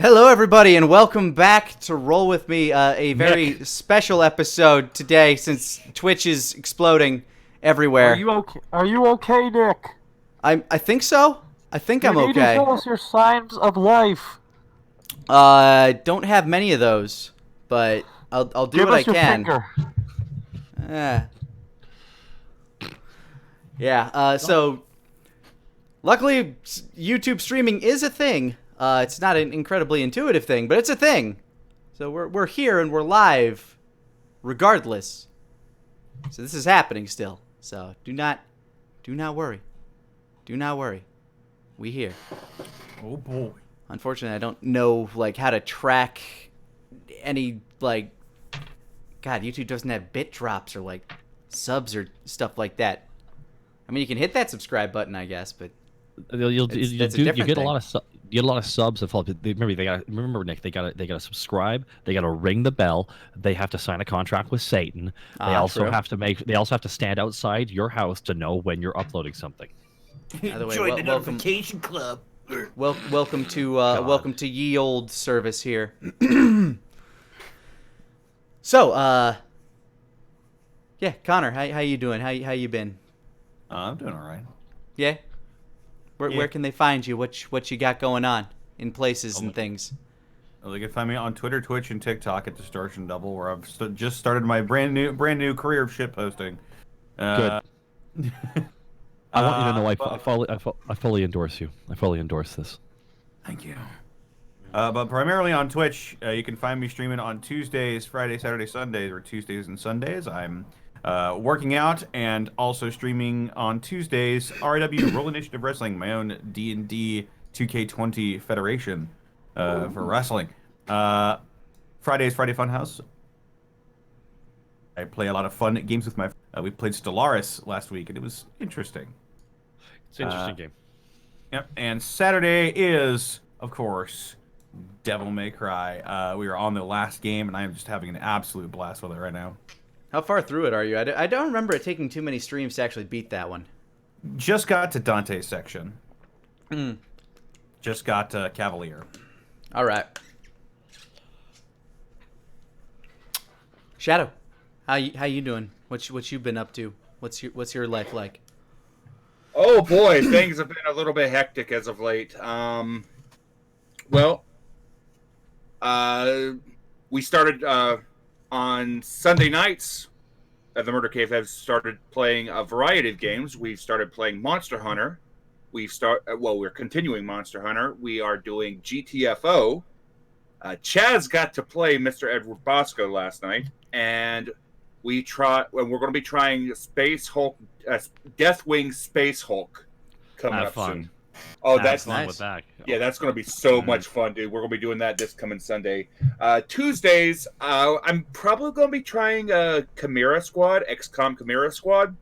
Hello, everybody, and welcome back to Roll With Me, a very Nick, special episode today since Twitch is exploding everywhere. Are you okay, Nick? I think so. I think You I'm need to okay. show us your signs of life. Don't have many of those, but I'll do Give what I us your can. finger. Uh, yeah. So luckily, YouTube streaming is a thing. It's not an incredibly intuitive thing, but it's a thing. So we're here and we're live, regardless. So this is happening still. So do not worry. Do not worry. We here. Oh boy. Unfortunately, I don't know how to track any God, YouTube doesn't have bit drops or subs or stuff like that. I mean, you can hit that subscribe button, I guess, but that's a You different get a thing. lot of you get a lot of subs. Remember Nick, they got to subscribe. They got to ring the bell. They have to sign a contract with Satan. True. They also have to stand outside your house to know when you're uploading something. By the way, Join the welcome, notification club. welcome to ye old service here. So, yeah, Connor, how you doing? How you been? I'm doing all right. Yeah. Where can they find you? What you got going on in places and things? Well, they can find me on Twitter, Twitch, and TikTok at Distortion Double, where I've just started my brand new career of shit posting. Good. I want you to know but- I fully endorse you. I fully endorse this. Thank you. But primarily on Twitch, you can find me streaming on Tuesdays, Fridays, Saturdays, Sundays, or Tuesdays and Sundays. I'm working out and also streaming on Tuesdays RW Roll Initiative Wrestling, my own D&D 2K20 federation for wrestling. Fridays, Friday Funhouse. I play a lot of fun games with my. We played Stellaris last week, and it was interesting. It's an interesting game. Yep. And Saturday is, of course, Devil May Cry. We are on the last game, and I am just having an absolute blast with it right now. How far through it are you? I don't remember it taking too many streams to actually beat that one. Just got to Dante's section. Just got to Cavalier. All right. Shadow, how you doing? What you been up to? What's your life like? Oh boy, things have been a little bit hectic as of late. We started on Sunday nights at the Murder Cave. Have started playing a variety of games. We've started playing Monster Hunter. We're continuing Monster Hunter. We are doing GTFO. Chaz got to play Mr. Edward Bosco last night, and we're going to be trying Space Hulk, Deathwing Space Hulk coming Have up fun. soon. Oh, Have that's fun nice. with that. yeah, that's going to be so much fun, dude. We're going to be doing that this coming Sunday. Tuesdays, I'm probably going to be trying Chimera Squad, XCOM Chimera Squad.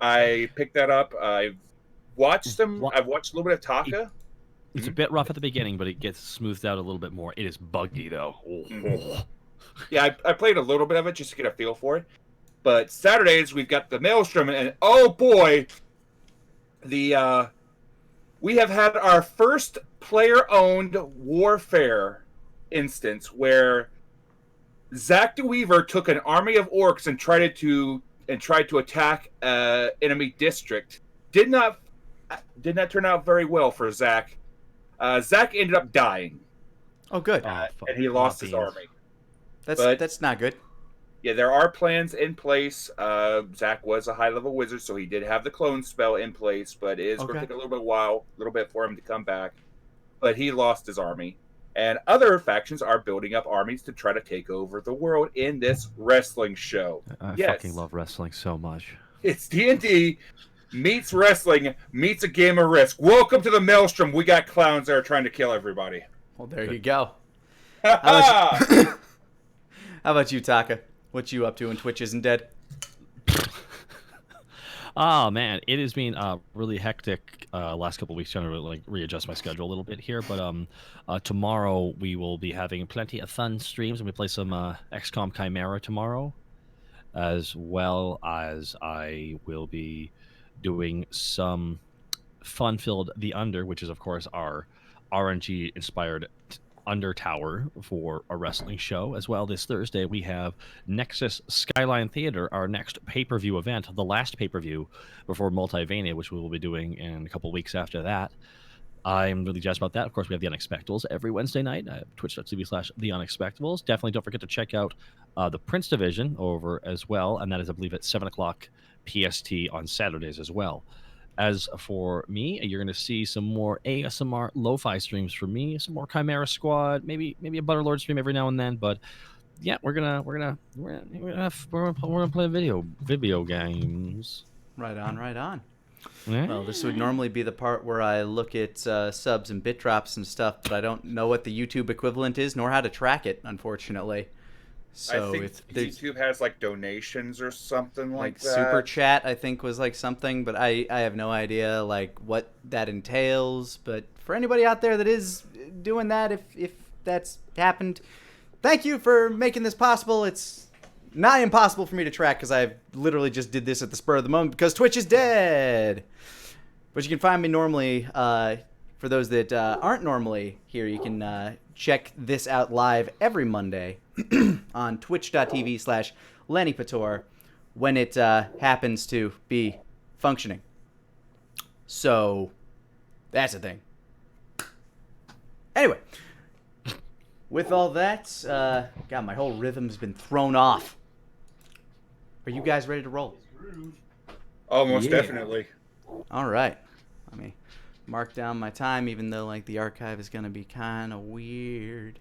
I picked that up. I've watched them. I've watched a little bit of Taka. It's a bit rough at the beginning, but it gets smoothed out a little bit more. It is buggy though. Yeah, I played a little bit of it just to get a feel for it. But Saturdays we've got the Maelstrom, and oh boy, we have had our first player-owned warfare instance where Zach DeWeaver took an army of orcs and tried to attack enemy district. Did not turn out very well for Zach. Zach ended up dying, Oh, good. and he lost his army. That's not good. Yeah, there are plans in place. Zach was a high-level wizard, so he did have the clone spell in place, but it is going to take a little bit for him to come back. But he lost his army. And other factions are building up armies to try to take over the world in this wrestling show. I Yes. fucking love wrestling so much. It's D&D meets wrestling meets a game of Risk. Welcome to the Maelstrom. We got clowns that are trying to kill everybody. Well, there you go. Ha How about you, Taka? What you up to when Twitch isn't dead? Oh man, it has been really hectic last couple of weeks trying to readjust my schedule a little bit here. But tomorrow we will be having plenty of fun streams, and we play some XCOM Chimera tomorrow, as well as I will be doing some fun-filled The Under, which is of course our RNG inspired Under Tower for a wrestling show. As well, this Thursday, we have Nexus Skyline Theater, our next pay-per-view event, the last pay-per-view before Multivania, which we will be doing in a couple weeks after that. I'm really jazzed about that. Of course, we have The Unexpectables every Wednesday night at twitch.tv/The Unexpectables. Definitely don't forget to check out the Prince Division over as well, and that is, I believe, at 7 o'clock PST on Saturdays as well. As for me, you're going to see some more ASMR lo-fi streams from me, some more Chimera Squad, maybe a Butterlord stream every now and then. But yeah, we're gonna play video games. Right on, right on. Yeah. Well, this would normally be the part where I look at subs and bit drops and stuff, but I don't know what the YouTube equivalent is, nor how to track it, unfortunately. So I think if there's YouTube has like donations or something like that. super chat, I think was like something, but I have no idea like what that entails. But for anybody out there that is doing that, if that's happened, thank you for making this possible. It's not impossible for me to track because I literally just did this at the spur of the moment because Twitch is dead. But you can find me normally. For those that aren't normally here, you can check this out live every Monday on twitch.tv/LennyPator when it happens to be functioning. So, that's a thing. Anyway, with all that, God, my whole rhythm's been thrown off. Are you guys ready to roll? Almost definitely. All right. Let me mark down my time, even though like the archive is gonna be kind of weird.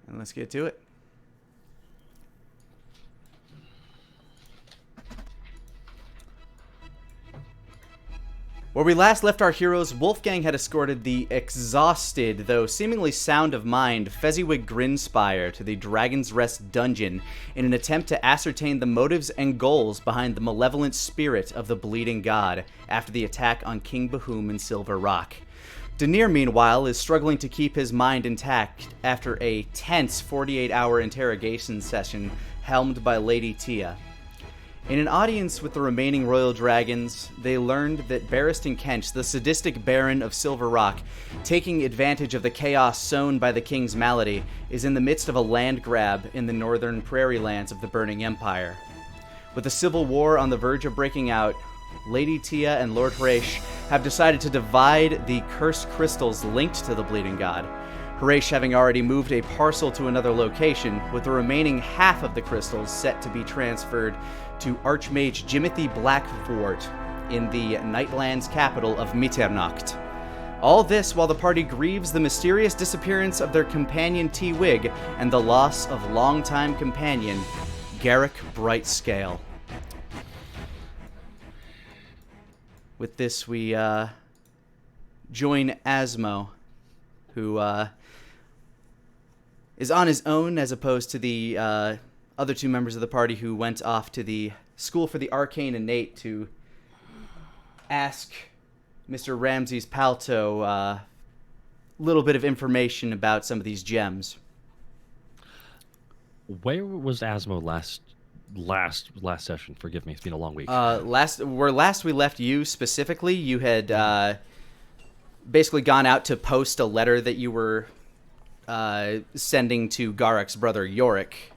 And let's get to it. Where we last left our heroes, Wolfgang had escorted the exhausted, though seemingly sound of mind, Fezziwig Grinspire to the Dragon's Rest dungeon in an attempt to ascertain the motives and goals behind the malevolent spirit of the Bleeding God after the attack on King Bahoum in Silver Rock. Daenerys, meanwhile, is struggling to keep his mind intact after a tense 48-hour interrogation session helmed by Lady Tia. In an audience with the remaining royal dragons, they learned that Barristan Kench, the sadistic baron of Silver Rock, taking advantage of the chaos sown by the king's malady, is in the midst of a land grab in the northern prairie lands of the Burning Empire. With the civil war on the verge of breaking out, Lady Tia and Lord Hresh have decided to divide the cursed crystals linked to the Bleeding God, Hresh having already moved a parcel to another location, with the remaining half of the crystals set to be transferred to Archmage Jimothy Blackfort in the Nightlands capital of Mitternacht. All this while the party grieves the mysterious disappearance of their companion T-Wig and the loss of longtime companion Garrick Brightscale. With this, we join Asmo, who is on his own as opposed to the other two members of the party who went off to the School for the Arcane Innate to ask Mr. Ramses Palto a little bit of information about some of these gems. Where was Asmo last session? Forgive me, it's been a long week. Last we left you specifically, you had basically gone out to post a letter that you were sending to Garak's brother Yorick,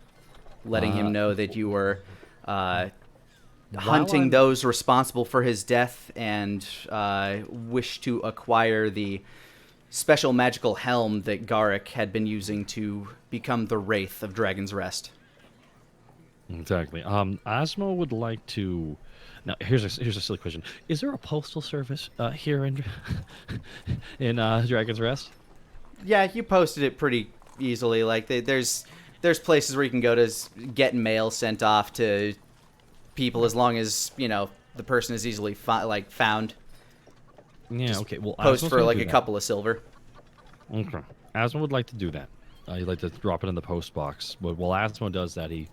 letting him know that you were hunting those responsible for his death and wish to acquire the special magical helm that Garak had been using to become the Wraith of Dragon's Rest. Exactly. Asmo would like to. Now, here's a silly question: is there a postal service here in Dragon's Rest? Yeah, you posted it pretty easily. Like there's places where you can go to get mail sent off to people as long as the person is easily found. Yeah. Just okay. Well, post Asmo's for gonna like do a that. couple of silver. Okay. Asmo would like to do that. He'd like to drop it in the post box. But while Asmo does that, he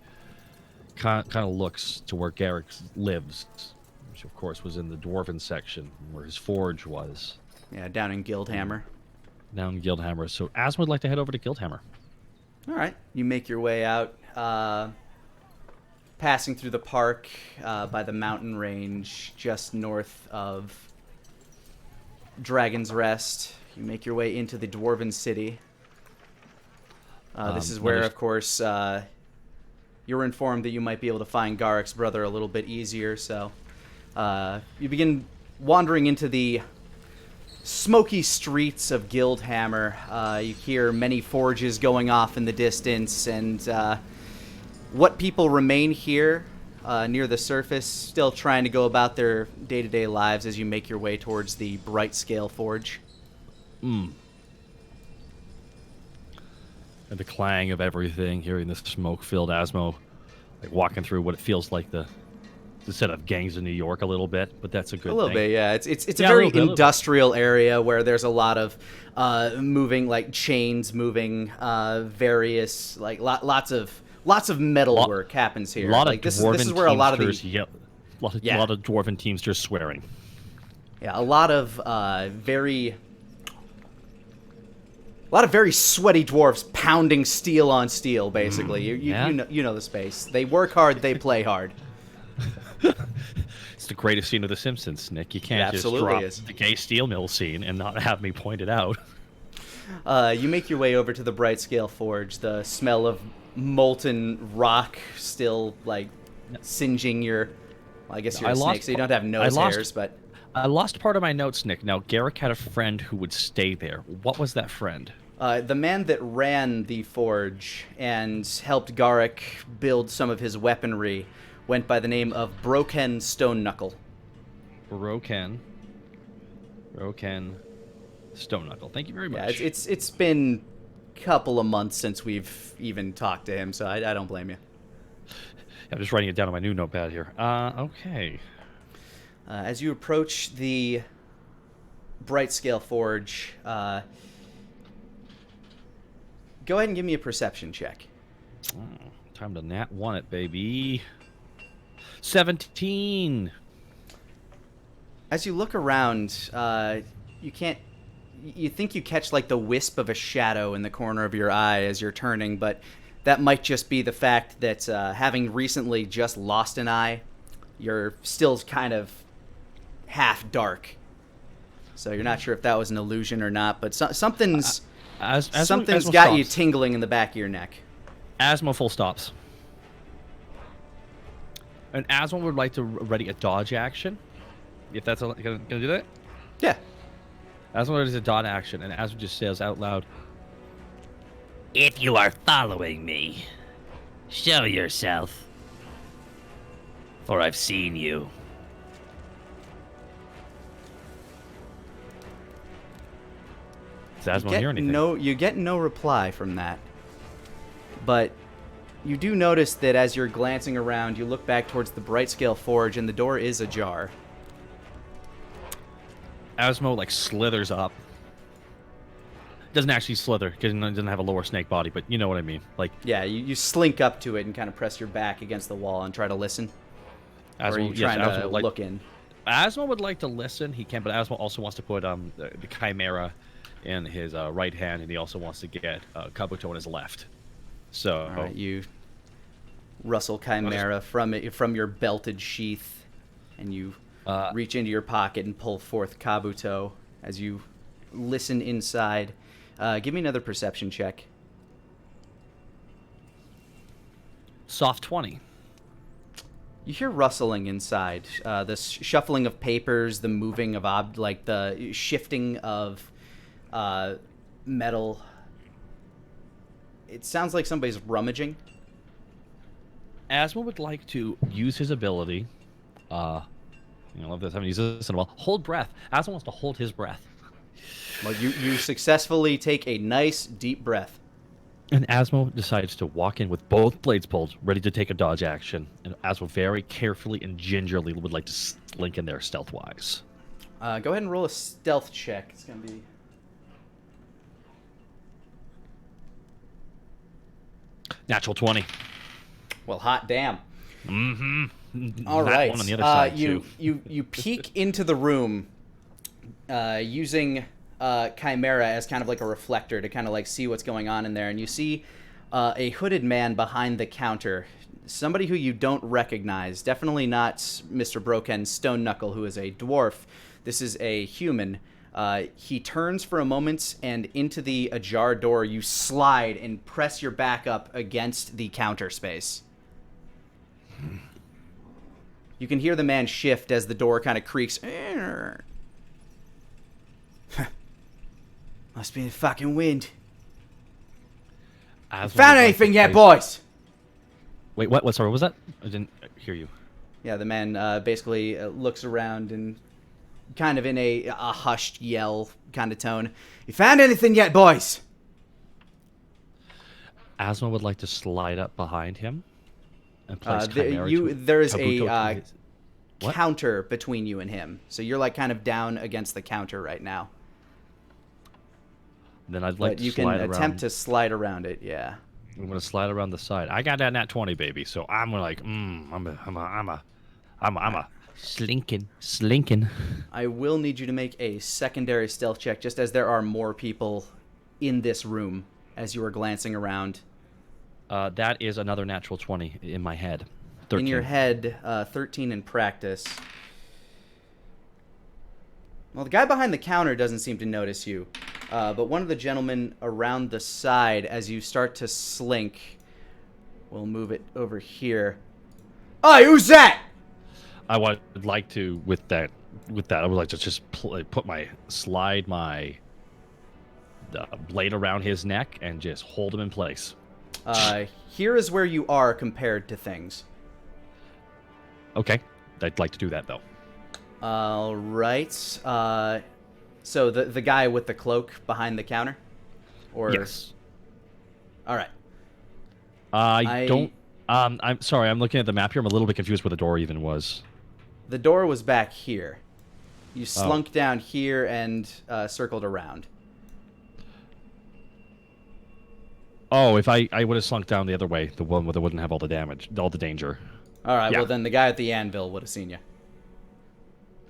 kind of looks to where Garrick lives, which of course was in the Dwarven section where his forge was. Yeah, down in Guildhammer. Down in Guildhammer. So Asmo would like to head over to Guildhammer. All right, you make your way out passing through the park by the mountain range just north of Dragon's Rest. You make your way into the Dwarven City. This is where, of course, you were informed that you might be able to find Garrick's brother a little bit easier, so you begin wandering into the smoky streets of Guildhammer. You hear many forges going off in the distance, and what people remain here near the surface, still trying to go about their day-to-day lives as you make your way towards the Bright Scale Forge. And the clang of everything, hearing this smoke-filled Asmo, like walking through what it feels like the set of gangs in New York a little bit, but that's a good thing. A little bit, yeah. It's a very industrial area where there's a lot of moving, like chains moving, various, like lots of metal work happens here. A lot like of this dwarven is where a lot of the a lot of dwarven teamsters swearing. Yeah, a lot of very sweaty dwarves pounding steel on steel. Basically, you know the space. They work hard, they play hard. It's the greatest scene of The Simpsons, Nick. You can't just absolutely drop is. the gay steel mill scene and not have me point it out. You make your way over to the Bright Scale Forge. The smell of molten rock still like singeing your. Well, I guess you're a snake, so you don't have nose hairs, but. I lost part of my notes, Nick. Now, Garrick had a friend who would stay there. What was that friend? The man that ran the forge and helped Garrick build some of his weaponry went by the name of Broken Stone Knuckle. Broken Stone Knuckle. Thank you very much. Yeah, it's been a couple of months since we've even talked to him, so I don't blame you. I'm just writing it down on my new notepad here. Okay. As you approach the Bright Scale Forge, go ahead and give me a perception check. Time to nat 1 it, baby. 17. As you look around, you think you catch like the wisp of a shadow in the corner of your eye as you're turning, but that might just be the fact that having recently just lost an eye, you're still kind of half dark. So you're not sure if that was an illusion or not, but something's got you tingling in the back of your neck. Asmo full stops. And Asmo would like to ready a dodge action. If that's gonna do that? Yeah. Asmo ready a dodge action, and Asmo just says out loud, "If you are following me, show yourself, for I've seen you." Does Asmo hear anything? You get no reply from that. But you do notice that as you're glancing around, you look back towards the Bright Scale Forge, and the door is ajar. Asmo like slithers up. Doesn't actually slither because it doesn't have a lower snake body, but you know what I mean. Like, yeah, you slink up to it and kind of press your back against the wall and try to listen. Or are you trying to look in? Asmo would like to listen. He can, but Asmo also wants to put the Chimera in his right hand, and he also wants to get Kabuto in his left. So all right, you rustle Chimera from your belted sheath, and you reach into your pocket and pull forth Kabuto as you listen inside. Give me another perception check. Soft 20. You hear rustling inside, the shuffling of papers, the moving of the shifting of metal. It sounds like somebody's rummaging. Asmo would like to use his ability. I love this. I haven't used this in a while. Hold breath. Asmo wants to hold his breath. Well, you successfully take a nice deep breath. And Asmo decides to walk in with both blades pulled, ready to take a dodge action. And Asmo very carefully and gingerly would like to slink in there stealth-wise. Go ahead and roll a stealth check. It's going to be... Natural 20. Well, hot damn. Mm-hmm. All right. One on the other side, too. You peek into the room using Chimera as kind of like a reflector to kind of like see what's going on in there, and you see a hooded man behind the counter, somebody who you don't recognize. Definitely not Mr. Broken Stone Knuckle, who is a dwarf. This is a human. He turns for a moment, and into the ajar door, you slide and press your back up against the counter space. You can hear the man shift as the door kind of creaks. Must be the fucking wind. Found anything yet, boys? Wait, what? Sorry, what was that? I didn't hear you. Yeah, the man basically looks around and kind of in a hushed yell kind of tone. You found anything yet, boys? Asma would like to slide up behind him and place there's Kabuto a to his... What? counter between you and him. So you're like kind of down against the counter right now. Then I'd like But to you can slide attempt around. to slide around it, yeah. I'm gonna slide around the side. I got that nat 20, baby. So I'm like, I'm a slinking. I will need you to make a secondary stealth check, just as there are more people in this room as you are glancing around. That is another natural 20 in my head. 13. In your head, 13 in practice. Well, the guy behind the counter doesn't seem to notice you. But one of the gentlemen around the side, as you start to slink, we'll move it over here. Hey, who's that? I would like to, with that, I would like to just slide my blade around his neck and just hold him in place. Here is where you are compared to things. Okay, I'd like to do that though. All right. So the guy with the cloak behind the counter, or Yes. All right. I don't. I'm sorry. I'm looking at the map here. I'm a little bit confused where the door even was. The door was back here. You slunk down here and circled around. Oh, if I would have slunk down the other way, the one where they wouldn't have all the damage, all the danger. All right. Yeah. Well, then the guy at the anvil would have seen you.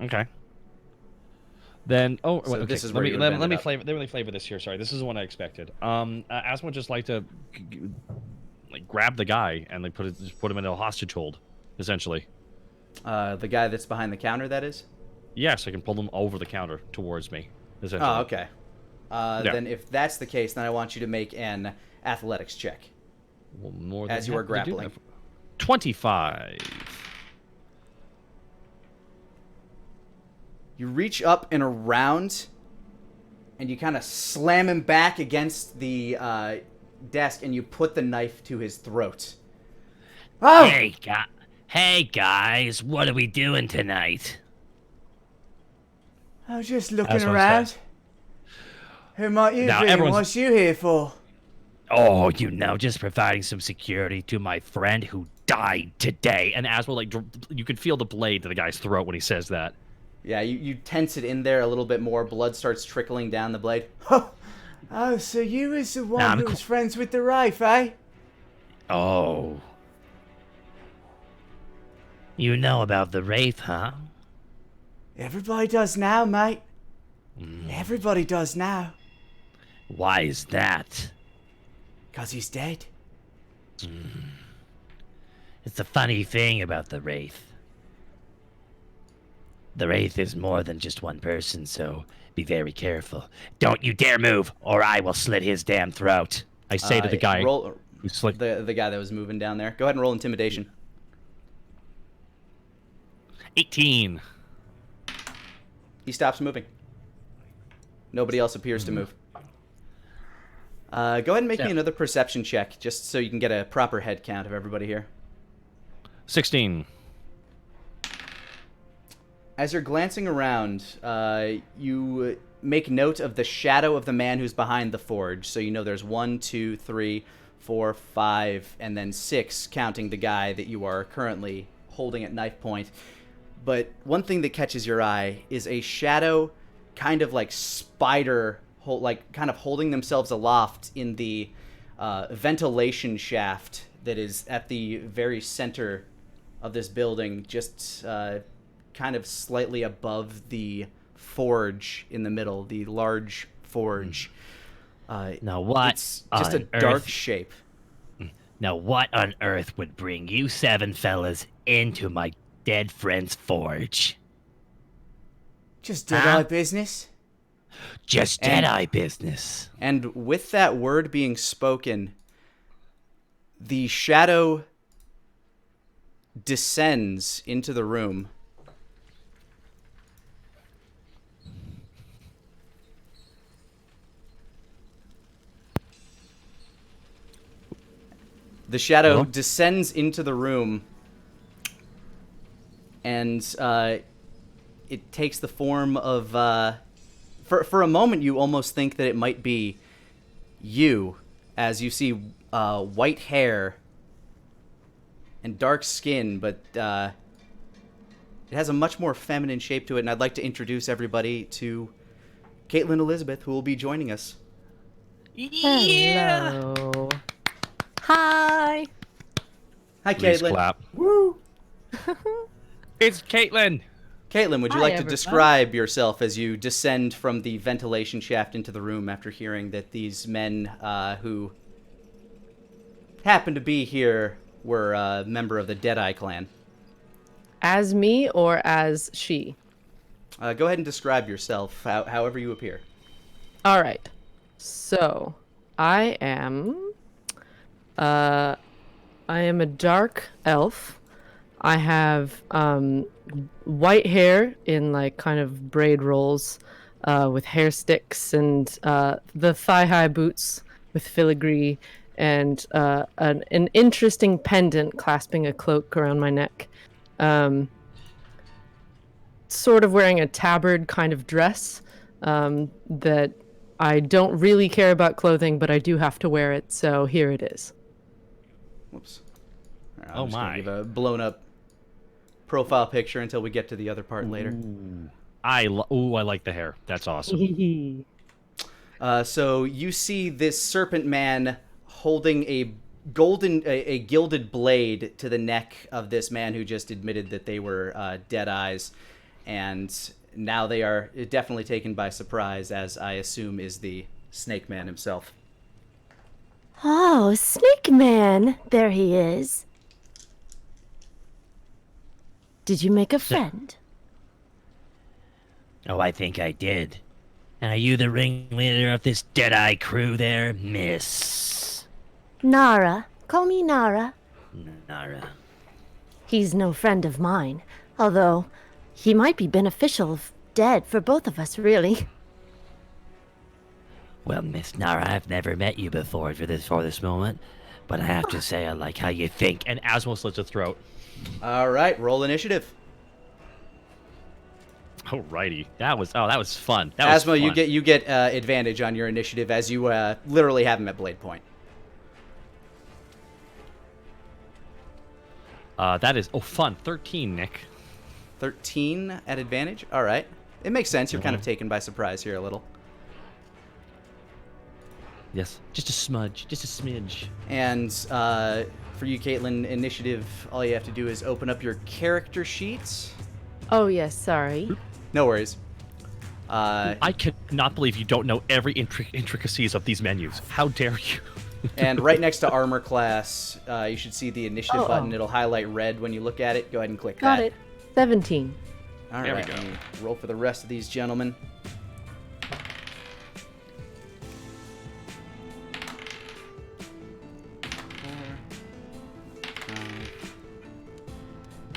Okay. Then, So okay. this is let where me you would've let me ended up. let me flavor this here. Sorry, this is the one I expected. Asma would just like to like grab the guy and like just put him in a hostage hold, essentially. The guy that's behind the counter, that is? Yes, I can pull him over the counter towards me, essentially. Oh, okay. Then if that's the case, then I want you to make an athletics check. Well, more than As you are happy to do grappling. that. 25. You reach up and around, and you kind of slam him back against the desk, and you put the knife to his throat. Oh! Hey guys, what are we doing tonight? I was just looking As one around. said. Who might you Now, be? everyone's- What's you here for? Oh, just providing some security to my friend who died today. And Asma, like, you could feel the blade to the guy's throat when he says that. Yeah, you tense it in there a little bit more. Blood starts trickling down the blade. Oh, so you was the one who was friends with the Wraith, eh? Oh. You know about the Wraith, huh? Everybody does now, mate. Everybody does now. Why is that? 'Cause he's dead. It's a funny thing about the Wraith. The Wraith is more than just one person, so be very careful. Don't you dare move, or I will slit his damn throat. I say to the guy Roll, who's like, the guy that was moving down there. Go ahead and roll intimidation. 18. He stops moving. Nobody else appears to move. Go ahead and make me another perception check, just so you can get a proper head count of everybody here. 16. As you're glancing around, you make note of the shadow of the man who's behind the forge. So you know there's 1, 2, 3, 4, 5, and then 6, counting the guy that you are currently holding at knife point. But one thing that catches your eye is a shadow, kind of like spider, kind of holding themselves aloft in the ventilation shaft that is at the very center of this building, just kind of slightly above the forge in the middle, the large forge. Now what It's just a on dark earth- shape. Now, what on earth would bring you 7 fellas into my dead friend's forge? Just Deadeye business. Just And- Jedi business. And with that word being spoken, the shadow descends into the room. The shadow Hello? descends into the room, and it takes the form of. For a moment, you almost think that it might be you, as you see white hair and dark skin, but it has a much more feminine shape to it. And I'd like to introduce everybody to Caitlin Elizabeth, who will be joining us. Hello. Hi. Hi, Please Caitlin. clap. Woo! It's Caitlin. Caitlin, would you Hi, like to everybody. describe yourself as you descend from the ventilation shaft into the room after hearing that these men who happen to be here were a member of the Deadeye clan? As me or as she? Go ahead and describe yourself however you appear. All right. So, I am a dark elf. I have white hair in like kind of braid rolls with hair sticks and the thigh-high boots with filigree and an interesting pendant clasping a cloak around my neck. Sort of wearing a tabard kind of dress that I don't really care about clothing, but I do have to wear it, so here it is. Whoops. All right, Oh, I'm just gonna my. give a blown up profile picture until we get to the other part later. I like the hair. That's awesome. So you see this serpent man holding a gilded blade to the neck of this man who just admitted that they were Deadeyes, and now they are definitely taken by surprise, as I assume is the Snake Man himself. Oh, Snake Man. There he is. Did you make a friend? Oh, I think I did. And are you the ringleader of this Deadeye crew there, miss? Nara. Call me Nara. Nara. He's no friend of mine, although he might be beneficial if dead for both of us, really. Well, Miss Nara, I've never met you before for this moment, but I have to say I like how you think. And Asmo slits a throat. All right, roll initiative. Alrighty. That was fun. That was Asmo, fun. you get advantage on your initiative as you literally have him at blade point. That is fun. 13, Nick. 13 at advantage. All right, it makes sense. You're kind of taken by surprise here a little. Yes. Just a smudge. Just a smidge. And for you, Caitlin, initiative, all you have to do is open up your character sheets. Oh, yes, sorry. No worries. I cannot believe you don't know every intricacies of these menus. How dare you? And right next to armor class, you should see the initiative Oh, button. oh. It'll highlight red when you look at it. Go ahead and click Got that. it. 17. All There we right, go. let me roll for the rest of these gentlemen.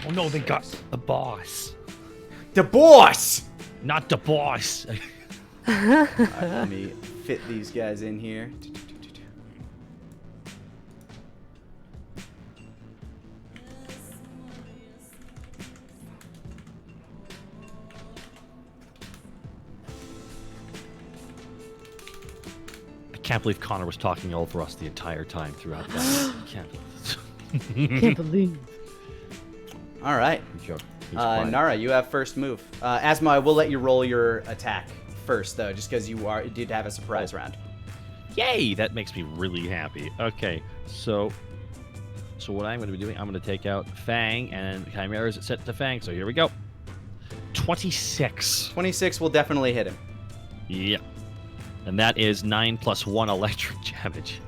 Oh no, they got the boss. The boss! Not the boss. All right, let me fit these guys in here. I can't believe Connor was talking over us the entire time throughout that. I can't believe this. Can't believe. All right. Joke. He was quiet. Nara, you have first move. Asma, I will let you roll your attack first, though, just because you did have a surprise round. Yay! That makes me really happy. Okay, so what I'm going to be doing, I'm going to take out Fang, and Chimera is set to Fang, so here we go. 26. 26 will definitely hit him. Yeah. And that is 9 plus 1 electric damage.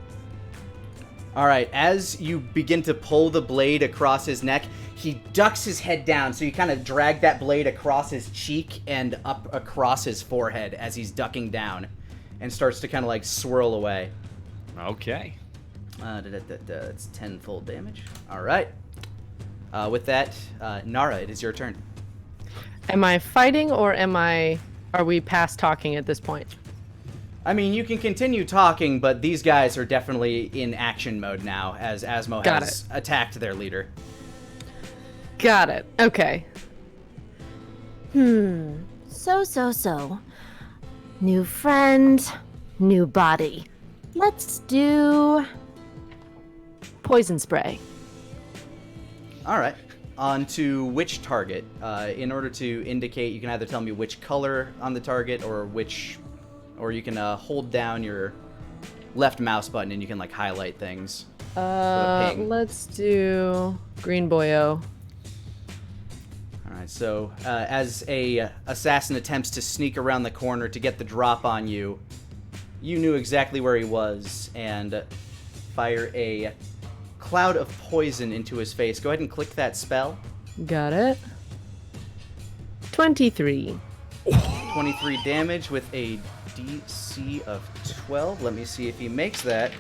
All right, as you begin to pull the blade across his neck, he ducks his head down, so you kind of drag that blade across his cheek and up across his forehead as he's ducking down, and starts to kind of like swirl away. Okay. It's 10 full damage. All right. With that, Nara, it is your turn. Am I fighting or are we past talking at this point? I mean, you can continue talking, but these guys are definitely in action mode now, as Asmo has attacked their leader. Got it. Okay. So. New friend, new body. Let's do poison spray. All right. On to which target. In order to indicate, you can either tell me which color on the target or you can hold down your left mouse button and you can like highlight things. Let's do green boyo. All right. So as a assassin attempts to sneak around the corner to get the drop on you, you knew exactly where he was and fire a cloud of poison into his face. Go ahead and click that spell. Got it. 23. 23 damage with a DC of 12. Let me see if he makes that.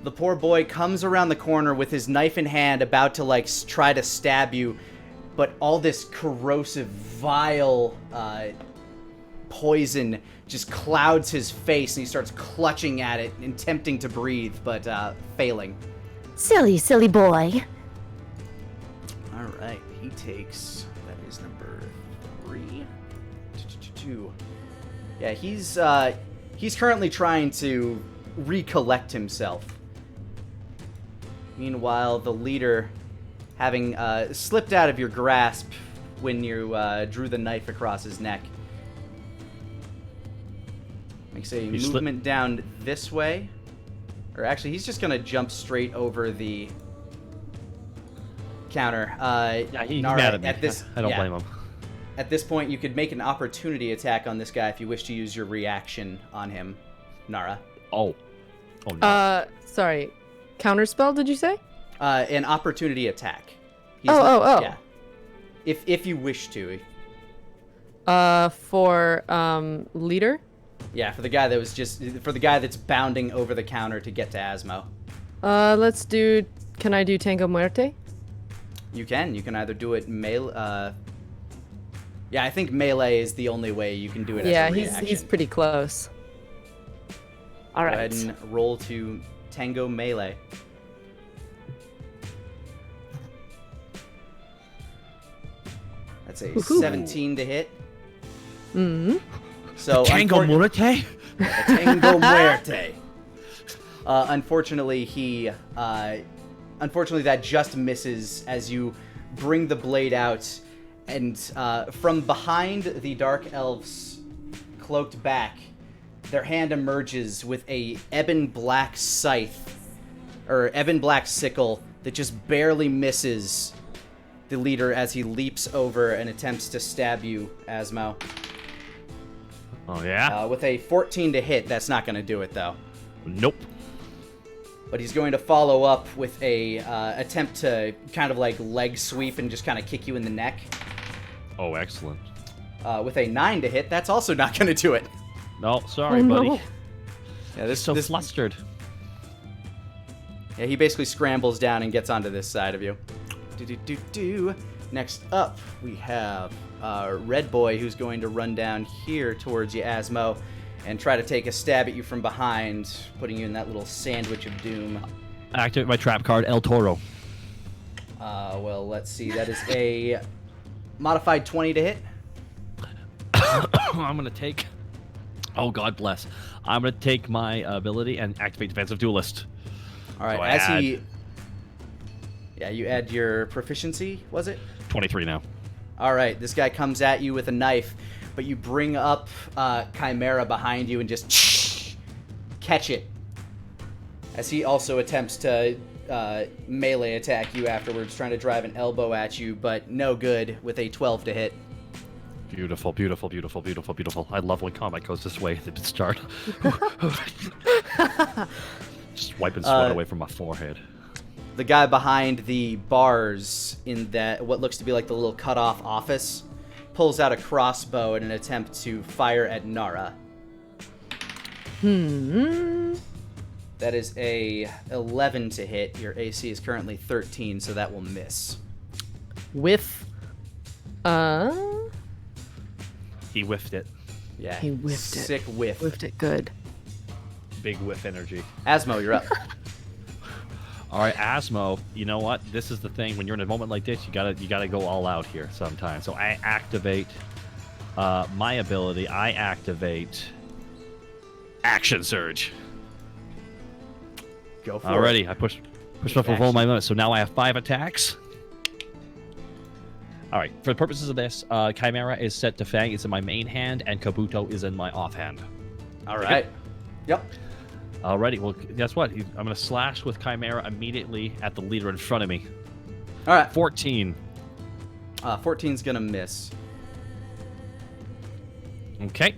The poor boy comes around the corner with his knife in hand, about to like try to stab you, but all this corrosive, vile poison just clouds his face, and he starts clutching at it and attempting to breathe, but failing. Silly boy. All right, he takes. That is number 3. 2. Yeah, he's currently trying to recollect himself. Meanwhile, the leader, having slipped out of your grasp when you drew the knife across his neck, makes a movement down this way. Or actually, he's just going to jump straight over the counter. Yeah, he's Nara, mad at me. I don't yeah. blame him. At this point, you could make an opportunity attack on this guy if you wish to use your reaction on him, Nara. Oh no. Sorry. Counterspell, did you say? An opportunity attack. Oh. Yeah. If you wish to. For leader? Yeah, for the guy that's bounding over the counter to get to Asmo. Let's do. Can I do Tango Muerte? You can. You can either do it melee. Yeah, I think melee is the only way you can do it. Yeah, as a reaction. he's pretty close. All right. Go ahead and roll to Tango melee. That's a 17 to hit. Mm-hmm. So Tango Muerte? Tango Muerte. Unfortunately, that just misses as you bring the blade out, and from behind the Dark Elf's cloaked back, their hand emerges with a ebon black scythe, or ebon black sickle, that just barely misses the leader as he leaps over and attempts to stab you, Asmo. Oh yeah? With a 14 to hit, that's not going to do it, though. Nope. But he's going to follow up with a attempt to kind of like leg sweep and just kind of kick you in the neck. Oh, excellent. With a 9 to hit, that's also not going to do it. No, sorry, no. buddy. Yeah, this flustered. Yeah, he basically scrambles down and gets onto this side of you. Next up, we have Red Boy, who's going to run down here towards you, Asmo, and try to take a stab at you from behind, putting you in that little sandwich of doom. Activate my trap card, El Toro. Well, let's see. That is a modified 20 to hit. I'm going to take... Oh, God bless. I'm going to take my ability and activate Defensive Duelist. All right, So as he... Yeah, you add your proficiency, was it? 23 now. All right, this guy comes at you with a knife, but you bring up Chimera behind you and just catch it. As he also attempts to melee attack you afterwards, trying to drive an elbow at you, but no good with a 12 to hit. Beautiful, beautiful, beautiful, beautiful, beautiful. I love when combat goes this way at the start. Just wiping sweat away from my forehead. The guy behind the bars in that what looks to be like the little cut-off office pulls out a crossbow in an attempt to fire at Nara. That is a 11 to hit. Your AC is currently 13, so that will miss. Whiff. He whiffed it. Yeah. He whiffed it. Sick whiff. Whiffed it good. Big whiff energy. Asmo, you're up. All right, Asmo, you know what? This is the thing. When you're in a moment like this, you gotta go all out here sometimes. So I activate my ability. I activate Action Surge. Go for it. Alrighty, I push up with all my limits. So now I have 5 attacks. All right, for the purposes of this, Chimera is set to Fang. It's in my main hand, and Kabuto is in my offhand. All right. Yep. Alrighty, well, guess what? I'm going to slash with Chimera immediately at the leader in front of me. All right. 14. 14's going to miss. Okay.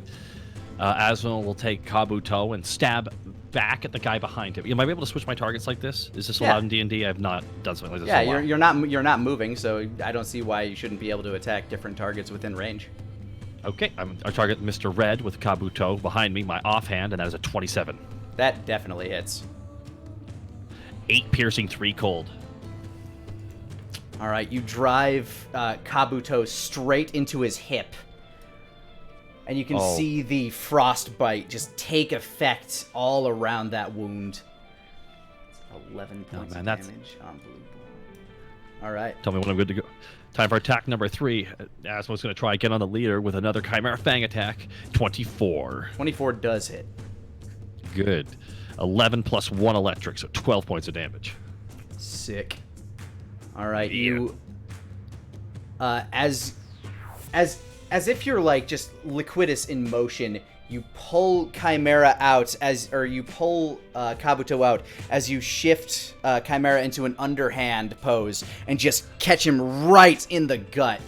Asmo will take Kabuto and stab back at the guy behind him. Am I able to switch my targets like this? Is this allowed in D&D? I have not done something like this. Yeah, you're not moving, so I don't see why you shouldn't be able to attack different targets within range. Okay, I target Mr. Red with Kabuto behind me, my offhand, and that is a 27. That definitely hits. 8 piercing, 3 cold. All right, you drive Kabuto straight into his hip. And you can see the frostbite just take effect all around that wound. 11 points of damage. Unbelievable. All right. Tell me when I'm good to go. Time for attack number 3. Asmo's going to try again on the leader with another Chimera Fang attack. 24. 24 does hit. Good. 11 plus 1 electric, so 12 points of damage. Sick. All right, Yeah. you... As if you're like just liquidus in motion, you pull Chimera out you pull Kabuto out as you shift Chimera into an underhand pose and just catch him right in the gut.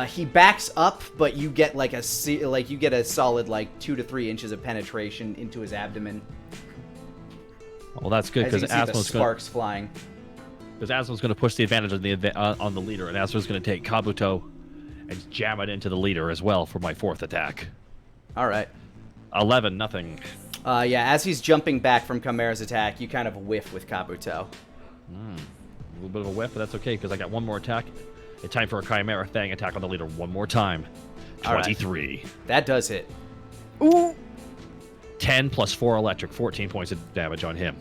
He backs up, but you get a solid 2 to 3 inches of penetration into his abdomen. Well, that's good because Asmo's sparks flying. Because Asmo's going to push the advantage on the leader, and Asmo's going to take Kabuto and jam it into the leader as well for my 4th attack. All right. 11, nothing. Yeah, as he's jumping back from Chimera's attack, you kind of whiff with Kabuto. A little bit of a whiff, but that's okay because I got one more attack. It's time for a Chimera Fang attack on the leader one more time. 23. Right. That does hit. Ooh. 10 plus 4 electric, 14 points of damage on him.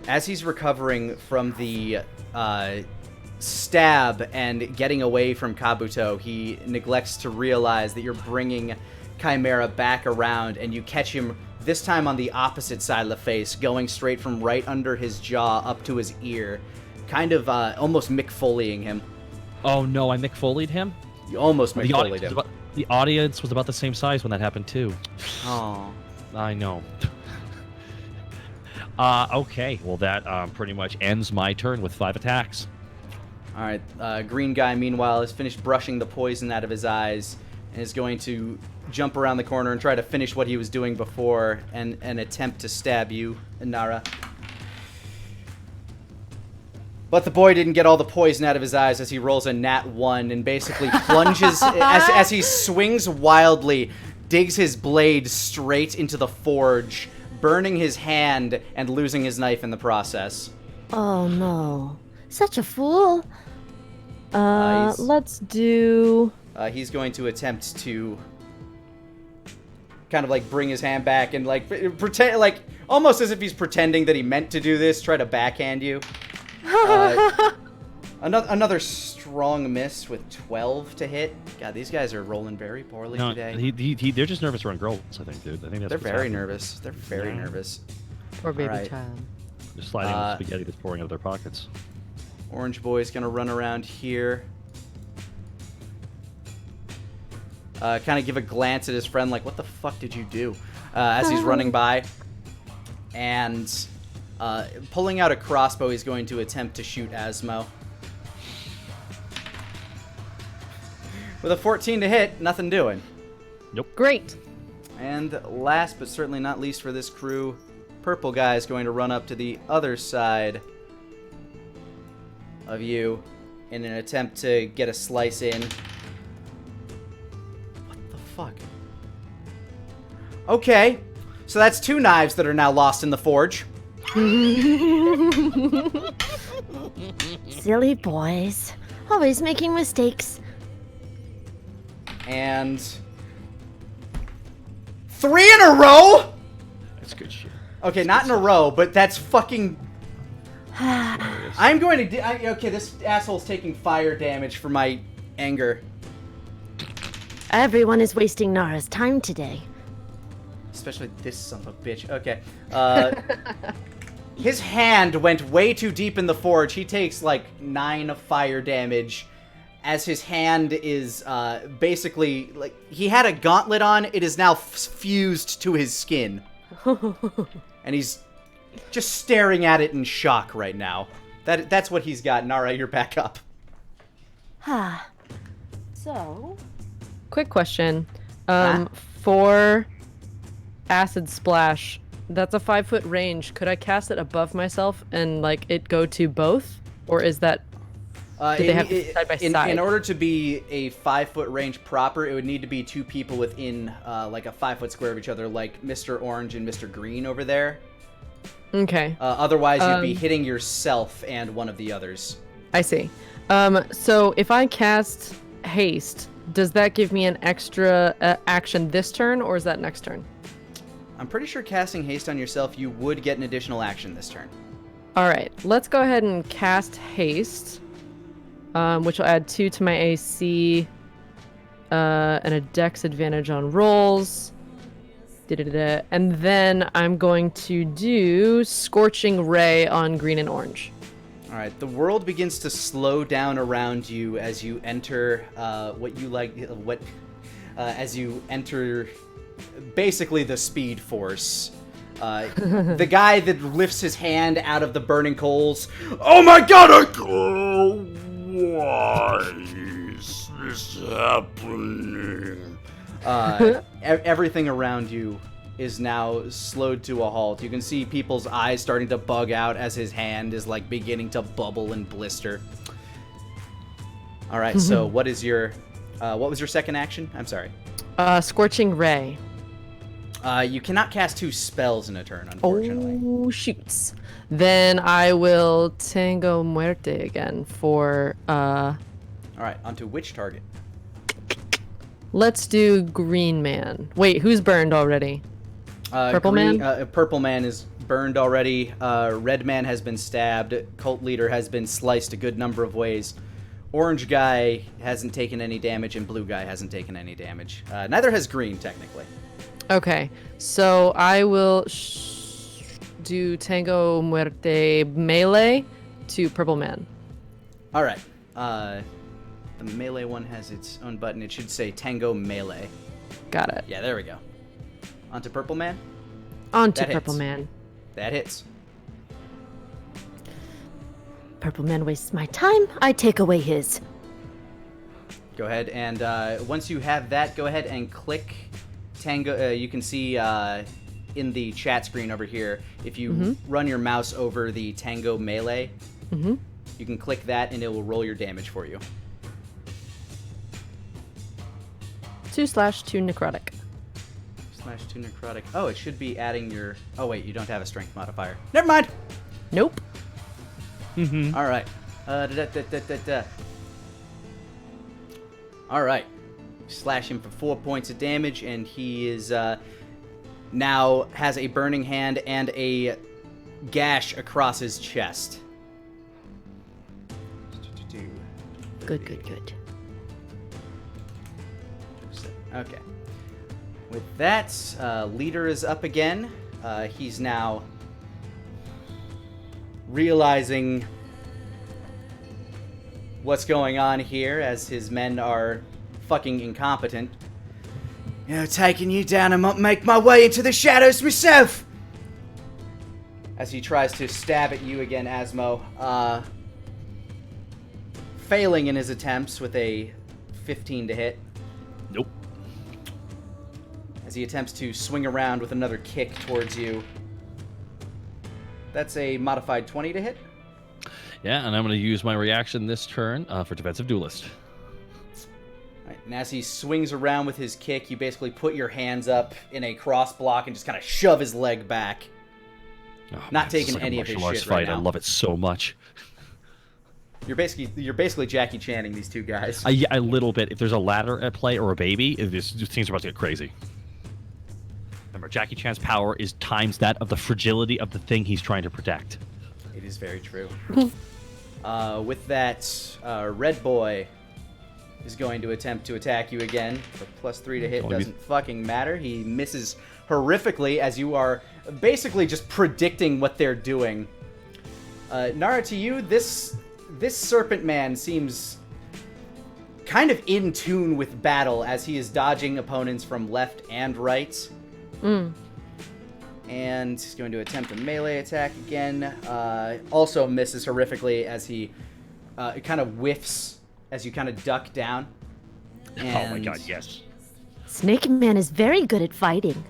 As he's recovering from the stab and getting away from Kabuto, he neglects to realize that you're bringing Chimera back around, and you catch him this time on the opposite side of the face, going straight from right under his jaw up to his ear, kind of almost Mick Foleying him. Oh no, I Mick Foleyed him? You almost Mick Foleyed him. The audience was about the same size when that happened too. Oh. I know. Okay, well that pretty much ends my turn with 5 attacks. All right, green guy, meanwhile, has finished brushing the poison out of his eyes and is going to jump around the corner and try to finish what he was doing before and attempt to stab you, Nara. But the boy didn't get all the poison out of his eyes as he rolls a nat 1 and basically plunges, as he swings wildly, digs his blade straight into the forge, burning his hand and losing his knife in the process. Oh no. Such a fool. Nice. Let's do... He's going to attempt to kind of bring his hand back and pretend, almost as if he's pretending that he meant to do this, try to backhand you. Another strong miss with 12 to hit. God, these guys are rolling very poorly today. They're just nervous around girls, I think, dude. I think that's They're what's very happening. nervous. They're very nervous. Poor baby Alright. child. Just sliding on the spaghetti that's pouring out of their pockets. Orange boy's gonna run around here. Kind of give a glance at his friend like, what the fuck did you do? As he's running by. And pulling out a crossbow, he's going to attempt to shoot Asmo. With a 14 to hit, nothing doing. Nope. Great. And last but certainly not least for this crew, purple guy is going to run up to the other side of you in an attempt to get a slice in. What the fuck? Okay, so that's 2 knives that are now lost in the forge. Silly boys. Always making mistakes. And 3 in a row? That's good shit. Okay, not in a row, but that's fucking... I'm going to... okay, this asshole's taking fire damage for my anger. Everyone is wasting Nara's time today. Especially this son of a bitch. Okay. His hand went way too deep in the forge. He takes like 9 fire damage as his hand is basically... like he had a gauntlet on. It is now fused to his skin. And he's just staring at it in shock right now. That's what he's got. Nara, you're back up. So... Quick question. For Acid Splash, that's a 5-foot range. Could I cast it above myself and like it go to both? Or is that... do they have to be side by side? In order to be a 5-foot range proper, it would need to be 2 people within like a 5-foot square of each other, like Mr. Orange and Mr. Green over there. Okay. Otherwise, you'd be hitting yourself and one of the others. I see. So if I cast Haste, does that give me an extra action this turn, or is that next turn? I'm pretty sure casting Haste on yourself, you would get an additional action this turn. All right. Let's go ahead and cast Haste, which will add 2 to my AC and a Dex advantage on rolls. And then I'm going to do Scorching Ray on green and orange. All right, the world begins to slow down around you as you enter as you enter basically the Speed Force. The guy that lifts his hand out of the burning coals. Oh my god! Why is this happening? Everything around you is now slowed to a halt. You can see people's eyes starting to bug out as his hand is like beginning to bubble and blister. All right, so what was your second action? I'm sorry. Scorching Ray. You cannot cast 2 spells in a turn, unfortunately. Oh, shoots. Then I will Tango Muerte again for... All right, onto which target? Let's do Green Man. Wait, who's burned already? Purple Man? Purple Man is burned already. Red Man has been stabbed. Cult Leader has been sliced a good number of ways. Orange Guy hasn't taken any damage, and Blue Guy hasn't taken any damage. Neither has Green, technically. Okay, so I will do Tango Muerte melee to Purple Man. All right. The melee one has its own button. It should say Tango Melee. Got it. Yeah, there we go. Onto Purple Man. Onto Purple Man. That hits. Purple Man wastes my time. I take away his. Go ahead and once you have that, go ahead and click Tango. You can see in the chat screen over here, if you run your mouse over the Tango Melee, you can click that and it will roll your damage for you. 2/2 necrotic. /2 necrotic. Oh, it should be adding your... Oh, wait, you don't have a strength modifier. Never mind! Nope. All right. All right. Slash him for 4 points of damage, and he is now has a burning hand and a gash across his chest. Good, good, good. Okay. With that, Leader is up again. He's now realizing what's going on here as his men are fucking incompetent. You know, taking you down and make my way into the shadows myself! As he tries to stab at you again, Asmo. Failing in his attempts with a 15 to hit. Nope. As he attempts to swing around with another kick towards you. That's a modified 20 to hit. Yeah, and I'm going to use my reaction this turn for Defensive Duelist. All right, and as he swings around with his kick, you basically put your hands up in a cross block and just kind of shove his leg back. Oh, Not man, this is taking like any a of his martial arts shit right fight. now. I love it so much. You're basically Jackie Channing these two guys. A little bit. If there's a ladder at play or a baby, things are about to get crazy. Remember, Jackie Chan's power is times that of the fragility of the thing he's trying to protect. It is very true. With that, Red Boy is going to attempt to attack you again. The +3 to hit doesn't fucking matter. He misses horrifically as you are basically just predicting what they're doing. Nara, to you, this Serpent Man seems kind of in tune with battle as he is dodging opponents from left and right. And he's going to attempt a melee attack again. Also misses horrifically as he kind of whiffs as you kind of duck down. Oh my god, yes. Snake Man is very good at fighting.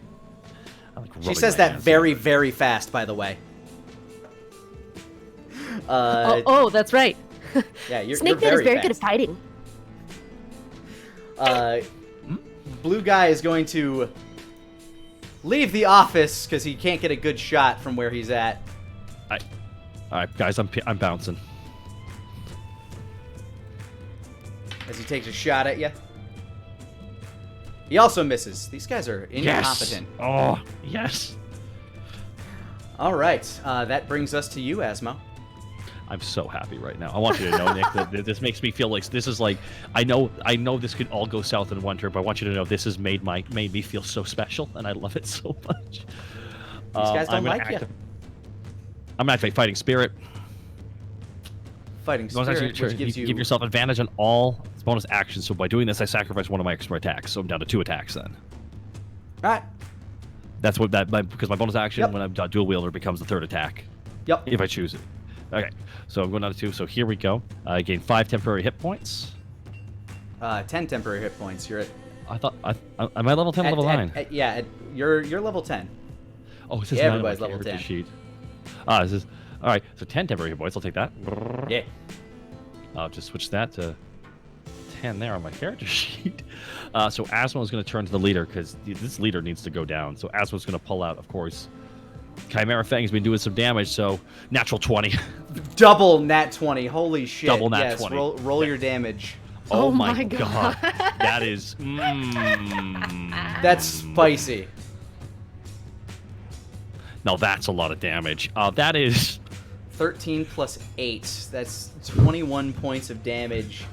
She says that very, very fast, by the way. That's right. Yeah, you're Snake Man is very fast. good at fighting. Blue guy is going to leave the office because he can't get a good shot from where he's at. All right, guys, I'm bouncing. As he takes a shot at you. He also misses. These guys are incompetent. Yes. Oh, yes. All right, that brings us to you, Asmo. I'm so happy right now. I want you to know, Nick, that this makes me feel like this is like I know this could all go south in one turn, but I want you to know this has made me feel so special, and I love it so much. These guys don't like you. I'm gonna activate Fighting Spirit. Fighting Spirit, which gives you... give yourself advantage on all bonus actions. So by doing this, I sacrifice one of my extra attacks, so I'm down to 2 attacks then. All right. That's what because my bonus action when I'm dual wielder becomes the 3rd attack. Yep. If I choose it. Okay, so I'm going down to 2. So here we go. I gain 5 temporary hit points. 10 temporary hit points. You're at... Am I level 10 or level 9? You're level 10. Oh, it says Yeah, 9 on my everybody's level character 10. sheet. This is... All right, so 10 temporary hit points. I'll take that. Yeah. I'll just switch that to 10 there on my character sheet. So Asmo is going to turn to the leader because this leader needs to go down. So Asmo's going to pull out, of course. Chimera Fang's been doing some damage, so natural 20. Double nat 20. Holy shit. Double nat yes, 20. Roll your damage. Oh my my god. That is... That's spicy. No, that's a lot of damage. That is... 13 plus 8. That's 21 points of damage.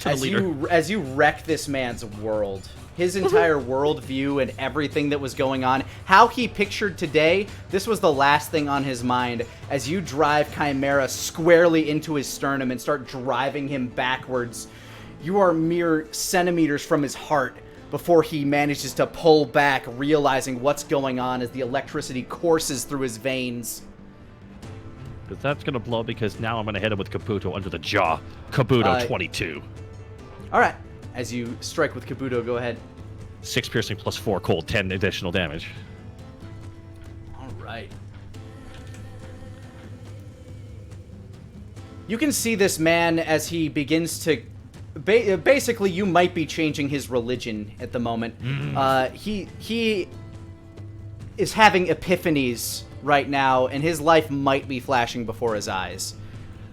As you wreck this man's world. His entire worldview and everything that was going on. How he pictured today, this was the last thing on his mind. As you drive Chimera squarely into his sternum and start driving him backwards, you are mere centimeters from his heart before he manages to pull back, realizing what's going on as the electricity courses through his veins. Because that's going to blow because now I'm going to hit him with Kabuto under the jaw. Kabuto 22. All right. As you strike with Kabuto, go ahead. 6 piercing plus 4 cold, 10 additional damage. All right. You can see this man as he begins to... basically, you might be changing his religion at the moment. He is having epiphanies right now, and his life might be flashing before his eyes.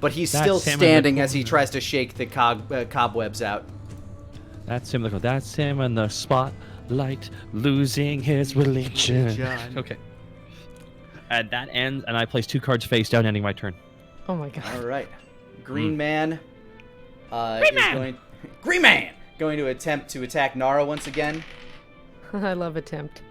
But he's still standing as he tries to shake the cobwebs out. That's him. That's him in the spotlight, losing his religion. Okay. And that ends, and I place 2 cards face down, ending my turn. Oh my god. All right. Green Man. Green Man! Going to attempt to attack Nara once again. I love attempt.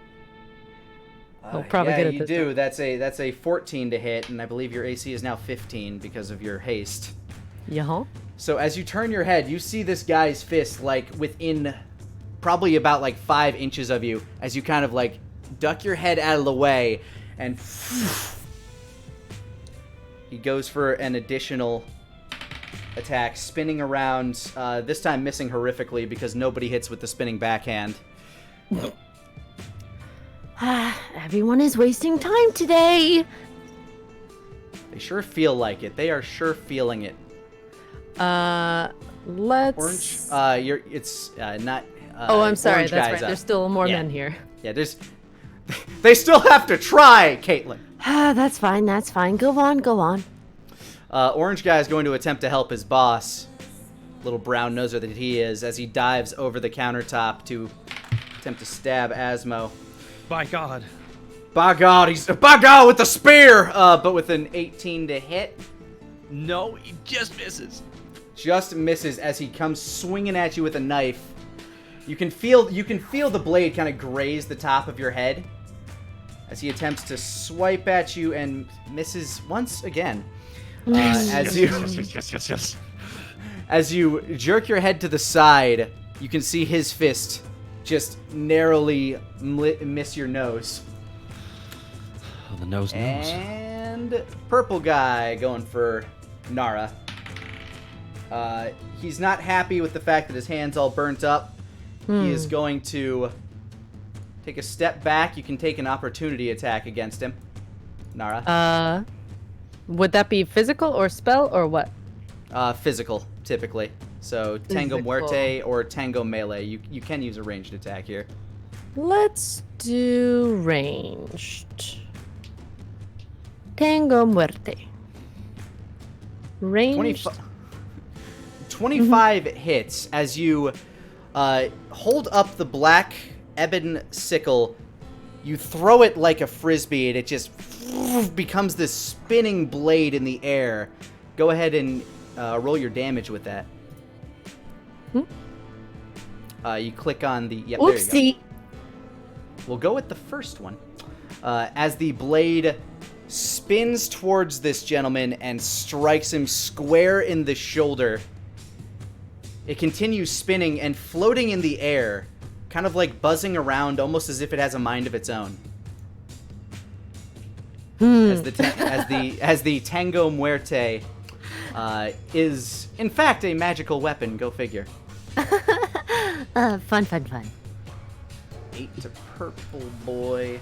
I'll probably get it you this do. time. That's a 14 to hit, and I believe your AC is now 15 because of your haste. Yeah. So as you turn your head, you see this guy's fist like within probably about like 5 inches of you as you kind of like duck your head out of the way, and he goes for an additional attack, spinning around, this time missing horrifically because nobody hits with the spinning backhand. Everyone is wasting time today. They sure feel like it. They are sure feeling it. Let's. Orange. It's not. I'm sorry. Orange That's guy's right. up. There's still more Yeah. men here. Yeah, there's. They still have to try, Caitlin. That's fine. That's fine. Go on. Go on. Orange guy is going to attempt to help his boss, little brown noser that he is, as he dives over the countertop to attempt to stab Asmo. By God. By God, by God with the spear, but with an 18 to hit, No, he just misses. just misses as he comes swinging at you with a knife. You can feel the blade kind of graze the top of your head as he attempts to swipe at you and misses once again. Yes. As you jerk your head to the side, you can see his fist just narrowly miss your nose. Oh, the nose. And purple guy going for Nara. He's not happy with the fact that his hand's all burnt up. He is going to take a step back. You can take an opportunity attack against him, Nara. Would that be physical or spell or what? Physical, typically. So Tango Physical. Muerte or Tango Melee. You can use a ranged attack here. Let's do ranged. Tango Muerte. Ranged. 25 hits as you hold up the black ebon sickle. You throw it like a frisbee, and it just becomes this spinning blade in the air. Go ahead and roll your damage with that. You click on the... Yep, there you go. Oopsie. We'll go with the first one. As the blade spins towards this gentleman and strikes him square in the shoulder, it continues spinning and floating in the air, kind of like buzzing around, almost as if it has a mind of its own. As the Tango Muerte is, in fact, a magical weapon. Go figure. Fun. 8 to purple boy.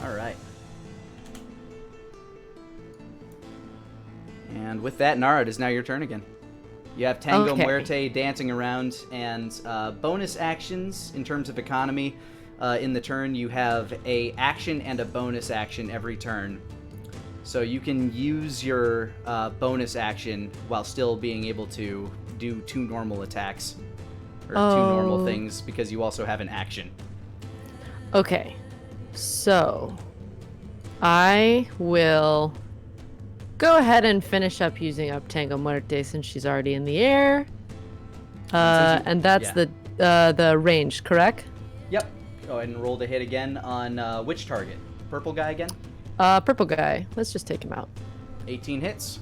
All right. And with that, Nara, it is now your turn again. You have Tango Okay. Muerte dancing around, and bonus actions in terms of economy. In the turn, you have a action and a bonus action every turn. So you can use your bonus action while still being able to do 2 normal attacks. Or 2 normal things, because you also have an action. Okay. So, I will go ahead and finish up using up Tango Muerte since she's already in the air. And that's the range, correct? Yep. Go ahead and roll the hit again on which target? Purple guy again? Purple guy. Let's just take him out. 18 hits.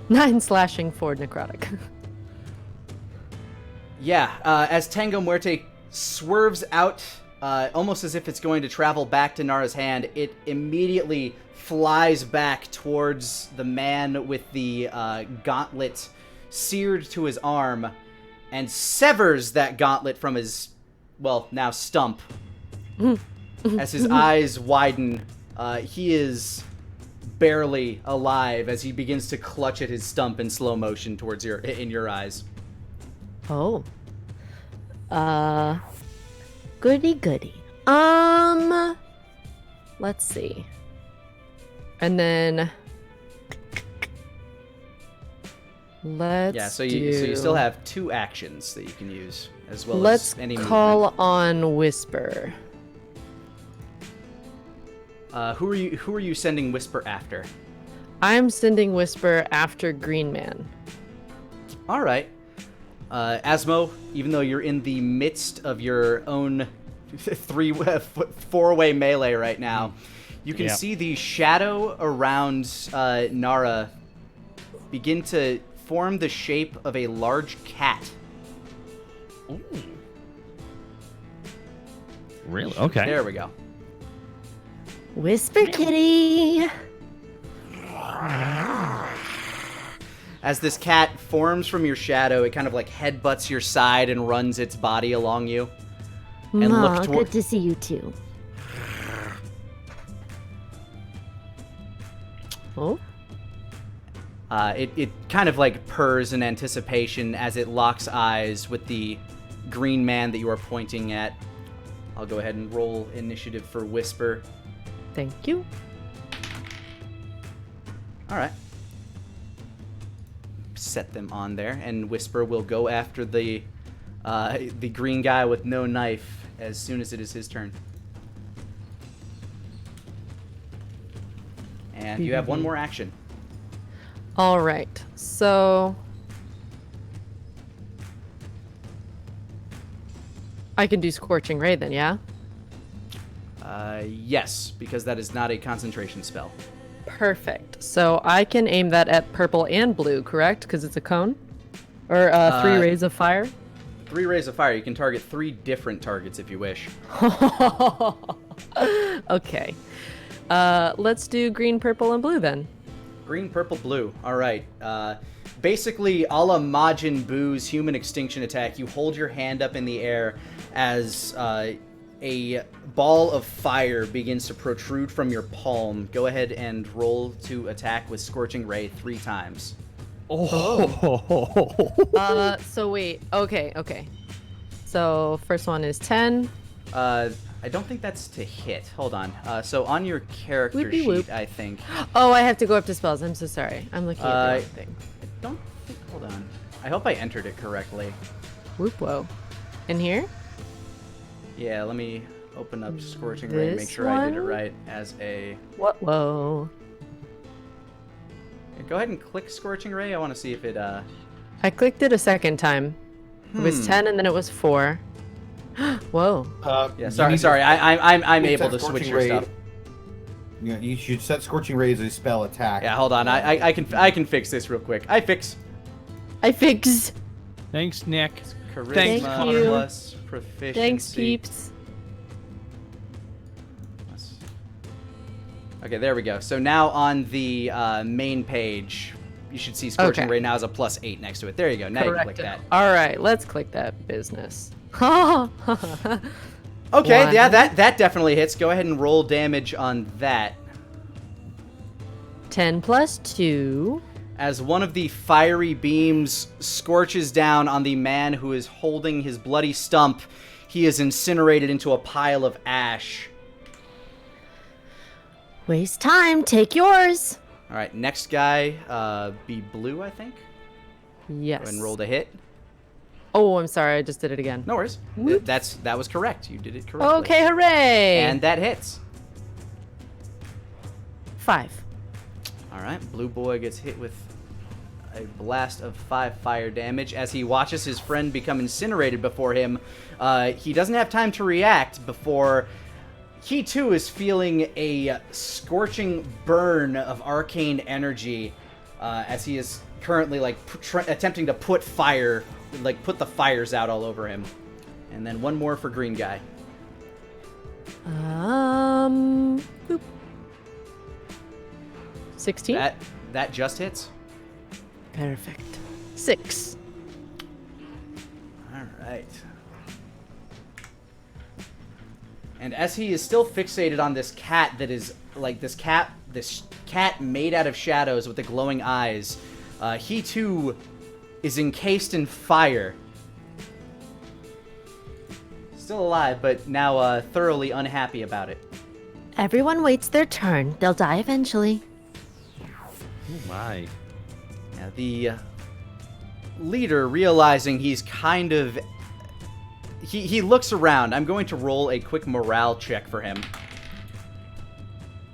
9 slashing, 4 necrotic. Yeah, as Tango Muerte swerves out, almost as if it's going to travel back to Nara's hand, it immediately flies back towards the man with the gauntlet seared to his arm and severs that gauntlet from his, well, now stump. As his eyes widen, he is barely alive as he begins to clutch at his stump in slow motion towards your eyes. Oh. Goody. Let's see. And then let's So you still have 2 actions that you can use, as well let's as any call movement. on Whisper. Who are you sending Whisper after? I'm sending Whisper after Green Man. All right. Asmo, even though you're in the midst of your own 4-way melee right now, you can see the shadow around Nara begin to form the shape of a large cat. Ooh. Really? Okay. There we go. Whisper kitty. As this cat forms from your shadow, it kind of like headbutts your side and runs its body along you. And Aw, look toward... good to see you too. Oh. It kind of like purrs in anticipation as it locks eyes with the green man that you are pointing at. I'll go ahead and roll initiative for Whisper. Thank you. All right. Set them on there, and Whisper will go after the green guy with no knife as soon as it is his turn. And you have one more action. All right. So I can do Scorching Ray then, yeah? Yes, because that is not a concentration spell. Perfect. So I can aim that at purple and blue, correct? Because it's a cone? Or 3 rays of fire? 3 rays of fire. You can target 3 different targets if you wish. Okay. Let's do green, purple, and blue then. Green, purple, blue. All right. Basically, a la Majin Buu's human extinction attack, you hold your hand up in the air as a ball of fire begins to protrude from your palm. Go ahead and roll to attack with Scorching Ray 3 times. So wait. Okay. So first one is 10. I don't think that's to hit. Hold on. So on your character Whoopie sheet, whoop. I think. Oh, I have to go up to spells. I'm so sorry. I'm looking at the wrong thing. I don't think. Hold on. I hope I entered it correctly. Whoop whoa. In here? Yeah, let me open up Scorching Ray and make This sure I did it one? right as a... What? Whoa. Yeah, go ahead and click Scorching Ray. I want to see if it... I clicked it a second time. It was 10 and then it was 4. Whoa. Yeah, sorry. I'm you able set to switch Scorching your Ray- stuff. Yeah, you should set Scorching Ray as a spell attack. Yeah, hold on. I can fix this real quick. I fix I fixed. Thanks, Nick. charisma Thank you. plus proficiency. Thanks, peeps. Okay, there we go. So now on the main page, you should see Scorching Okay. Ray now has a +8 next to it. There you go. Now you can click that. All right, let's click that business. Okay, One. yeah, that definitely hits. Go ahead and roll damage on that. 10 plus 2. As one of the fiery beams scorches down on the man who is holding his bloody stump, he is incinerated into a pile of ash. Waste time. Take yours. All right, next guy, be blue, I think. Yes. Go ahead and roll to hit. Oh, I'm sorry. I just did it again. No worries. Whoops. That was correct. You did it correctly. Okay, hooray! And that hits. 5. All right, blue boy gets hit with a blast of 5 fire damage as he watches his friend become incinerated before him. He doesn't have time to react before he too is feeling a scorching burn of arcane energy as he is currently like attempting to put the fires out all over him. And then one more for green guy. Boop. 16? That just hits. Perfect. 6. All right. And as he is still fixated on this cat that is like this cat made out of shadows with the glowing eyes, he too is encased in fire. Still alive, but now thoroughly unhappy about it. Everyone waits their turn. They'll die eventually. Oh my. Now, the leader, realizing he's kind of... He looks around. I'm going to roll a quick morale check for him,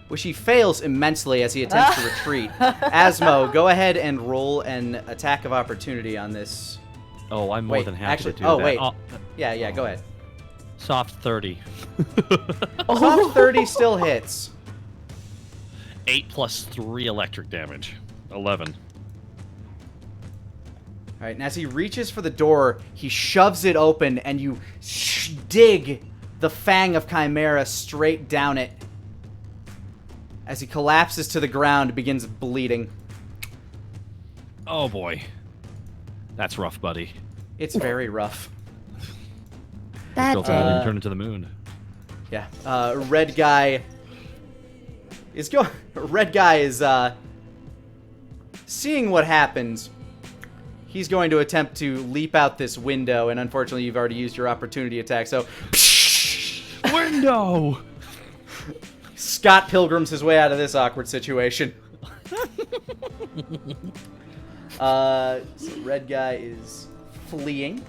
which he fails immensely as he attempts to retreat. Asmo, go ahead and roll an attack of opportunity on this. Oh, I'm more Wait, than happy actually, to do oh, that. wait. Yeah, go ahead. Soft 30. Soft 30 still hits. 8 plus 3 electric damage. 11. All right, and as he reaches for the door, he shoves it open, and you dig the fang of Chimera straight down it. As he collapses to the ground, and begins bleeding. Oh boy. That's rough, buddy. It's very rough. Bad Built out day. and turned into the moon. Yeah. Red guy is seeing what happens, he's going to attempt to leap out this window, and unfortunately, you've already used your opportunity attack. So, Window. Scott Pilgrim's his way out of this awkward situation. So red guy is fleeing.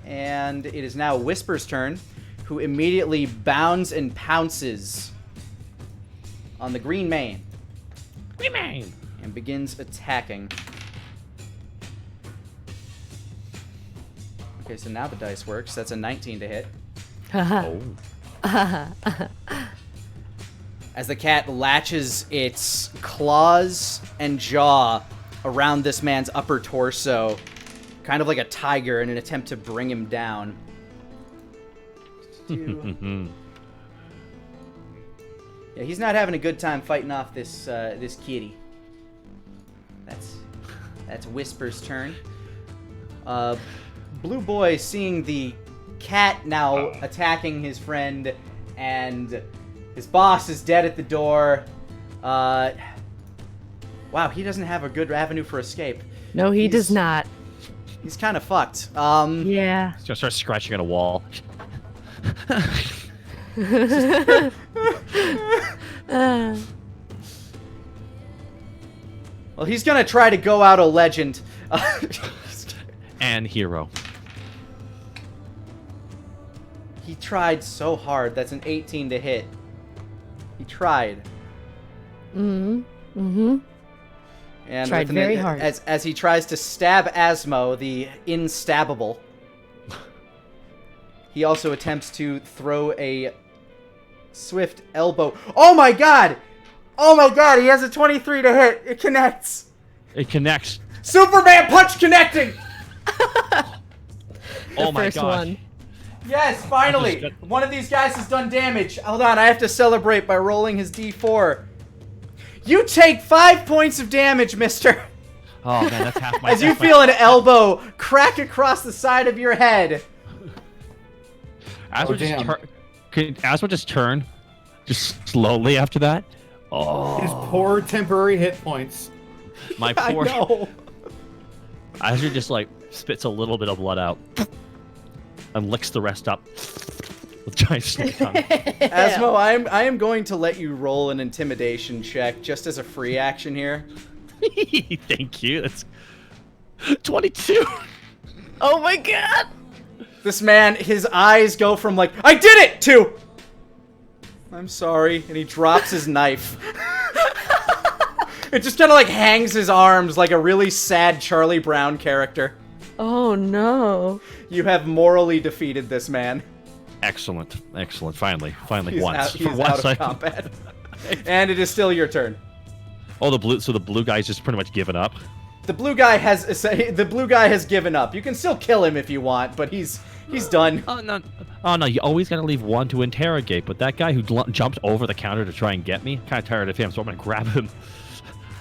And it is now Whisper's turn, who immediately bounds and pounces on the green mane. Green mane. And begins attacking. Okay, so now the dice works. That's a 19 to hit. Oh. As the cat latches its claws and jaw around this man's upper torso, kind of like a tiger in an attempt to bring him down. Yeah, he's not having a good time fighting off this this kitty. That's Whisper's turn. Blue Boy, seeing the cat now attacking his friend, and his boss is dead at the door. Wow, he doesn't have a good avenue for escape. No, he does not. He's kind of fucked. Yeah. He's gonna start scratching at a wall. Well, he's gonna try to go out a legend. And hero. He tried so hard. That's an 18 to hit. He tried. And Tried with very hard. As he tries to stab Asmo, the instabbable, he also attempts to throw a swift elbow. Oh my god! Oh my god, he has a 23 to hit. It connects. It connects. Superman punch connecting! Oh my first gosh. one. Yes, finally! One of these guys has done damage. Hold on, I have to celebrate by rolling his D4. You take 5 points of damage, mister! Oh man, that's half my. As you feel an elbow crack across the side of your head. Asmo could Asmo just turn, just slowly after that? Oh. His poor temporary hit points. My poor. I know. Asmo just like spits a little bit of blood out and licks the rest up with giant snake tongue. Asmo, I am going to let you roll an intimidation check just as a free action here. Thank you. That's 22. Oh my god! This man, his eyes go from like, I did it, to, I'm sorry, and he drops his knife. It just kind of like hangs his arms like a really sad Charlie Brown character. Oh no. You have morally defeated this man. Excellent. Excellent. Finally He's once. out, he's For once out of combat. And it is still your turn. Oh, the blue guy's just pretty much given up. The blue guy has given up. You can still kill him if you want, but he's done. Oh no! You always gotta leave one to interrogate. But that guy who jumped over the counter to try and get me, kind of tired of him, so I'm gonna grab him.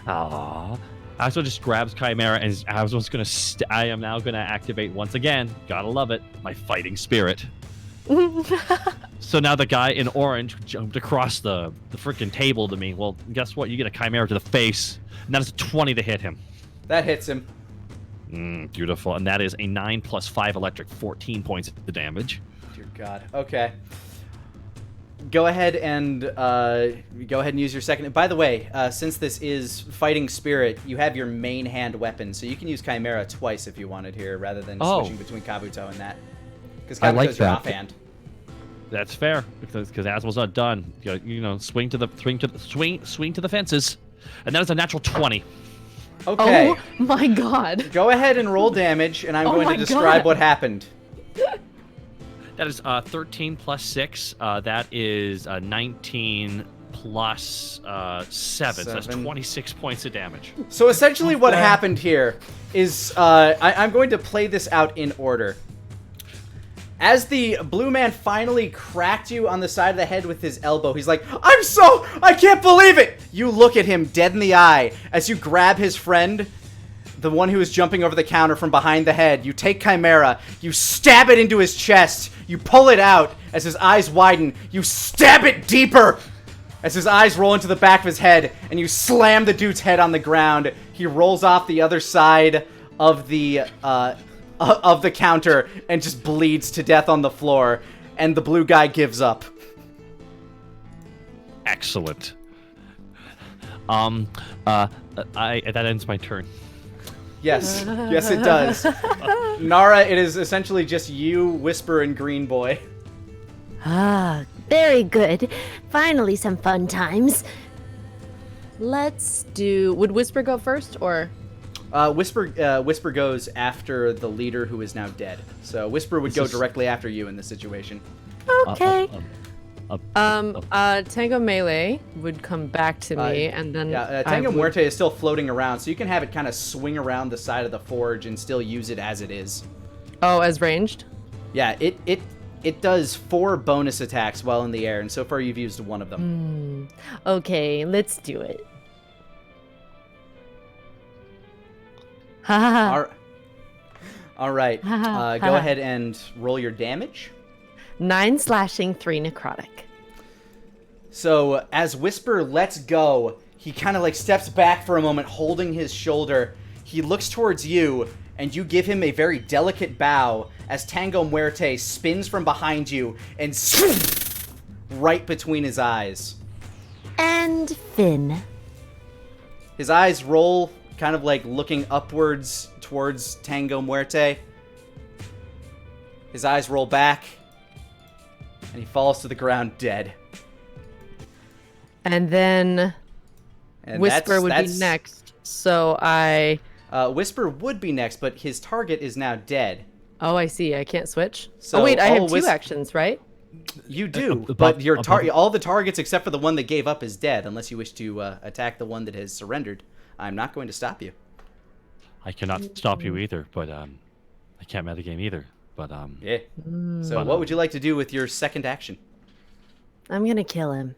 Aww. Asmo just grabs Chimera, and Asmo's gonna. I am now gonna activate once again. Gotta love it, my fighting spirit. So now the guy in orange jumped across the freaking table to me. Well, guess what? You get a Chimera to the face, and that is a 20 to hit him. That hits him. Beautiful, and that is a 9 plus 5 electric, 14 points of damage. Dear God. Okay. Go ahead and use your second. By the way, since this is fighting spirit, you have your main hand weapon, so you can use Chimera twice if you wanted here, rather than switching between Kabuto and that. Because I like Kabuto's your that. offhand. That's fair, because Asmo's not done. You know, swing to the fences, and that is a natural 20. Okay. Oh my god. Go ahead and roll damage, and I'm Oh going my to describe God. what happened. That is 13 plus 6. That is 19 plus 7. So that's 26 points of damage. So essentially what happened here is, I'm going to play this out in order. As the blue man finally cracked you on the side of the head with his elbow, he's like, I can't believe it! You look at him dead in the eye as you grab his friend, the one who is jumping over the counter from behind the head. You take Chimera, you stab it into his chest, you pull it out as his eyes widen, you stab it deeper! as his eyes roll into the back of his head, and you slam the dude's head on the ground. He rolls off the other side of the counter and just bleeds to death on the floor, and the blue guy gives up. Excellent. That ends my turn. Yes, yes it does. Nara, it is essentially just you, Whisper, and Green Boy. Ah, very good. Finally, some fun times. Let's do. Would Whisper go first, or? Whisper goes after the leader who is now dead. So Whisper would go directly after you in this situation. Okay. Tango Melee would come back to me, and then Tango Muerte is still floating around, so you can have it kind of swing around the side of the forge and still use it as it is. Oh, as ranged? Yeah, it does 4 bonus attacks while in the air, and so far you've used 1 of them. Okay, let's do it. Ha All right. Go ahead and roll your damage. 9 slashing, 3 necrotic. So as Whisper lets go, he kind of like steps back for a moment, holding his shoulder. He looks towards you, and you give him a very delicate bow as Tango Muerte spins from behind you and right between his eyes. And Finn. His eyes roll, kind of like looking upwards towards Tango Muerte. His eyes roll back, and he falls to the ground dead. And then And Whisper would that's- be next. So I. Whisper would be next, but his target is now dead. Oh, I see. I can't switch. So oh wait, I all have 2 actions, right? You do, above- but your above- all the targets except for the one that gave up is dead, unless you wish to attack the one that has surrendered. I'm not going to stop you. I cannot stop you either, but I can't metagame either. But Yeah. So what would you like to do with your second action? I'm gonna kill him.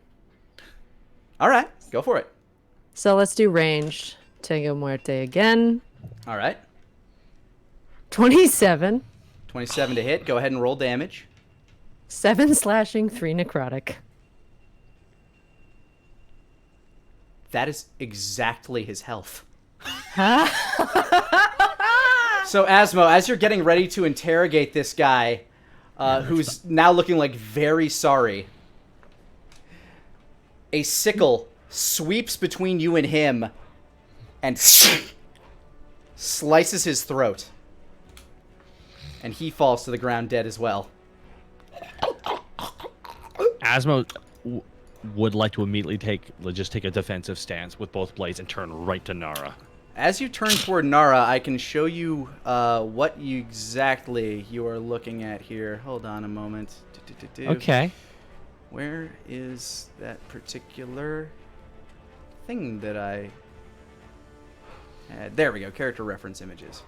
All right, go for it. So let's do ranged. Tango Muerte again. All right. 27. 27 to hit. Go ahead and roll damage. 7 slashing, 3 necrotic. That is exactly his health. Huh? So, Asmo, as you're getting ready to interrogate this guy, who's now looking like very sorry, a sickle sweeps between you and him and slices his throat. And he falls to the ground dead as well. Asmo would like to immediately take a defensive stance with both blades and turn right to Nara. As you turn toward Nara, I can show you what exactly you are looking at here. Hold on a moment. Okay. Where is that particular thing that I had? There we go, character reference images.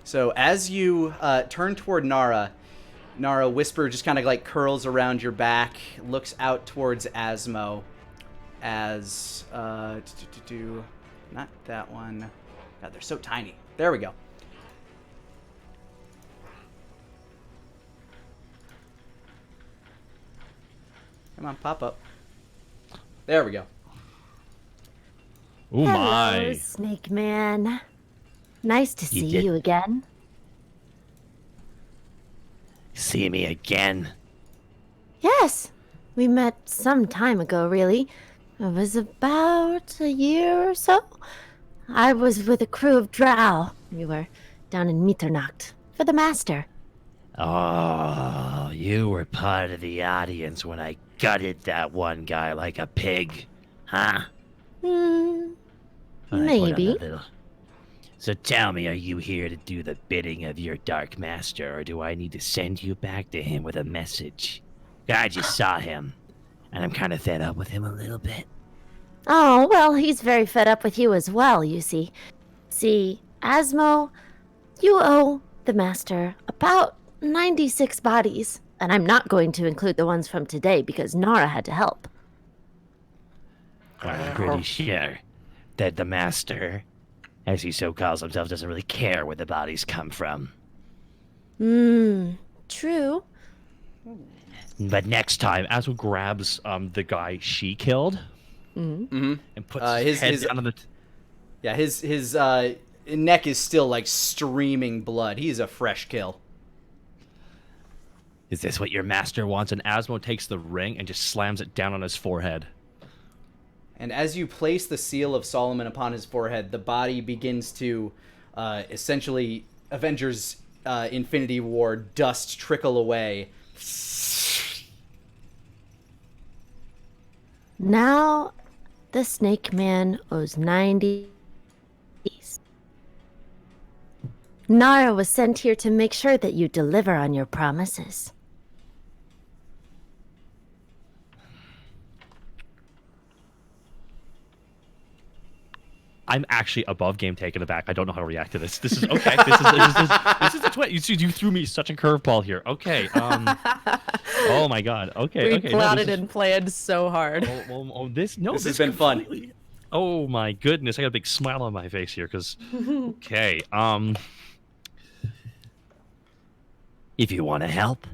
So as you turn toward Nara, Whisper just kind of like curls around your back, looks out towards Asmo as, not that one. God, they're so tiny. There we go. Come on, pop up. There we go. Oh Hello, my. Snake Man. Nice to You see did- you again. See me again? Yes, we met some time ago, really. It was about a year or so. I was with a crew of drow. We were down in Mitternacht for the Master. Oh, you were part of the audience when I gutted that one guy like a pig, huh? Hmm, When I put on maybe. the little- So tell me, are you here to do the bidding of your Dark Master, or do I need to send you back to him with a message? I just saw him, and I'm kind of fed up with him a little bit. Oh, well, he's very fed up with you as well, you see. See, Asmo, you owe the Master about 96 bodies. And I'm not going to include the ones from today because Nara had to help. I'm pretty sure that the Master, as he so calls himself, doesn't really care where the bodies come from. True. But next time, Asmo grabs the guy she killed Mm-hmm. and puts his head down on the. Yeah, his neck is still like streaming blood. He's a fresh kill. is this what your master wants? And Asmo takes the ring and just slams it down on his forehead. And as you place the seal of Solomon upon his forehead, the body begins to essentially Avengers Infinity War dust trickle away. Now, the Snake Man owes 90. Nara was sent here to make sure that you deliver on your promises. I'm actually above game taken aback. I don't know how to react to this. This is okay. This is a twist. You threw me such a curveball here. Okay. Oh my god. Okay. We okay. plotted and planned so hard. This has been fun. Oh my goodness! I got a big smile on my face here because. Okay. If you want to help,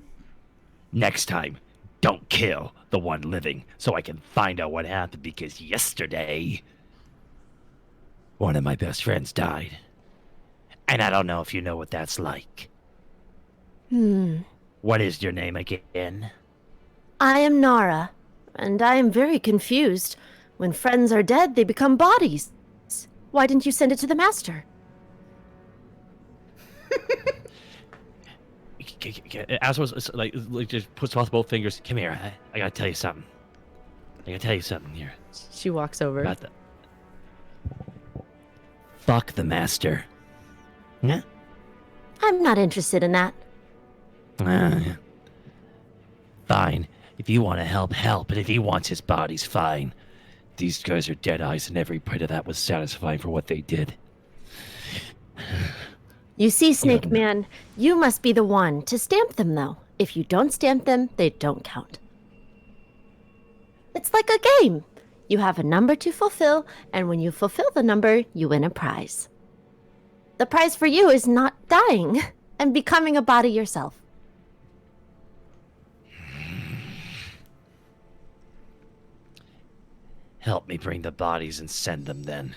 next time, don't kill the one living so I can find out what happened because yesterday, one of my best friends died. And I don't know if you know what that's like. What is your name again? I am Nara, and I am very confused. When friends are dead, they become bodies. Why didn't you send it to the master? Asmo's like just puts off both fingers. Come here. I gotta tell you something. Here. She walks over. About the. Fuck the master. Yeah? I'm not interested in that. Fine. If you want to help, help. And if he wants his bodies, fine. These guys are dead eyes, and every bit of that was satisfying for what they did. You see, Snake Man, you must be the one to stamp them, though. If you don't stamp them, they don't count. It's like a game. You have a number to fulfill, and when you fulfill the number, you win a prize. The prize for you is not dying and becoming a body yourself. Help me bring the bodies and send them then.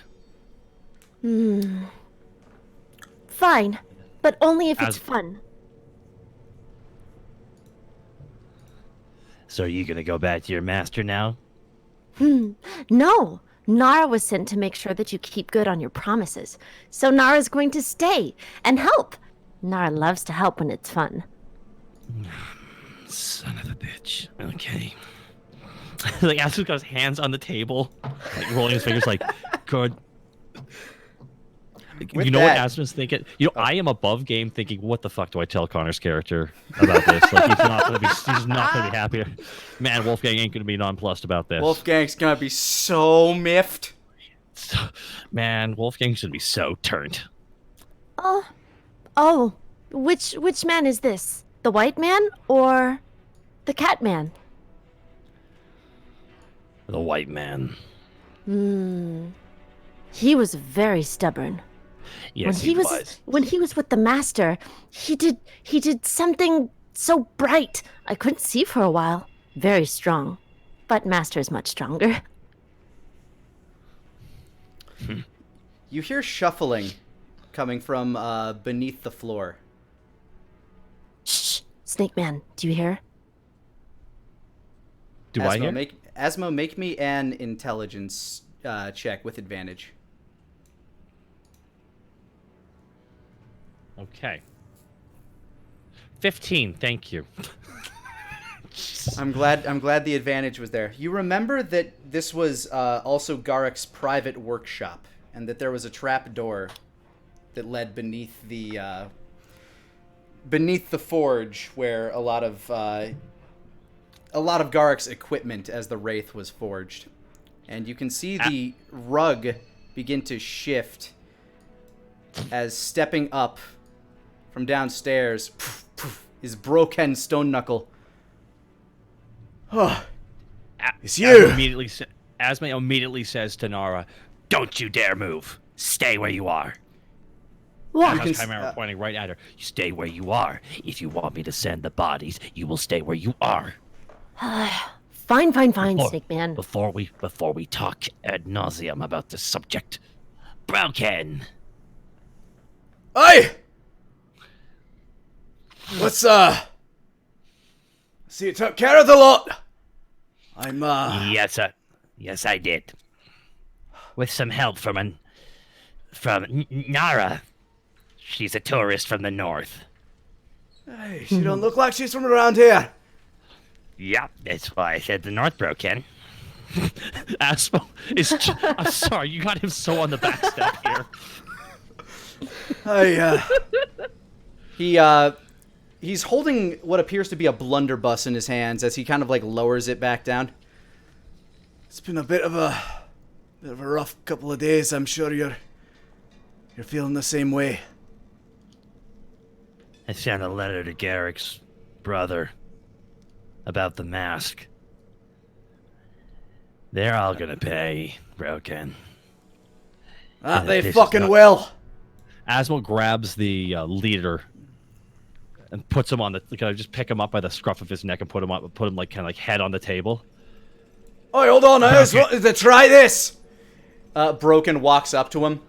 Fine, but only if it's fun. So are you gonna go back to your master now? No, Nara was sent to make sure that you keep good on your promises. So Nara's going to stay and help. Nara loves to help when it's fun. Son of a bitch. Okay. Like Asmo's got his hands on the table, like rolling his fingers, like good. With you know that- what Asmo's thinking? You know, I am above game thinking, what the fuck do I tell Connor's character about this? Like, he's not gonna be happy. Man, Wolfgang ain't gonna be nonplussed about this. Wolfgang's gonna be so miffed. Man, Wolfgang should be so turned. Oh, which man is this? The white man or the cat man? The white man. He was very stubborn. Yes, he was. When he was with the master, he did something so bright. I couldn't see for a while. Very strong. But master is much stronger. You hear shuffling coming from beneath the floor. Shh! Snake Man, do you hear? Do I hear? Asmo, make me an intelligence check with advantage. Okay. 15, thank you. I'm glad the advantage was there. You remember that this was also Garrick's private workshop, and that there was a trap door that led beneath the forge, where a lot of Garrick's equipment as the Wraith was forged. And you can see the rug begin to shift as stepping up from downstairs is Broken Stone Knuckle. Oh, it's you! Asma immediately says to Nara, Don't you dare move. Stay where you are. What? Asma's Chimera pointing right at her. You stay where you are. If you want me to send the bodies, you will stay where you are. Fine, Before- Snake Man. Before we talk ad nauseum about the subject, Broken. Hey! Let's, see you took care of the lot. I'm, Yes, sir. Yes, I did. With some help from Nara. She's a tourist from the north. Hey, she don't look like she's from around here. Yep, that's why I said the north, Broken. Asmo is. I'm sorry, you got him so on the back step here. He's holding what appears to be a blunderbuss in his hands as he kind of like lowers it back down. It's been a bit of a rough couple of days. I'm sure you're feeling the same way. I sent a letter to Garrick's brother about the mask. They're all gonna pay, Broken. They This is fucking not- will. Asmo grabs the leader and puts him on the. Kind of just pick him up by the scruff of his neck and put him like kind of like head on the table. Oh, hold on, I just wanted to try this. Broken walks up to him.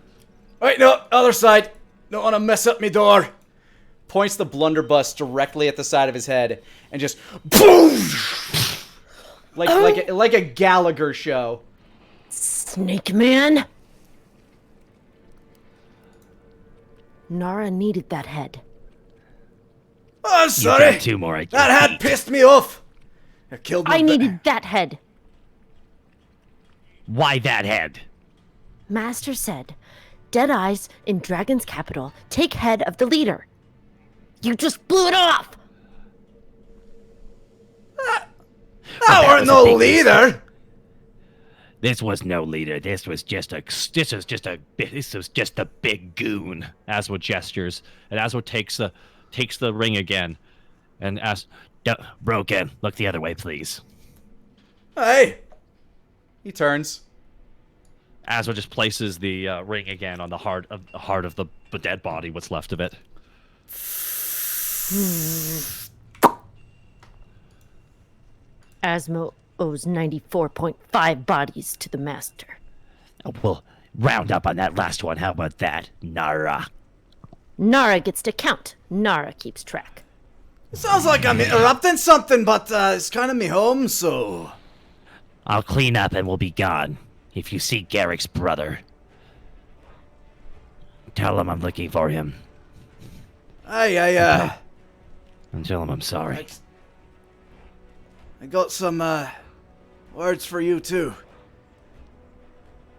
Wait, no, other side. Don't want to mess up me door. Points the blunderbuss directly at the side of his head and just boom, like a Gallagher show. Snake Man. Nara needed that head. Oh, I'm You sorry. got two more, I That guess. hat pissed me off. It killed me. I needed that head. Why that head? Master said, dead eyes in Dragon's capital take head of the leader. You just blew it off. I that weren't was a no big leader. This was no leader. This was just a big goon. Asmo gestures, and Asmo takes the ring again, and asks, Broken. Look the other way, please. Hey. He turns. Asmo just places the ring again on the heart of the dead body, what's left of it. Asmo owes 94.5 bodies to the master. Oh, we'll round up on that last one. How about that, Nara? Nara gets to count. Nara keeps track. Sounds like I'm interrupting something, but it's kind of me home, so. I'll clean up and we'll be gone. If you see Garrick's brother, tell him I'm looking for him. I And tell him I'm sorry. I got some words for you too.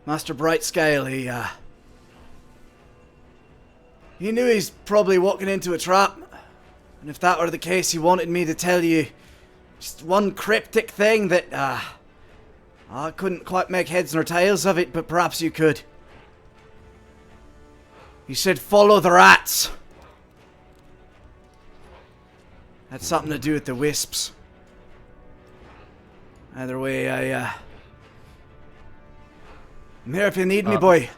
Master Brightscale, he knew he's probably walking into a trap. And if that were the case, he wanted me to tell you just one cryptic thing that I couldn't quite make heads nor tails of it, but perhaps you could. He said, follow the rats. Had something to do with the wisps. Either way, I'm here if you need me, boy.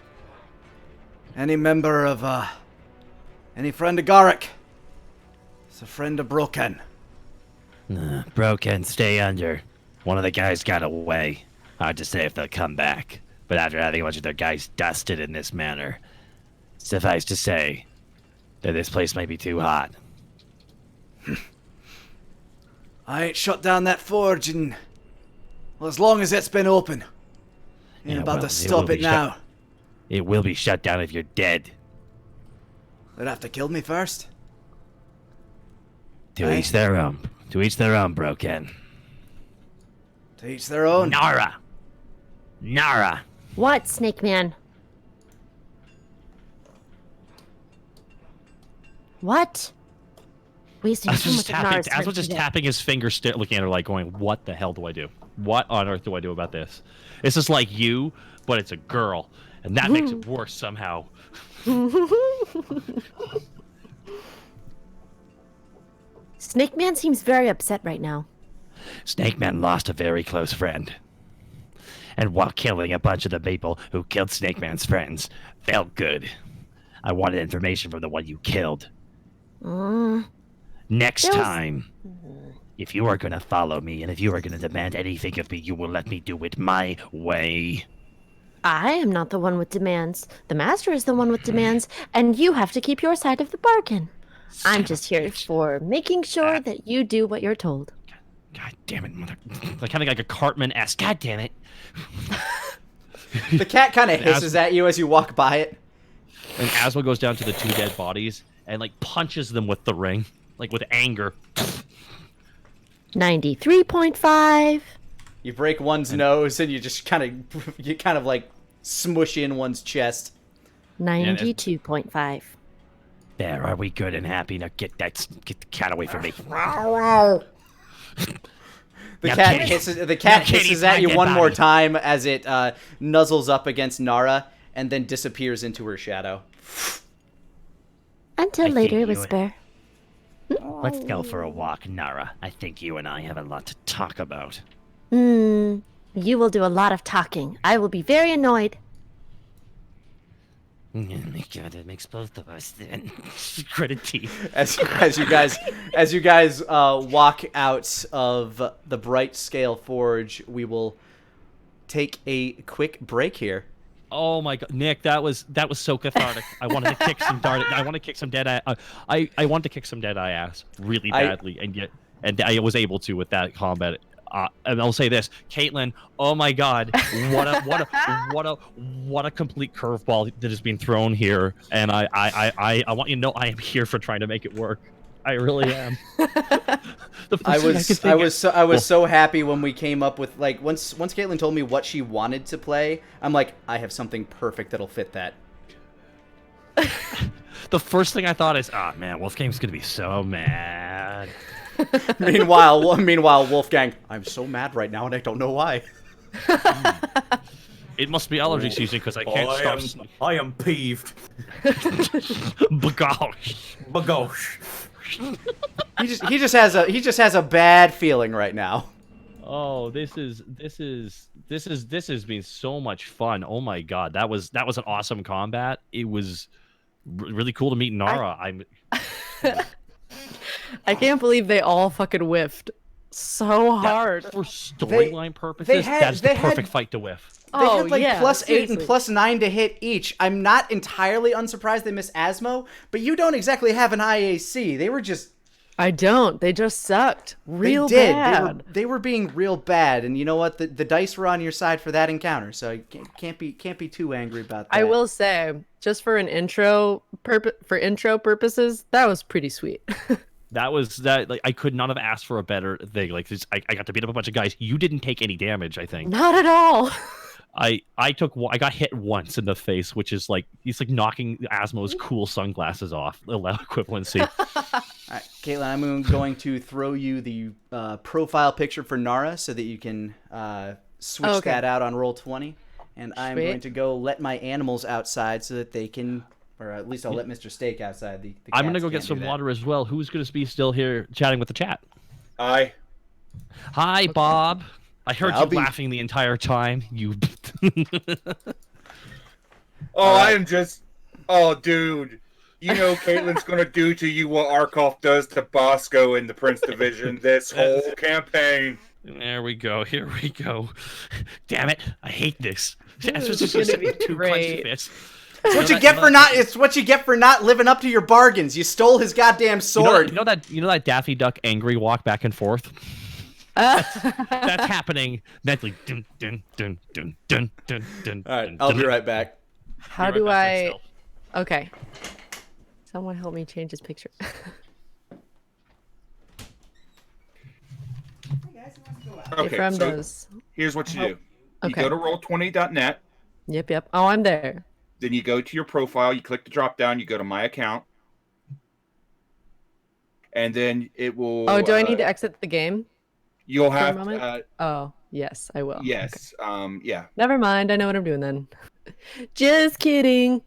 Any member of, any friend of Garrick. It's a friend of Broken. Broken, stay under. One of the guys got away. Hard to say if they'll come back. But after having a bunch of their guys dusted in this manner, suffice to say that this place might be too hot. I ain't shut down that forge in, well, as long as it's been open. Ain't Yeah, about well, to it stop will it be now. It will be shut down if you're dead. They'd have to kill me first. To Aye. each their own. To each their own, Broken. To each their own. Nara! Nara! What, Snake Man? What? Wasting so much of Nara's time Asmo's just today. tapping his finger, looking at her like going, what the hell do I do? What on earth do I do about this? This is like you, but it's a girl. And that makes it worse somehow. Snake Man seems very upset right now. Snake Man lost a very close friend. And while killing a bunch of the people who killed Snake Man's friends, felt good. I wanted information from the one you killed. Next There was- time, If you are going to follow me, and if you are going to demand anything of me, you will let me do it my way. I am not the one with demands. The master is the one with demands, and you have to keep your side of the bargain. I'm just here for making sure that you do what you're told. God damn it, mother. Like kind of like a Cartman-esque. God damn it. The cat kind of hisses at you as you walk by it. And Asmo goes down to the 2 dead bodies and like punches them with the ring, like with anger. 93.5. You break one's nose and you just kind of like smush in one's chest. 92.5. There, are we good and happy? Now get the cat away from me. The cat hisses at you one more time as it nuzzles up against Nara and then disappears into her shadow. Until I later, think you- Whisper. Let's go for a walk, Nara. I think you and I have a lot to talk about. You will do a lot of talking. I will be very annoyed. Oh my God, it makes both of us then. Gritted teeth. As you guys walk out of the Bright Scale Forge, we will take a quick break here. Oh my God, Nick, that was so cathartic. I wanted to kick some I want to kick some dead eye. I wanted to kick some dead eye ass really badly, and I was able to with that combat. And I'll say this, Caitlin. Oh my God, what a complete curveball that has been thrown here. And I want you to know I am here for trying to make it work. I really am. I was so happy when we came up with like once Caitlin told me what she wanted to play. I'm like, I have something perfect that'll fit that. The first thing I thought is, man, Wolfgang's gonna be so mad. Meanwhile, Wolfgang, I'm so mad right now and I don't know why. It must be allergy season because I can't stop. I am peeved. Bagosh. Bagosh. He just has a bad feeling right now. Oh, this has been so much fun. Oh my God, that was an awesome combat. It was really cool to meet Nara. I can't believe they all fucking whiffed so hard. For storyline purposes, that's the perfect fight to whiff. They had like +8 seriously. and +9 to hit each. I'm not entirely unsurprised they missed Asmo, but you don't exactly have an IAC. They were just... I don't. They just sucked. Real they did. bad. They were being real bad, and you know what? The dice were on your side for that encounter, so you can't be too angry about that. I will say, just for intro purposes, that was pretty sweet. Like I could not have asked for a better thing. Like I got to beat up a bunch of guys. You didn't take any damage, I think. Not at all. I got hit once in the face, which is like he's like knocking Asmo's cool sunglasses off. Equivalency. All right, Caitlin, I'm going to throw you the profile picture for Nara so that you can switch that out on Roll20, and I'm going to go let my animals outside so that they can. Or at least I'll let Mr. Steak outside. The I'm gonna cats go get can't some do that. water as well. Who's gonna be still here chatting with the chat? Hi, Bob. I heard I'll you be- laughing the entire time. You. I am just. Oh, dude. You know Caitlin's gonna do to you what Arkoff does to Bosco in the Prince Division this whole campaign. There we go. Here we go. Damn it! I hate this. That's is just gonna sitting be with two great. clenched fists. It's what you get for not. It's what you get for not living up to your bargains. You stole his goddamn sword. You know that Daffy Duck angry walk back and forth. That's happening mentally. Dun, dun, dun, dun, dun, dun, dun, All right, dun, I'll dun. be right back. How Be do right back, I... Okay. Someone help me change his picture. Okay, From so those. here's what you do. You Okay. go to roll20.net, Yep. Oh, I'm there. then you go to your profile, you click the drop down, you go to my account, and then it will. Oh, do I need to exit the game? You'll for a have. moment? Oh, yes, I will. Yes. Yeah. Never mind. I know what I'm doing then. Just kidding.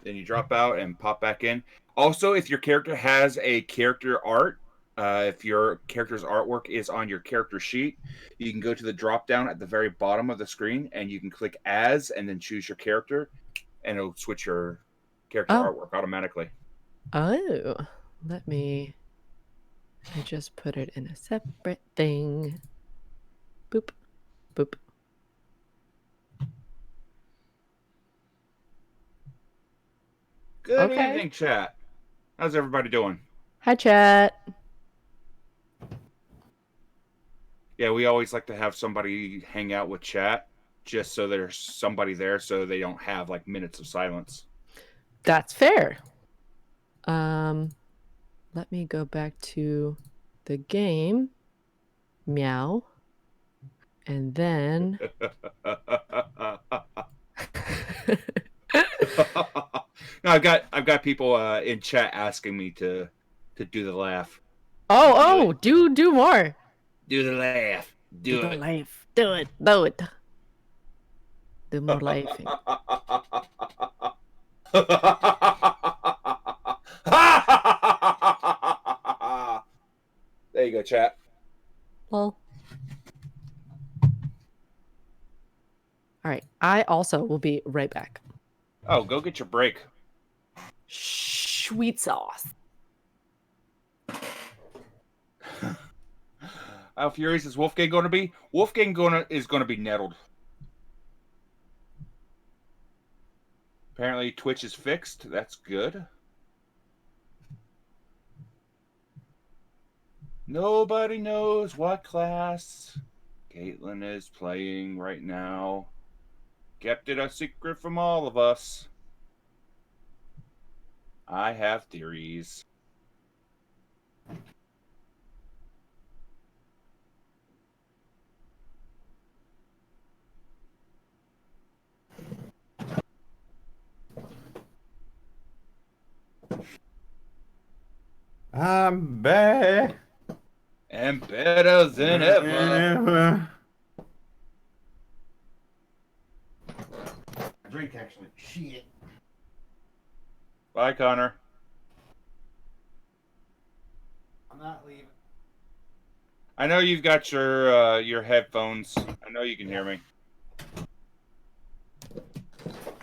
Then you drop out and pop back in. Also, if your character has a character art, if your character's artwork is on your character sheet, you can go to the drop down at the very bottom of the screen and you can click as and then choose your character, and it'll switch your character Oh. artwork automatically. Oh, let me. I just put it in a separate thing. Boop. Boop. Good Okay. evening, chat. How's everybody doing? Hi, chat. Yeah, we always like to have somebody hang out with chat just so there's somebody there so they don't have like minutes of silence. That's fair. Let me go back to the game. Meow. And then No, I've got people in chat asking me to do the laugh. do more. Do the laugh. Do the it. life. Do it. Do it. Do more laughing. There you go, chat. Well. All right. I also will be right back. Oh, go get your break. Sweet sauce. How furious is Wolfgang going to be? Wolfgang is going to be nettled. Apparently, Twitch is fixed. That's good. Nobody knows what class Caitlin is playing right now. Kept it a secret from all of us. I have theories. I'm back. And better than ever. Drink actually. Shit. Bye, Connor. I'm not leaving. I know you've got your headphones. I know you can hear me.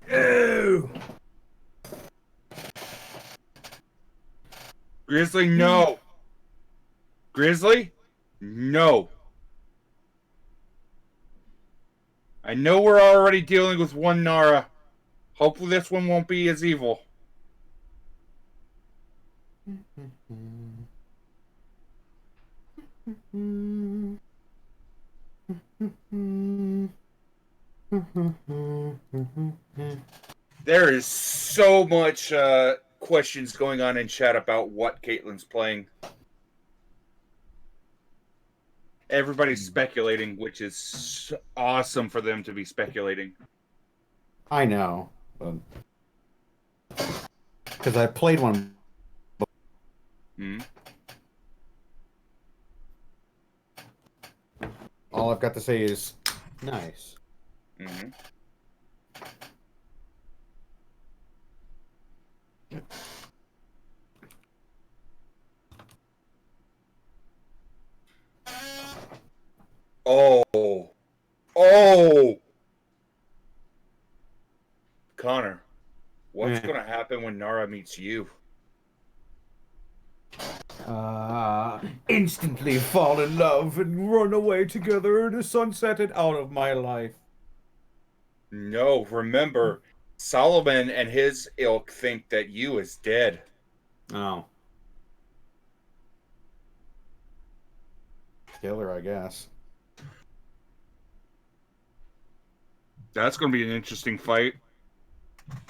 Ew. Grizzly, no. Grizzly, no. I know we're already dealing with one Nara. Hopefully this one won't be as evil. There is so much questions going on in chat about what Caitlin's playing. Everybody's speculating, which is awesome for them to be speculating. I know. Because I played one. Hmm? All I've got to say is nice. Mm-hmm. Oh. Oh. Connor, what's going to happen when Nara meets you? Instantly fall in love and run away together in a sunset and out of my life. No, remember, Solomon and his ilk think that you is dead. Oh. Killer, I guess. That's going to be an interesting fight.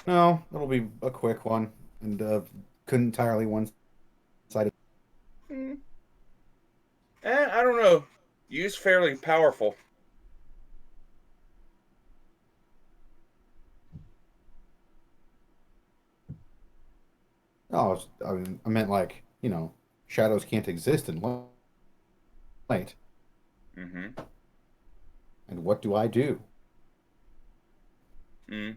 No, it'll be a quick one, and couldn't entirely one-sided. I don't know. You's fairly powerful. Oh, I meant like, shadows can't exist in light. Mm-hmm. And what do I do? Mm.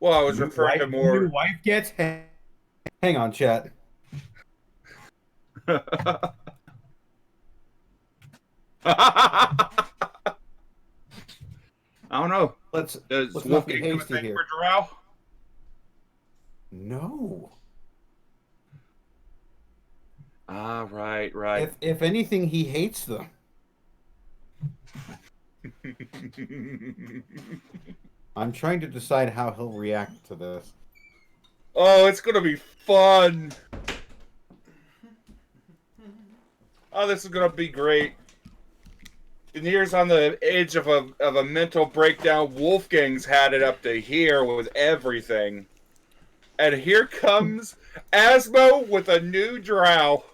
Well, I was referring to more. Your wife gets. Hang on, chat. I don't know. Let's Does not be Wolfgang have a hasty thing here. for Drow? No. Ah, right. If anything, he hates them. I'm trying to decide how he'll react to this. Oh, it's gonna be fun. Oh, this is gonna be great. Daenerys on the edge of a mental breakdown. Wolfgang's had it up to here with everything. And here comes Asmo with a new drow.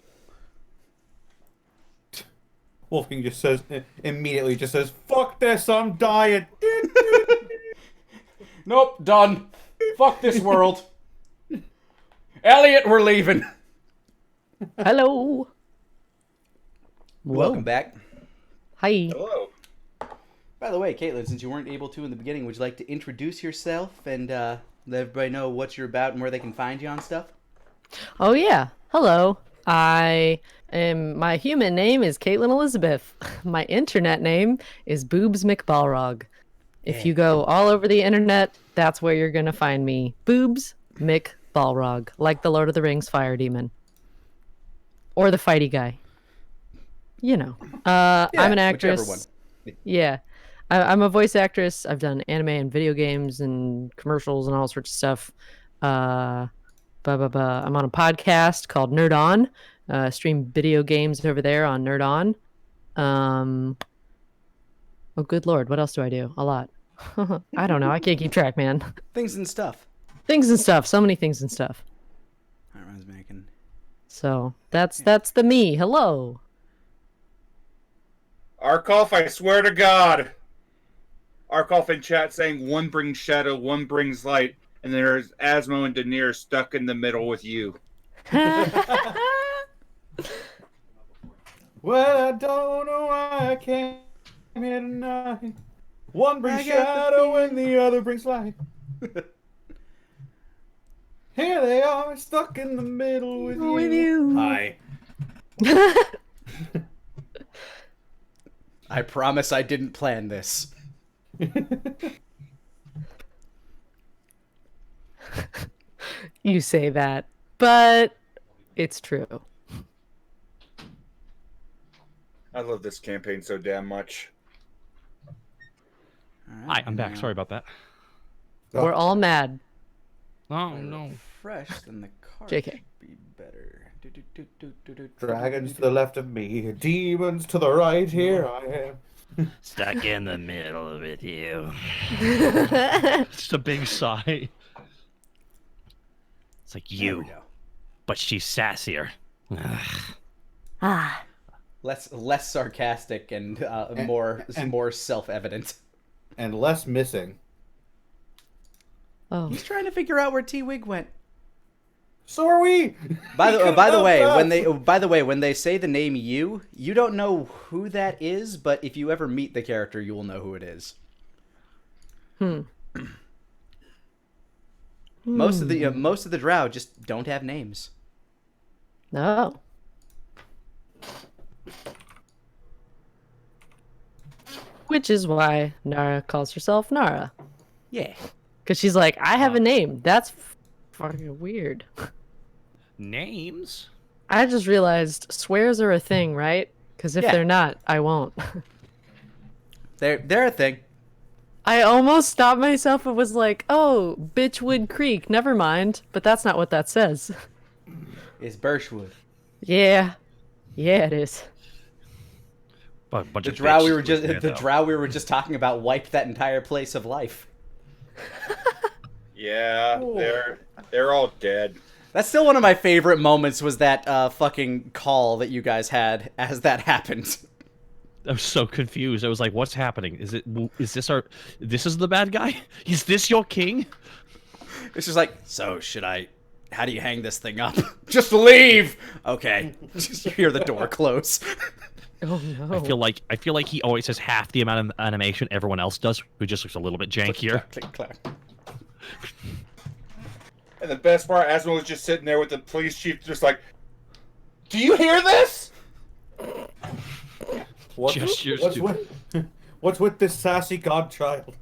Wolfgang just says, immediately just says, fuck this, I'm dying. Nope, done. Fuck this world. Elliot, we're leaving. Hello. Welcome back. Hi. Hello. By the way, Caitlin, since you weren't able to in the beginning, would you like to introduce yourself and let everybody know what you're about and where they can find you on stuff? Oh yeah. Hello. My human name is Caitlin Elizabeth. My internet name is Boobs McBalrog. If you go all over the internet, that's where you're gonna find me. Boobs McBalrog, like the Lord of the Rings fire demon. Or the fighty guy. You know. I'm an actress. Whichever one. Yeah. I'm a voice actress. I've done anime and video games and commercials and all sorts of stuff. I'm on a podcast called Nerd On. Stream video games over there on Nerd On. Oh, good lord. What else do I do? A lot. I don't know. I can't keep track, man. Things and stuff. Things and stuff. So many things and stuff. All right, Making. So that's the me. Hello. Arkolf, I swear to God. Arkolf in chat saying one brings shadow, one brings light, and there's Asmo and Daenerys stuck in the middle with you. Well, I don't know why I came here tonight. One brings shadow and the other brings light. Here they are, stuck in the middle with you. Hi. I promise I didn't plan this. You say that, but it's true. I love this campaign so damn much. Hi, I'm back. Sorry about that. We're all mad. Oh no. Fresh than the car. JK. Be better. Dragons to the left of me, demons to the right. Here I am. Stuck in the middle with you. Just a big sigh. It's like There you, we go. but she's sassier. Ah, Less sarcastic and more self-evident. And less missing. Oh. He's trying to figure out where T-Wig went. So are we. By the way, when they say the name you don't know who that is, but if you ever meet the character, you will know who it is. Most of the drow just don't have names. No. Which is why Nara calls herself Nara. Yeah. Because she's like, I have a name. That's fucking weird. Names? I just realized swears are a thing, right? Because if Yeah. they're not, I won't. They're a thing. I almost stopped myself and was like, oh, Bitchwood Creek. Never mind. But that's not what that says. It's Birchwood. Yeah. Yeah, it is. Bunch The of drow we bitches were just there, the though. drow we were just talking about wiped that entire place of life. Yeah, they're all dead. That's still one of my favorite moments was that fucking call that you guys had as that happened. I was so confused. I was like, "What's happening? Is this is the bad guy? Is this your king?" It's just like, so how do you hang this thing up? Just leave. Okay. Just hear the door close. Oh, no. I feel like he always has half the amount of animation everyone else does, who just looks a little bit jankier. Click, click. And the best part, Asmo was just sitting there with the police chief, just like, "Do you hear this?" Gestures What's with this sassy godchild?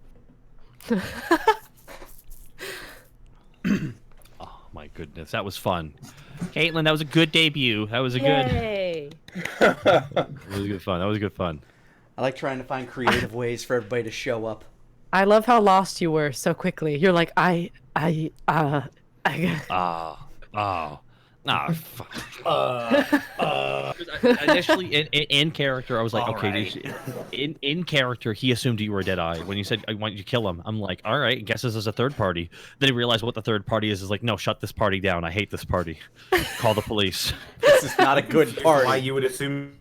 Oh my goodness, that was fun. Caitlin, that was a good debut. That was a Yay! That was good fun. That was good fun. I like trying to find creative ways for everybody to show up. I love how lost you were so quickly. You're like, Initially, in character, I was like, All okay. right. In character, he assumed you were Deadeye. When you said, I want you to kill him, I'm like, all right, I guess this is a third party. Then he realized what the third party is like, no, shut this party down. I hate this party. Call the police. This is not a good party. Why you would assume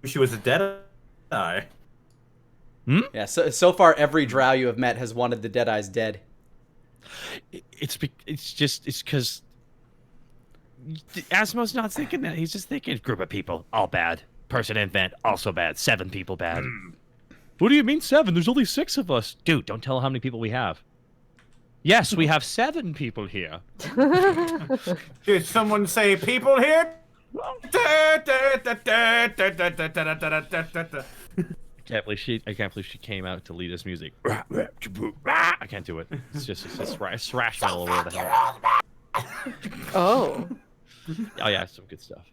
she was a Deadeye? Yeah, so far every drow you have met has wanted the Deadeyes dead. It's because Asimo's not thinking that. He's just thinking group of people, all bad. Person in vent, also bad. 7 people bad. What do you mean 7? There's only 6 of us. Dude, don't tell how many people we have. Yes, we have 7 people here. Did someone say people here? I can't believe she came out to lead us music. I can't do it. It's thrash metal over the hell. oh. Oh yeah, some good stuff.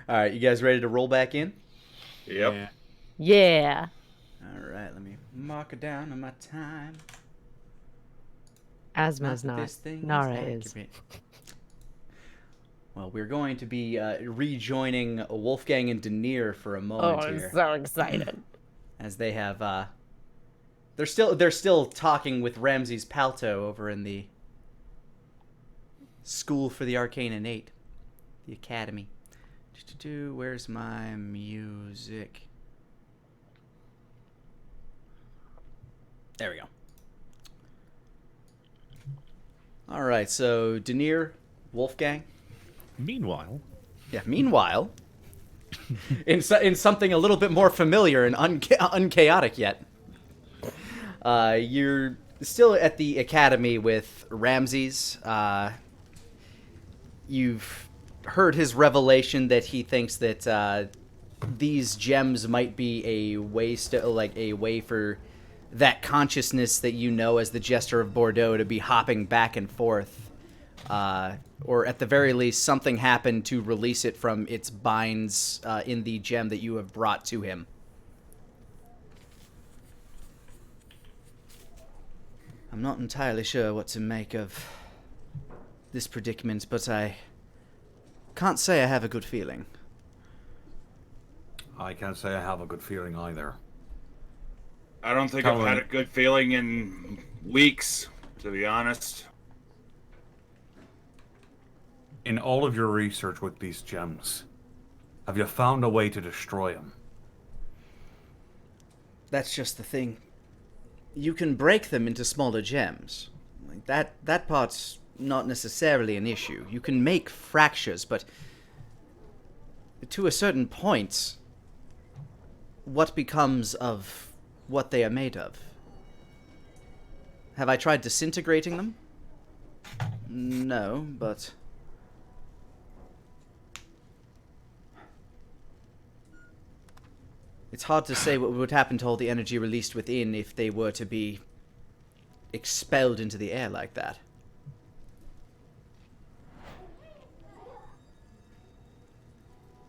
All right, you guys ready to roll back in? Yep. Yeah. All right, let me mark it down on my time. Asma's Not that not. this thing Nara is. accurate. Well, we're going to be rejoining Wolfgang and Denier for a moment here, so excited. as they have. They're still talking with Ramses Palto over in the School for the Arcane Innate, the Academy. Where's my music? There we go. All right, so Denier, Wolfgang. Meanwhile, Yeah. Meanwhile, in something a little bit more familiar and unchaotic yet, you're still at the academy with Ramses. You've heard his revelation that he thinks that these gems might be a way for that consciousness that you know as the Jester of Bordeaux to be hopping back and forth. Or at the very least, something happened to release it from its binds in the gem that you have brought to him. I'm not entirely sure what to make of this predicament, but I can't say I have a good feeling. I can't say I have a good feeling either. I don't think I've had a good feeling in weeks, to be honest. In all of your research with these gems, have you found a way to destroy them? That's just the thing. You can break them into smaller gems. Like that part's not necessarily an issue. You can make fractures, but to a certain point, what becomes of what they are made of? Have I tried disintegrating them? No, but it's hard to say what would happen to all the energy released within if they were to be expelled into the air like that.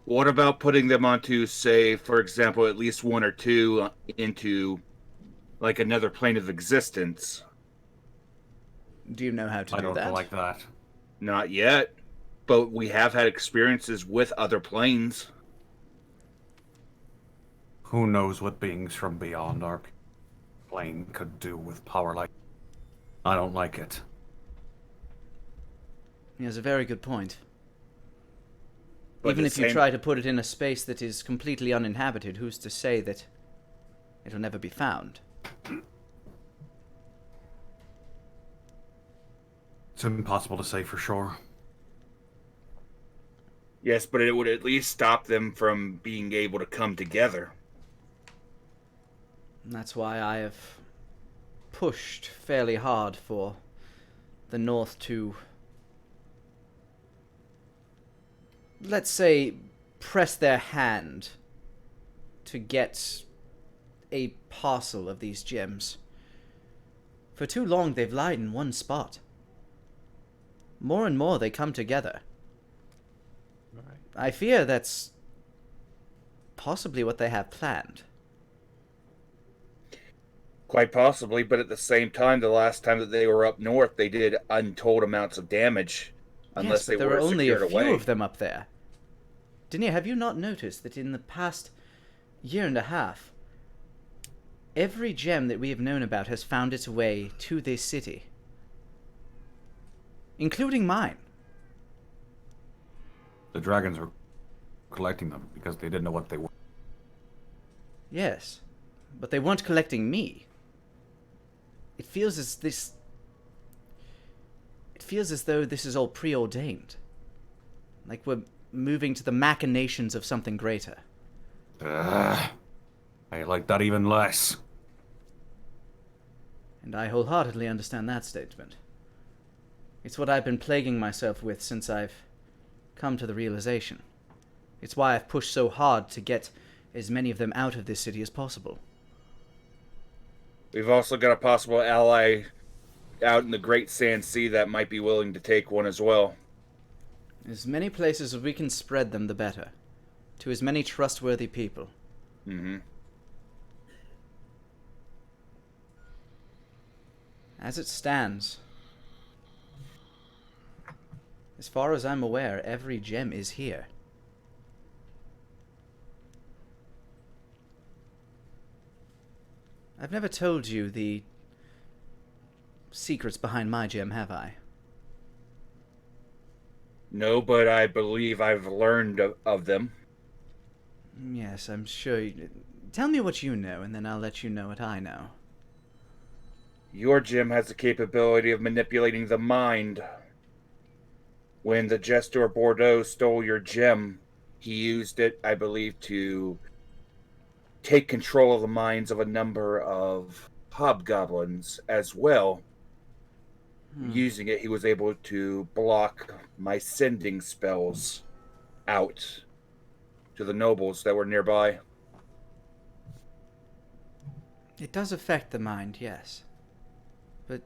What about putting them onto, say, for example, at least 1 or 2 into, like, another plane of existence? Do you know how to I do don't that? like that. Not yet, but we have had experiences with other planes. Who knows what beings from beyond our plane could do with power like... I don't like it. He has a very good point. But Even the if you same- try to put it in a space that is completely uninhabited, who's to say that it'll never be found? It's impossible to say for sure. Yes, but it would at least stop them from being able to come together. And that's why I have pushed fairly hard for the North to, let's say, press their hand to get a parcel of these gems. For too long they've lied in one spot. More and more they come together. I fear that's possibly what they have planned. Quite possibly, but at the same time, the last time that they were up north, they did untold amounts of damage, unless Yes, they but there were were only a secured few away. of them up there. Denia, have you not noticed that in the past year and a half, every gem that we have known about has found its way to this city? Including mine. The dragons were collecting them because they didn't know what they were. Yes, but they weren't collecting me. It feels as though this is all preordained. Like we're moving to the machinations of something greater. I like that even less. And I wholeheartedly understand that statement. It's what I've been plaguing myself with since I've come to the realization. It's why I've pushed so hard to get as many of them out of this city as possible. We've also got a possible ally out in the Great Sand Sea that might be willing to take one as well. As many places as we can spread them, the better. To as many trustworthy people. Mm-hmm. As it stands, as far as I'm aware, every gem is here. I've never told you the secrets behind my gem, have I? No, but I believe I've learned of them. Yes, I'm sure. Tell me what you know, and then I'll let you know what I know. Your gem has the capability of manipulating the mind. When the Jester Bordeaux stole your gem, he used it, I believe, to take control of the minds of a number of hobgoblins as well. Using it, he was able to block my sending spells out to the nobles that were nearby. It does affect the mind, yes. But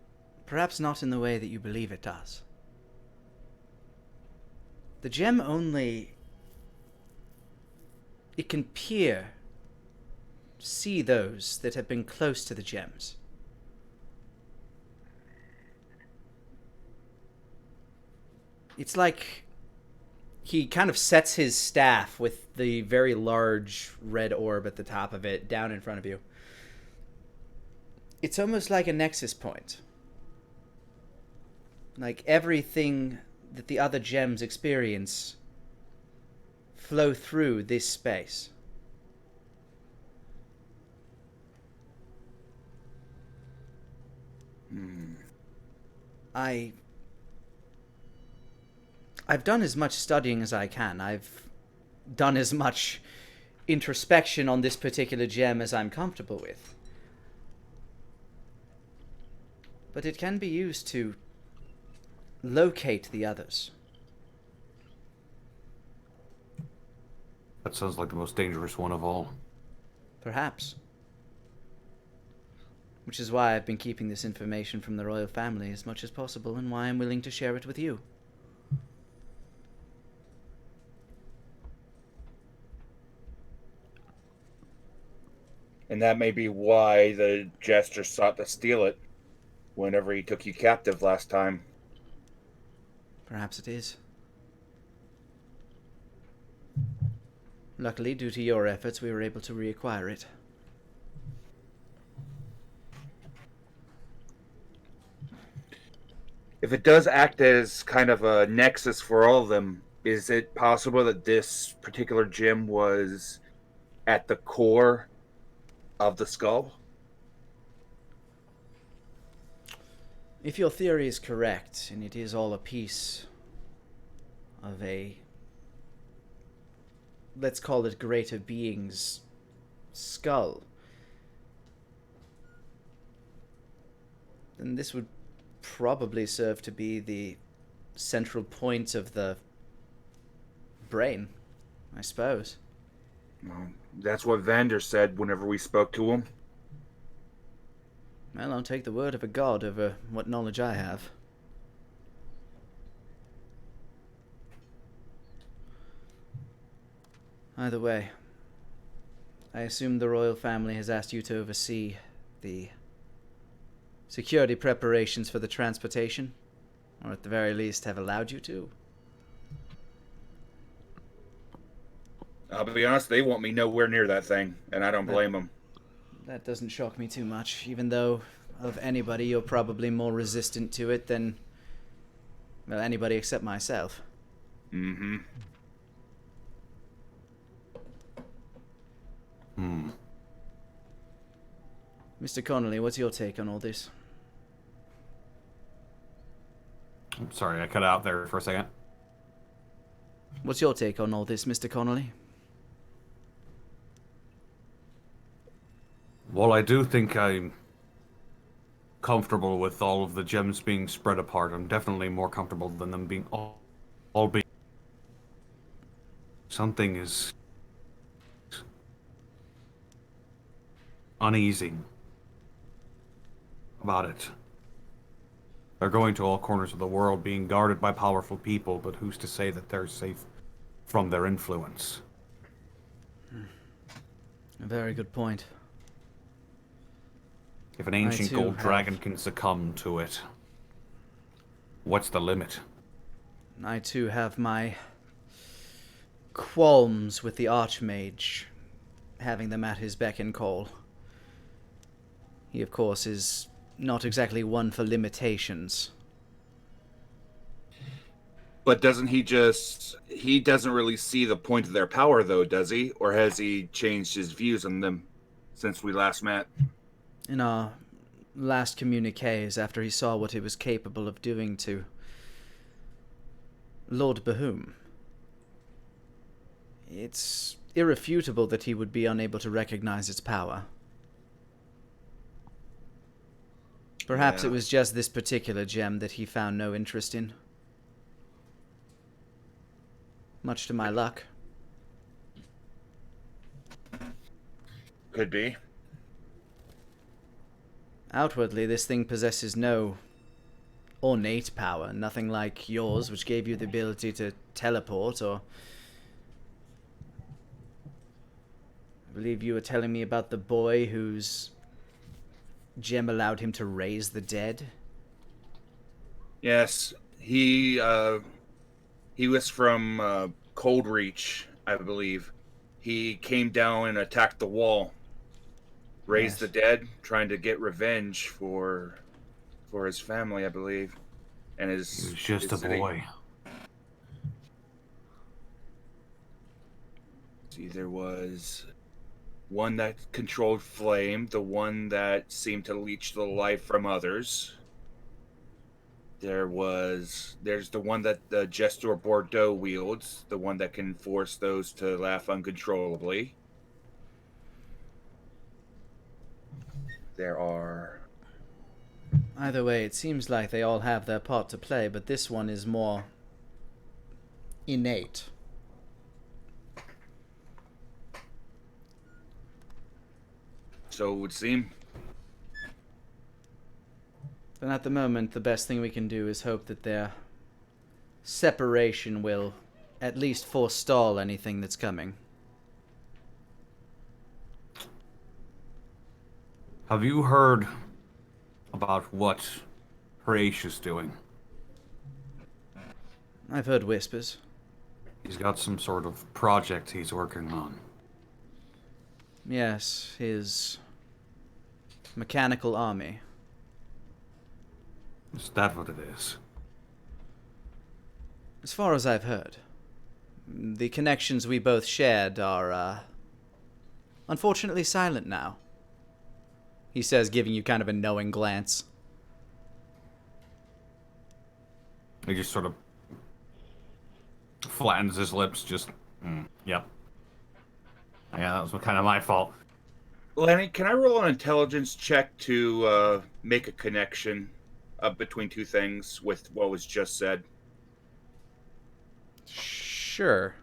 perhaps not in the way that you believe it does. The gem only... It can see those that have been close to the gems. It's like he kind of sets his staff with the very large red orb at the top of it down in front of you. It's almost like a nexus point. Like everything that the other gems experience flow through this space. I've done as much studying as I can. I've done as much introspection on this particular gem as I'm comfortable with. But it can be used to locate the others. That sounds like the most dangerous one of all. Perhaps. Which is why I've been keeping this information from the royal family as much as possible, and why I'm willing to share it with you. And that may be why the Jester sought to steal it whenever he took you captive last time. Perhaps it is. Luckily, due to your efforts, we were able to reacquire it. If it does act as kind of a nexus for all of them, is it possible that this particular gem was at the core of the skull? If your theory is correct, and it is all a piece of a, let's call it greater being's skull, then this would probably serve to be the central point of the brain, I suppose. Well, that's what Vander said whenever we spoke to him. Well, I'll take the word of a god over what knowledge I have. Either way, I assume the royal family has asked you to oversee the security preparations for the transportation, or at the very least have allowed you to. I'll be honest, they want me nowhere near that thing, and I don't blame them. That doesn't shock me too much, even though of anybody you're probably more resistant to it than, well, anybody except myself. Mm-hmm. Mr. Connolly, what's your take on all this? I'm sorry, I cut out there for a second. What's your take on all this, Mr. Connolly? Well, I do think I'm comfortable with all of the gems being spread apart. I'm definitely more comfortable than them being all being... Something is uneasy about it. They're going to all corners of the world, being guarded by powerful people, but who's to say that they're safe from their influence? A very good point. If an ancient too gold have- dragon can succumb to it, what's the limit? I too have my qualms with the Archmage having them at his beck and call. He, of course, is not exactly one for limitations. But doesn't he doesn't really see the point of their power, though, does he? Or has he changed his views on them since we last met? In our last communiques, after he saw what he was capable of doing to Lord Bahum, it's irrefutable that he would be unable to recognize its power. Perhaps Yeah. it was just this particular gem that he found no interest in. Much to my luck. Could be. Outwardly, this thing possesses no ornate power, nothing like yours, which gave you the ability to teleport, or... I believe you were telling me about the boy whose gem allowed him to raise the dead. Yes, he was from Cold Reach, I believe. He came down and attacked the wall, raised the dead, trying to get revenge for his family, I believe, and He was just a city. boy. See, there was one that controlled flame, the one that seemed to leech the life from others. There's the one that the Jester Bordeaux wields, the one that can force those to laugh uncontrollably. There are... Either way, it seems like they all have their part to play, but this one is more innate. So it would seem. But at the moment, the best thing we can do is hope that their separation will at least forestall anything that's coming. Have you heard about what Horatio is doing? I've heard whispers. He's got some sort of project he's working on. Yes, his mechanical army. Is that what it is? As far as I've heard, the connections we both shared are, unfortunately silent now. He says, giving you kind of a knowing glance. He just sort of flattens his lips, just, yep. Yeah, that was kind of my fault. Lenny, can I roll an intelligence check to make a connection between two things with what was just said? Sure.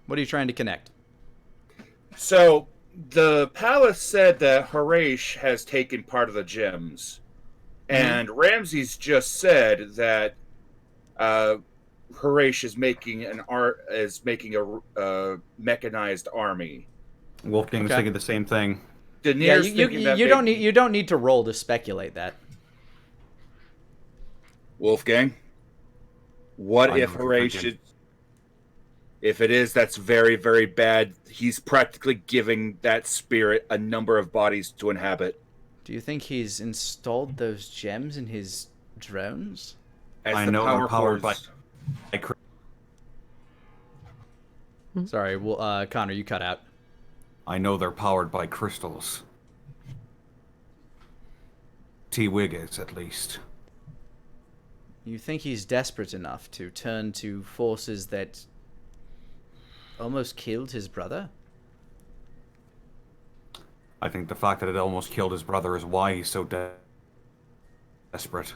What are you trying to connect? So, the palace said that Harish has taken part of the gems. And Ramses just said that Harish is making a mechanized army. Wolfgang is Okay. thinking the same thing. Yeah, Daenerys thinking that you don't need to roll to speculate that. Wolfgang. What I if know what you're Harish thinking. should? If it is, that's very, very bad. He's practically giving that spirit a number of bodies to inhabit. Do you think he's installed those gems in his drones? As I the know power they're powered by. cores. Sorry, well, Connor, you cut out. I know they're powered by crystals. T-Wig is, at least. You think he's desperate enough to turn to forces that almost killed his brother? I think the fact that it almost killed his brother is why he's so desperate.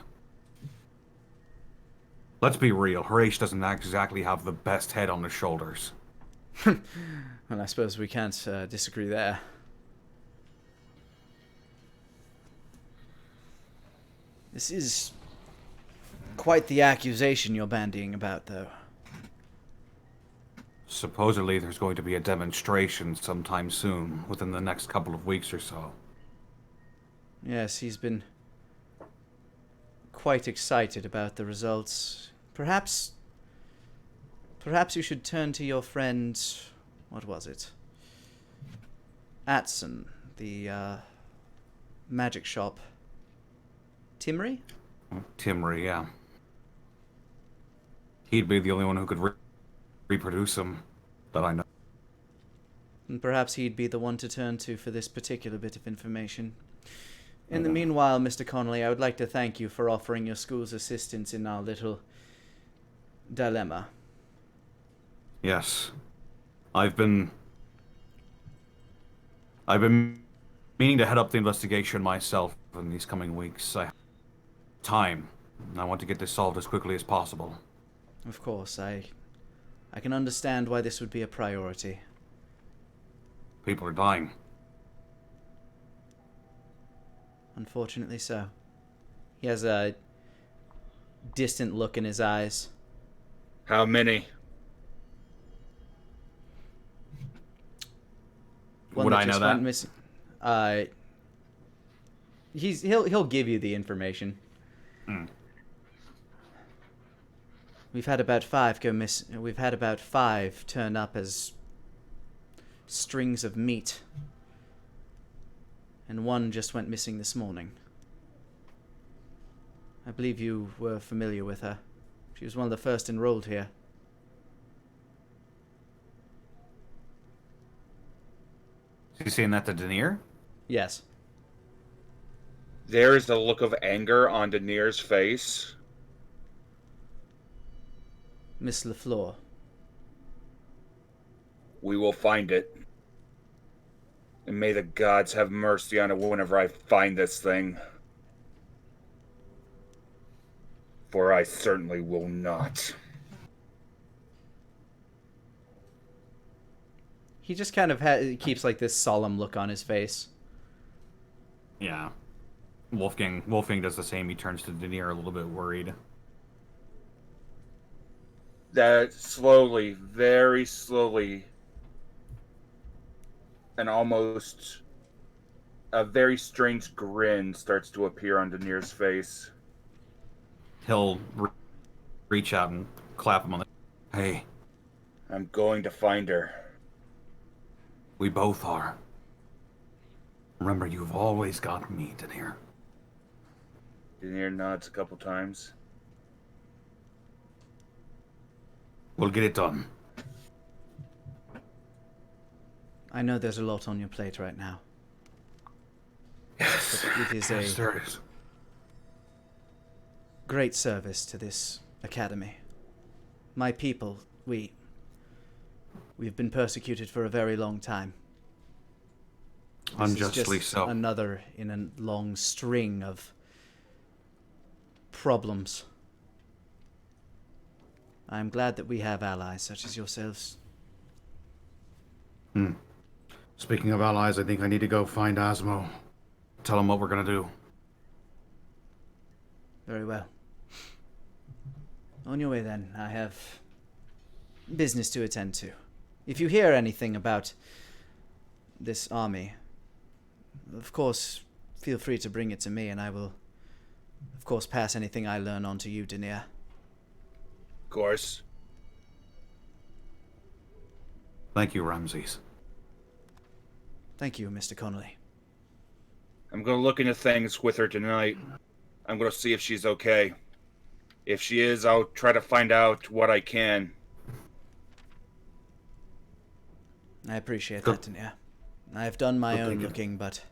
Let's be real, Harish doesn't exactly have the best head on his shoulders. Well, I suppose we can't disagree there. This is quite the accusation you're bandying about, though. Supposedly there's going to be a demonstration sometime soon, within the next couple of weeks or so. Yes, he's been quite excited about the results. Perhaps you should turn to your friend, what was it? Atson, the magic shop. Timry? Timry, yeah. He'd be the only one who could reproduce him, that I know. And perhaps he'd be the one to turn to for this particular bit of information. In the meanwhile, Mr. Connolly, I would like to thank you for offering your school's assistance in our little dilemma. Yes. I've been meaning to head up the investigation myself in these coming weeks. I have time. I want to get this solved as quickly as possible. Of course, I can understand why this would be a priority. People are dying. Unfortunately so. He has a distant look in his eyes. How many? One Would that I know just that? went missing. He'll give you the information. We've had about 5 go miss. We've had about 5 turn up as strings of meat, and 1 just went missing this morning. I believe you were familiar with her. She was one of the first enrolled here. Is he saying that to Daenerys? Yes. There is a look of anger on Daenerys' face. Miss LaFleur. We will find it. And may the gods have mercy on it whenever I find this thing. For I certainly will not. He just kind of keeps like this solemn look on his face. Yeah. Wolfgang does the same. He turns to Daenerys a little bit worried. That slowly, very slowly, and almost a very strange grin starts to appear on Daenerys' face. He'll reach out and clap him on the... Hey, I'm going to find her. we both are. Remember, you've always got me, Daenerys. Daenerys nods a couple times. We'll get it done. I know there's a lot on your plate right now. Yes. It is Yes, a there is. great service to this academy. My people, we've been persecuted for a very long time. This is Unjustly just so. another in a long string of problems. I'm glad that we have allies such as yourselves. Speaking of allies, I think I need to go find Asmo. Tell him what we're gonna do. Very well. On your way then. I have business to attend to. If you hear anything about this army, of course, feel free to bring it to me, and I will, of course, pass anything I learn on to you, Denier. Of course. Thank you, Ramses. Thank you, Mr. Connolly. I'm gonna look into things with her tonight. I'm gonna see if she's okay. If she is, I'll try to find out what I can. I appreciate that, Denier. I have done my own looking, but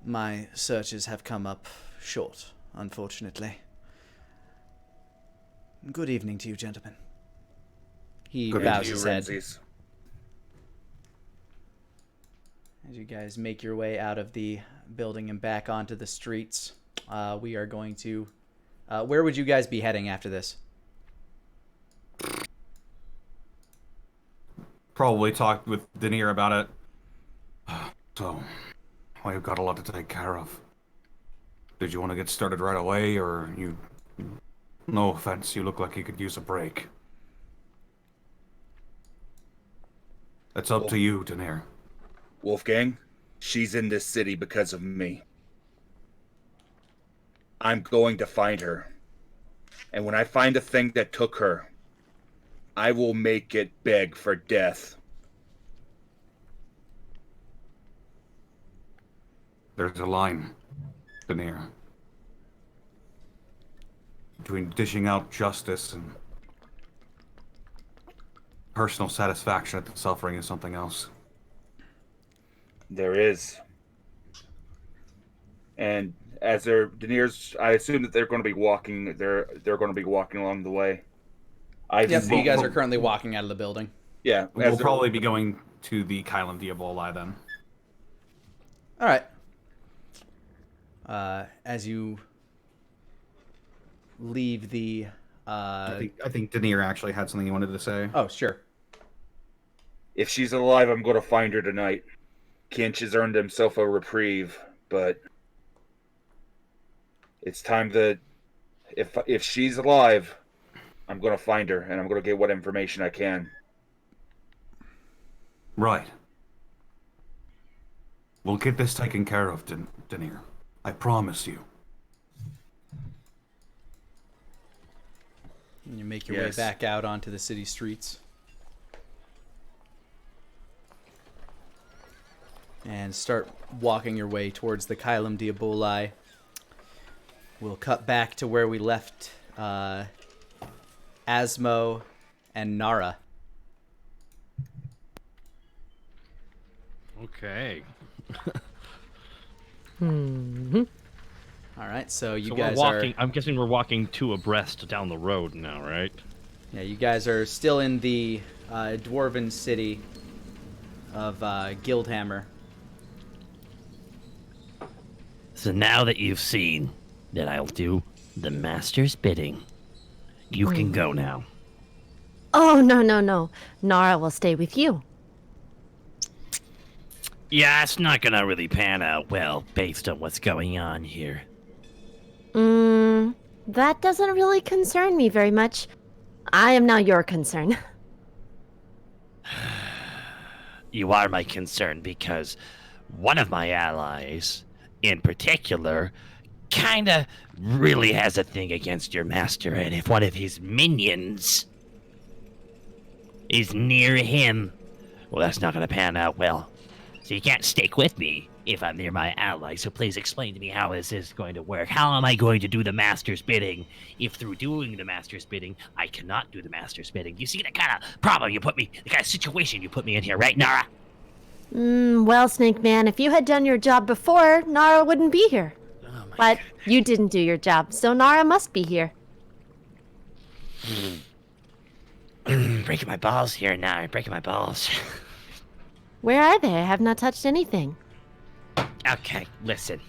my searches have come up short, unfortunately. Good evening to you, gentlemen. He bows his head. Ramses. As you guys make your way out of the building and back onto the streets, we are going to... where would you guys be heading after this? Probably talked with Denier about it. So, well, you've got a lot to take care of. Did you want to get started right away, or you... No offense, you look like you could use a break. It's up to you, Denier. Wolfgang, she's in this city because of me. I'm going to find her. And when I find the thing that took her, I will make it beg for death. There's a line, Denier, between dishing out justice and personal satisfaction at the suffering of something else. There is. And as they're Denier's, I assume that they're going to be walking. They're going to be walking along the way. Yep, so you guys are currently walking out of the building. Yeah, We'll probably be going to the Kylam Diaboli then. All right. As you leave the... I think Denier actually had something he wanted to say. Oh, sure. If she's alive, I'm going to find her tonight. Kinch has earned himself a reprieve, but it's time that if she's alive, I'm going to find her, and I'm going to get what information I can. Right. We'll get this taken care of, Denier. I promise you. And you make your way back out onto the city streets. And start walking your way towards the Kylam Diaboli. We'll cut back to where we left Asmo and Nara. Okay. All right, so you So guys we're walking. are... I'm guessing we're walking two abreast down the road now, right? Yeah, you guys are still in the dwarven city of Guildhammer. So now that you've seen that I'll do the master's bidding, you can go now. Oh, no. Nara will stay with you. Yeah, it's not gonna really pan out well based on what's going on here. That doesn't really concern me very much. I am now your concern. You are my concern because one of my allies, in particular, kinda really has a thing against your master, and if one of his minions is near him, well, that's not gonna pan out well. So you can't stick with me if I'm near my ally, so please explain to me how this is going to work. How am I going to do the master's bidding if through doing the master's bidding, I cannot do the master's bidding? You see the kind of problem the kind of situation you put me in here, right, Nara? Well, Snake Man, if you had done your job before, Nara wouldn't be here. Oh my But God. you didn't do your job, so Nara must be here. Breaking my balls here, Nara, breaking my balls. Where are they? I have not touched anything. Okay, listen.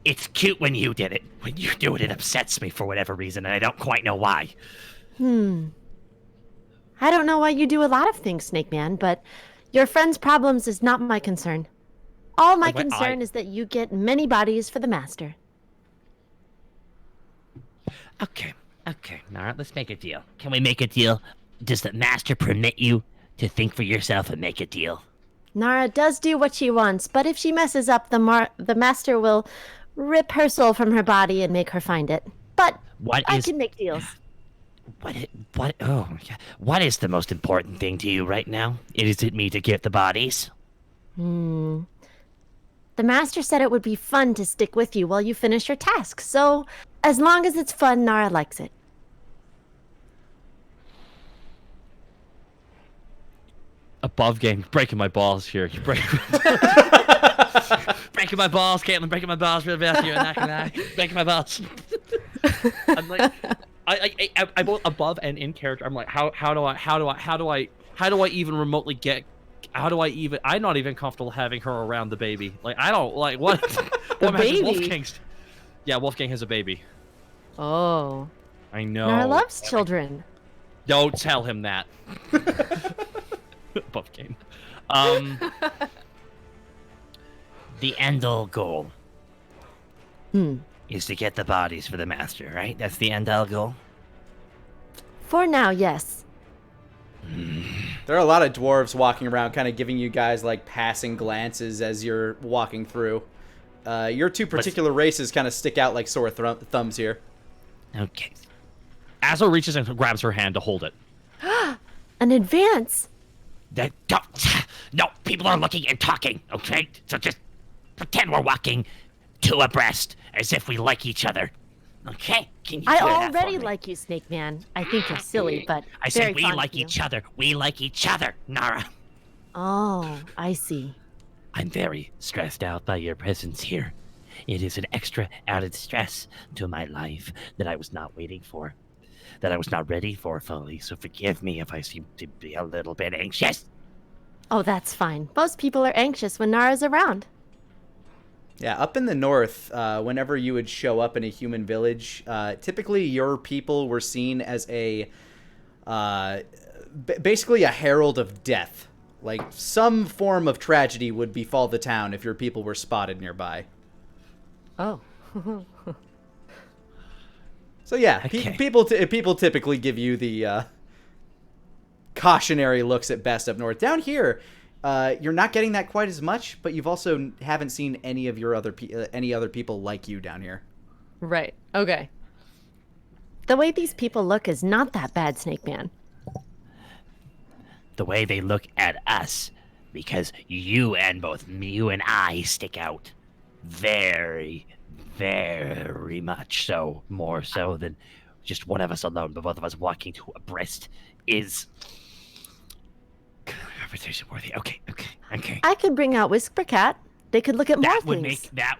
It's cute when you did it. When you do it, it upsets me for whatever reason, and I don't quite know why. I don't know why you do a lot of things, Snake Man, but your friend's problems is not my concern. All my concern is that you get many bodies for the master. Okay, Okay, Nara, let's make a deal. Can we make a deal? Does the master permit you to think for yourself and make a deal? Nara does do what she wants, but if she messes up, the master will rip her soul from her body and make her find it. But I can make deals. What is the most important thing to you right now? Is it me to get the bodies? The master said it would be fun to stick with you while you finish your task, so as long as it's fun, Nara likes it. Above game, breaking my balls here. You're breaking my balls, Caitlin. Breaking my balls real fast here. Not gonna lie. Breaking my balls. I'm like, I both above and in character. I'm like, how do I even remotely get? I'm not even comfortable having her around the baby. Like, I don't like what. The baby. Wolfgang's. Yeah, Wolfgang has a baby. Oh. I know. Nara loves children. Don't tell him that. Above game. The end-all goal is to get the bodies for the master, right? That's the end-all goal? For now, yes. There are a lot of dwarves walking around, kind of giving you guys like passing glances as you're walking through. Your two particular races kind of stick out like sore thumbs here. Okay. Azo reaches and grabs her hand to hold it. An advance. No, people are looking and talking, okay? So just pretend we're walking two abreast, as if we like each other. Okay? Can you I do that for already me? like you, Snake Man. I think you're silly, but I very said we fond like of you. each other. We like each other, Nara. Oh, I see. I'm very stressed out by your presence here. It is an extra added stress to my life that I was not waiting for, that I was not ready for fully, so forgive me if I seem to be a little bit anxious. Oh, that's fine. Most people are anxious when Nara's around. Yeah, up in the north, whenever you would show up in a human village, typically your people were seen as basically a herald of death. Like, some form of tragedy would befall the town if your people were spotted nearby. Oh. So yeah, Okay. people typically give you the cautionary looks at best up north. Down here, you're not getting that quite as much, but you've also haven't seen any of your any other people like you down here. Right. Okay. The way these people look is not that bad, Snake Man. The way they look at us, because you and I stick out very, very much so, more so than just one of us alone, but both of us walking two abreast is conversation worthy. Okay. I could bring out Whisper Cat. They could look at more That would things. make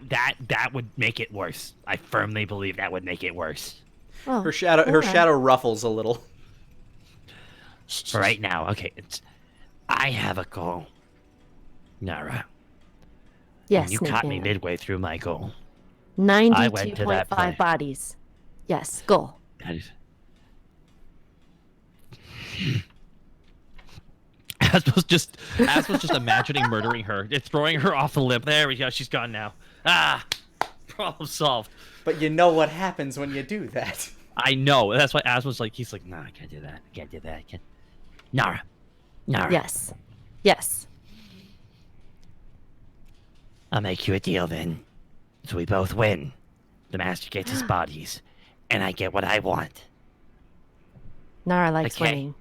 that would make it worse. I firmly believe that would make it worse. Oh, Her shadow ruffles a little. For right now, okay. I have a goal, Nara. yes, You Snake caught me Man. midway through my goal. I went to that 92.5 bodies. Yes, goal. That is. Asmo's just imagining murdering her. It's throwing her off the lip. There we go. She's gone now. Problem solved. But you know what happens when you do that. I know. That's why Asmo's like, he's like, nah, I can't do that. Nara. Yes. I'll make you a deal then. So we both win. The master gets his bodies, and I get what I want. Nara likes Okay. winning.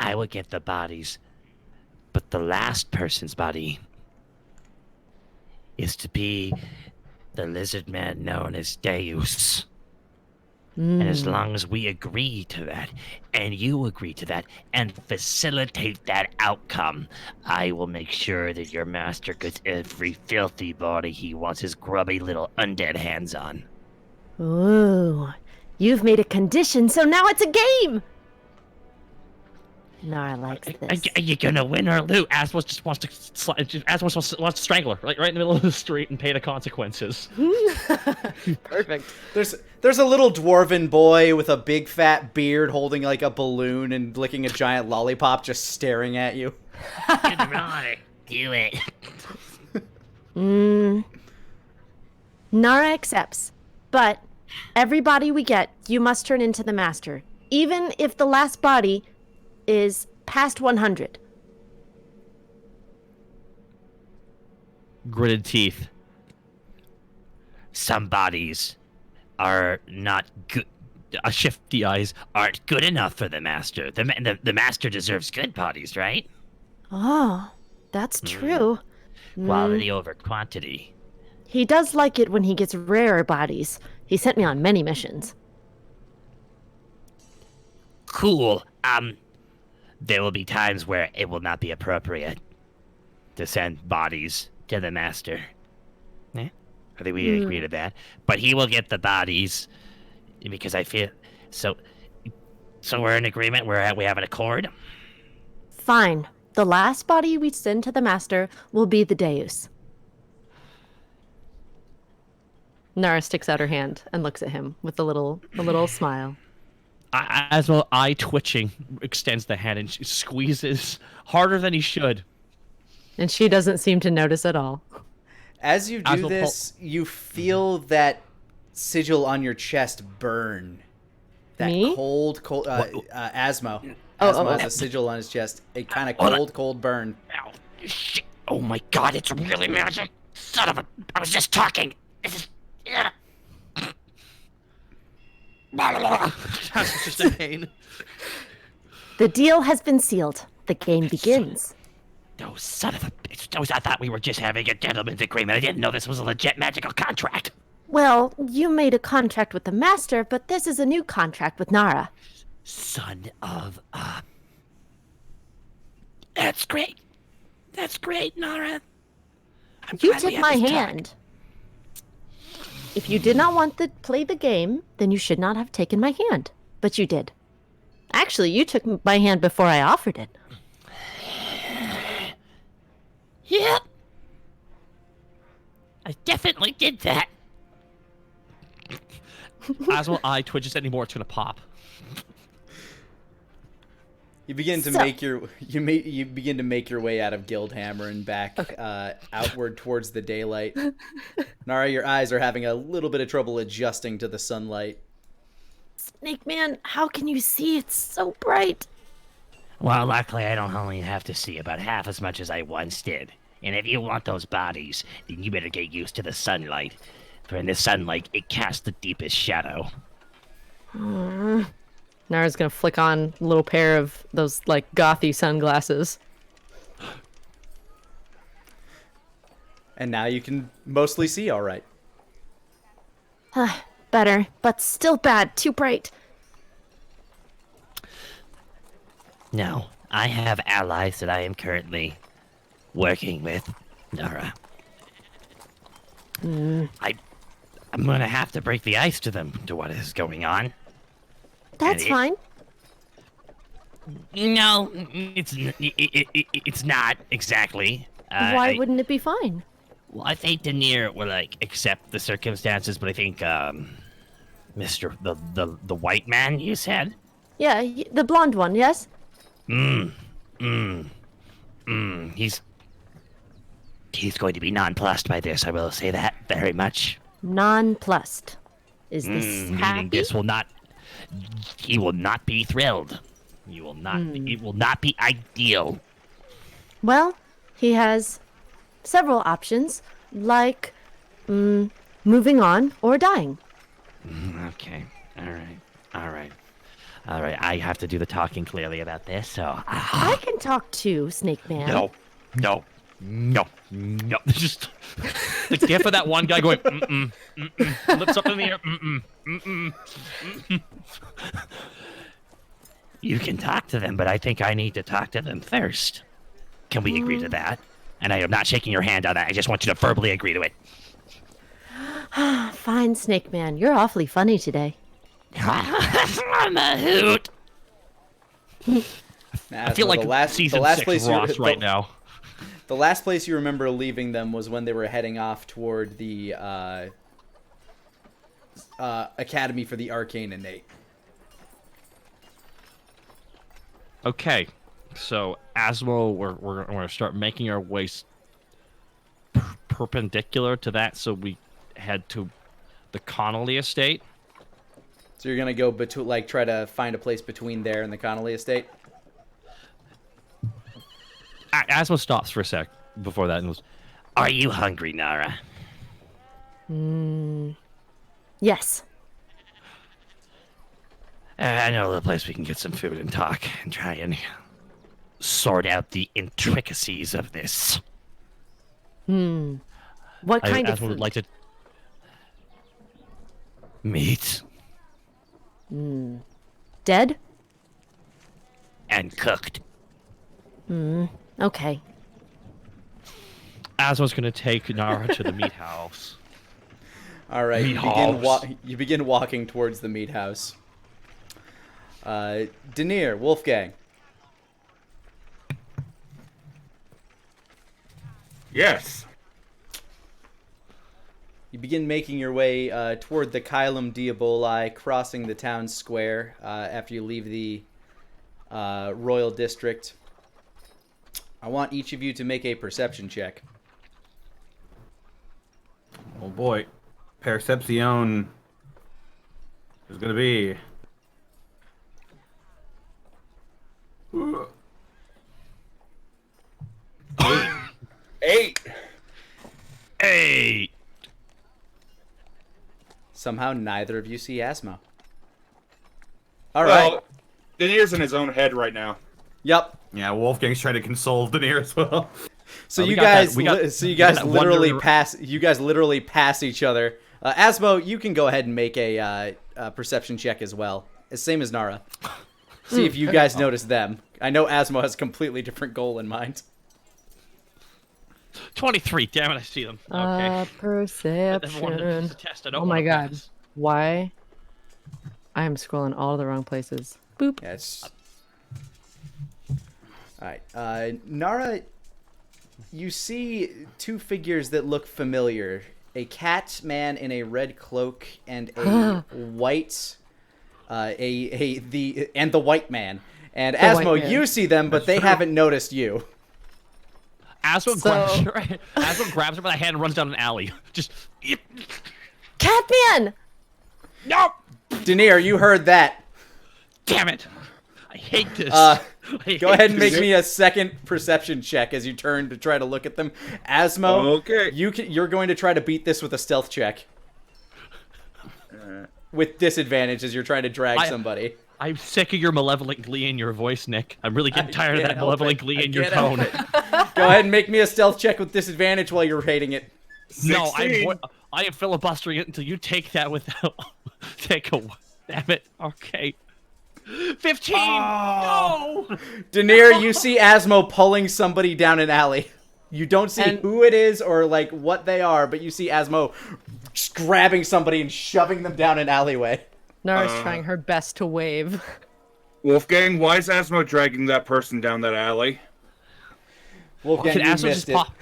I will get the bodies, but the last person's body is to be the lizard man known as Deus. And as long as we agree to that, and you agree to that, and facilitate that outcome, I will make sure that your master gets every filthy body he wants his grubby little undead hands on. Ooh, you've made a condition, so now it's a game. Nara likes this. Are you gonna win or lose? Asmo just wants to Asmo wants to strangle her right in the middle of the street and pay the consequences. Perfect. There's a little dwarven boy with a big fat beard holding like a balloon and licking a giant lollipop just staring at you. Good right. Do it. Nara accepts, but Every body we get, you must turn into the master, even if the last body is past 100. Gritted teeth. Some bodies are not good. Shifty eyes aren't good enough for the master. The master deserves good bodies, right? Oh, that's true. Quality over quantity. He does like it when he gets rarer bodies. He sent me on many missions. Cool. There will be times where it will not be appropriate to send bodies to the master. Eh? I think we agree to that. But he will get the bodies because I feel so. So we're in agreement. We have an accord. Fine. The last body we send to the master will be the Deus. Nara sticks out her hand and looks at him with a little smile. As well, eye twitching, extends the hand and squeezes harder than he should. And she doesn't seem to notice at all. As you do this, you feel that sigil on your chest burn. That Me? cold, Asmo. Oh, Asmo has a sigil on his chest. A kind of cold burn. Ow, shit. Oh my god, it's really magic. Son of a... I was just talking. This is... Yeah. That's just a pain. The deal has been sealed. The game begins. Oh, son of a bitch. I thought we were just having a gentleman's agreement. I didn't know this was a legit magical contract. Well, you made a contract with the master, but this is a new contract with Nara. Son of a... That's great. That's great, Nara. You took my hand. If you did not want to play the game, then you should not have taken my hand. But you did. Actually, you took my hand before I offered it. Yep. I definitely did that. As well, eye twitches anymore. It's gonna pop. You begin to make your you begin to make your way out of Guildhammer and back outward towards the daylight. Nara, your eyes are having a little bit of trouble adjusting to the sunlight. Snake Man, how can you see? It's so bright. Well, luckily I don't only have to see about half as much as I once did. And if you want those bodies, then you better get used to the sunlight. For in the sunlight, it casts the deepest shadow. Nara's gonna flick on a little pair of those, like, gothy sunglasses. And now you can mostly see all right. Better, but still bad. Too bright. No, I have allies that I am currently working with, Nara. I'm gonna have to break the ice to them to what is going on. That's fine. No, it's not exactly. Why wouldn't it be fine? Well, I think Denier will accept the circumstances, but I think Mr. the white man you said. Yeah, the blonde one. Yes. He's going to be nonplussed by this. I will say that very much. Nonplussed. Is this Meaning happy? this will not. He will not be thrilled. He will not. It will not be ideal. Well, he has several options, like moving on or dying. Okay. All right. I have to do the talking clearly about this. So. I can talk too, Snake Man. No. Just the gif of that one guy going, lips up in the air, You can talk to them, but I think I need to talk to them first. Can we agree to that? And I am not shaking your hand on that. I just want you to verbally agree to it. Fine, Snake Man. You're awfully funny today. I'm a hoot. I feel like season 6 Ross right now. The last place you remember leaving them was when they were heading off toward the Academy for the Arcane Innate. Okay, so Asmo, we're going to start making our way perpendicular to that, so we head to the Connolly estate. So you're gonna go between, like, try to find a place between there and the Connolly estate. Asmo stops for a sec before that and goes, Are you hungry, Nara? Yes. I know a place we can get some food and talk and try and sort out the intricacies of this. What kind of Asmo would food? like to Meat Dead? and cooked. Okay. Asmo's gonna take Nara to the meat house. All right, Meat house. you begin walking towards the meat house. Denier, Wolfgang. Yes. You begin making your way toward the Kylum Diaboli, crossing the town square after you leave the Royal District. I want each of you to make a perception check. Oh boy. Perception is going to be... Eight. Hey! Somehow neither of you see Asmo. All right. Well, Denier's in his own head right now. Yep. Yeah, Wolfgang's trying to console Denier as well. So we you got that- guys, we got- so you we got guys that literally wonder- pass. You guys literally pass each other. Asmo, you can go ahead and make a perception check as well, same as Nara. See if you guys notice them. I know Asmo has a completely different goal in mind. 23. Damn it, I see them. Okay. Perception. It's a test. I don't Oh my wanna god. pass. Why? I am scrolling all the wrong places. Boop. Yeah, it's... All right, Nara. You see two figures that look familiar: a cat man in a red cloak and a white, the white man. And white Asmo, man. you see them, but they haven't noticed you. Asmo So- grabs her. Asmo grabs her by the hand and runs down an alley. Just Catman! nope. Denier, you heard that. Damn it! I hate this. Uh, I hate Go ahead and this. make me a second perception check as you turn to try to look at them. Asmo, Okay. you're going to try to beat this with a stealth check. With disadvantage as you're trying to drag somebody. I'm sick of your malevolent glee in your voice, Nick. I'm really getting tired of can't that help malevolent it. glee I in your can't help tone. Go ahead and make me a stealth check with disadvantage while you're hating it. No, 16. I am filibustering it until you take that without. Take a. Damn it. Okay. 15. Oh. No. Denier, you see Asmo pulling somebody down an alley. You don't see And- who it is or like what they are, but you see Asmo just grabbing somebody and shoving them down an alleyway. Nara's trying her best to wave. Wolfgang, why is Asmo dragging that person down that alley? Wolfgang, Can you Asmo missed just it. pop?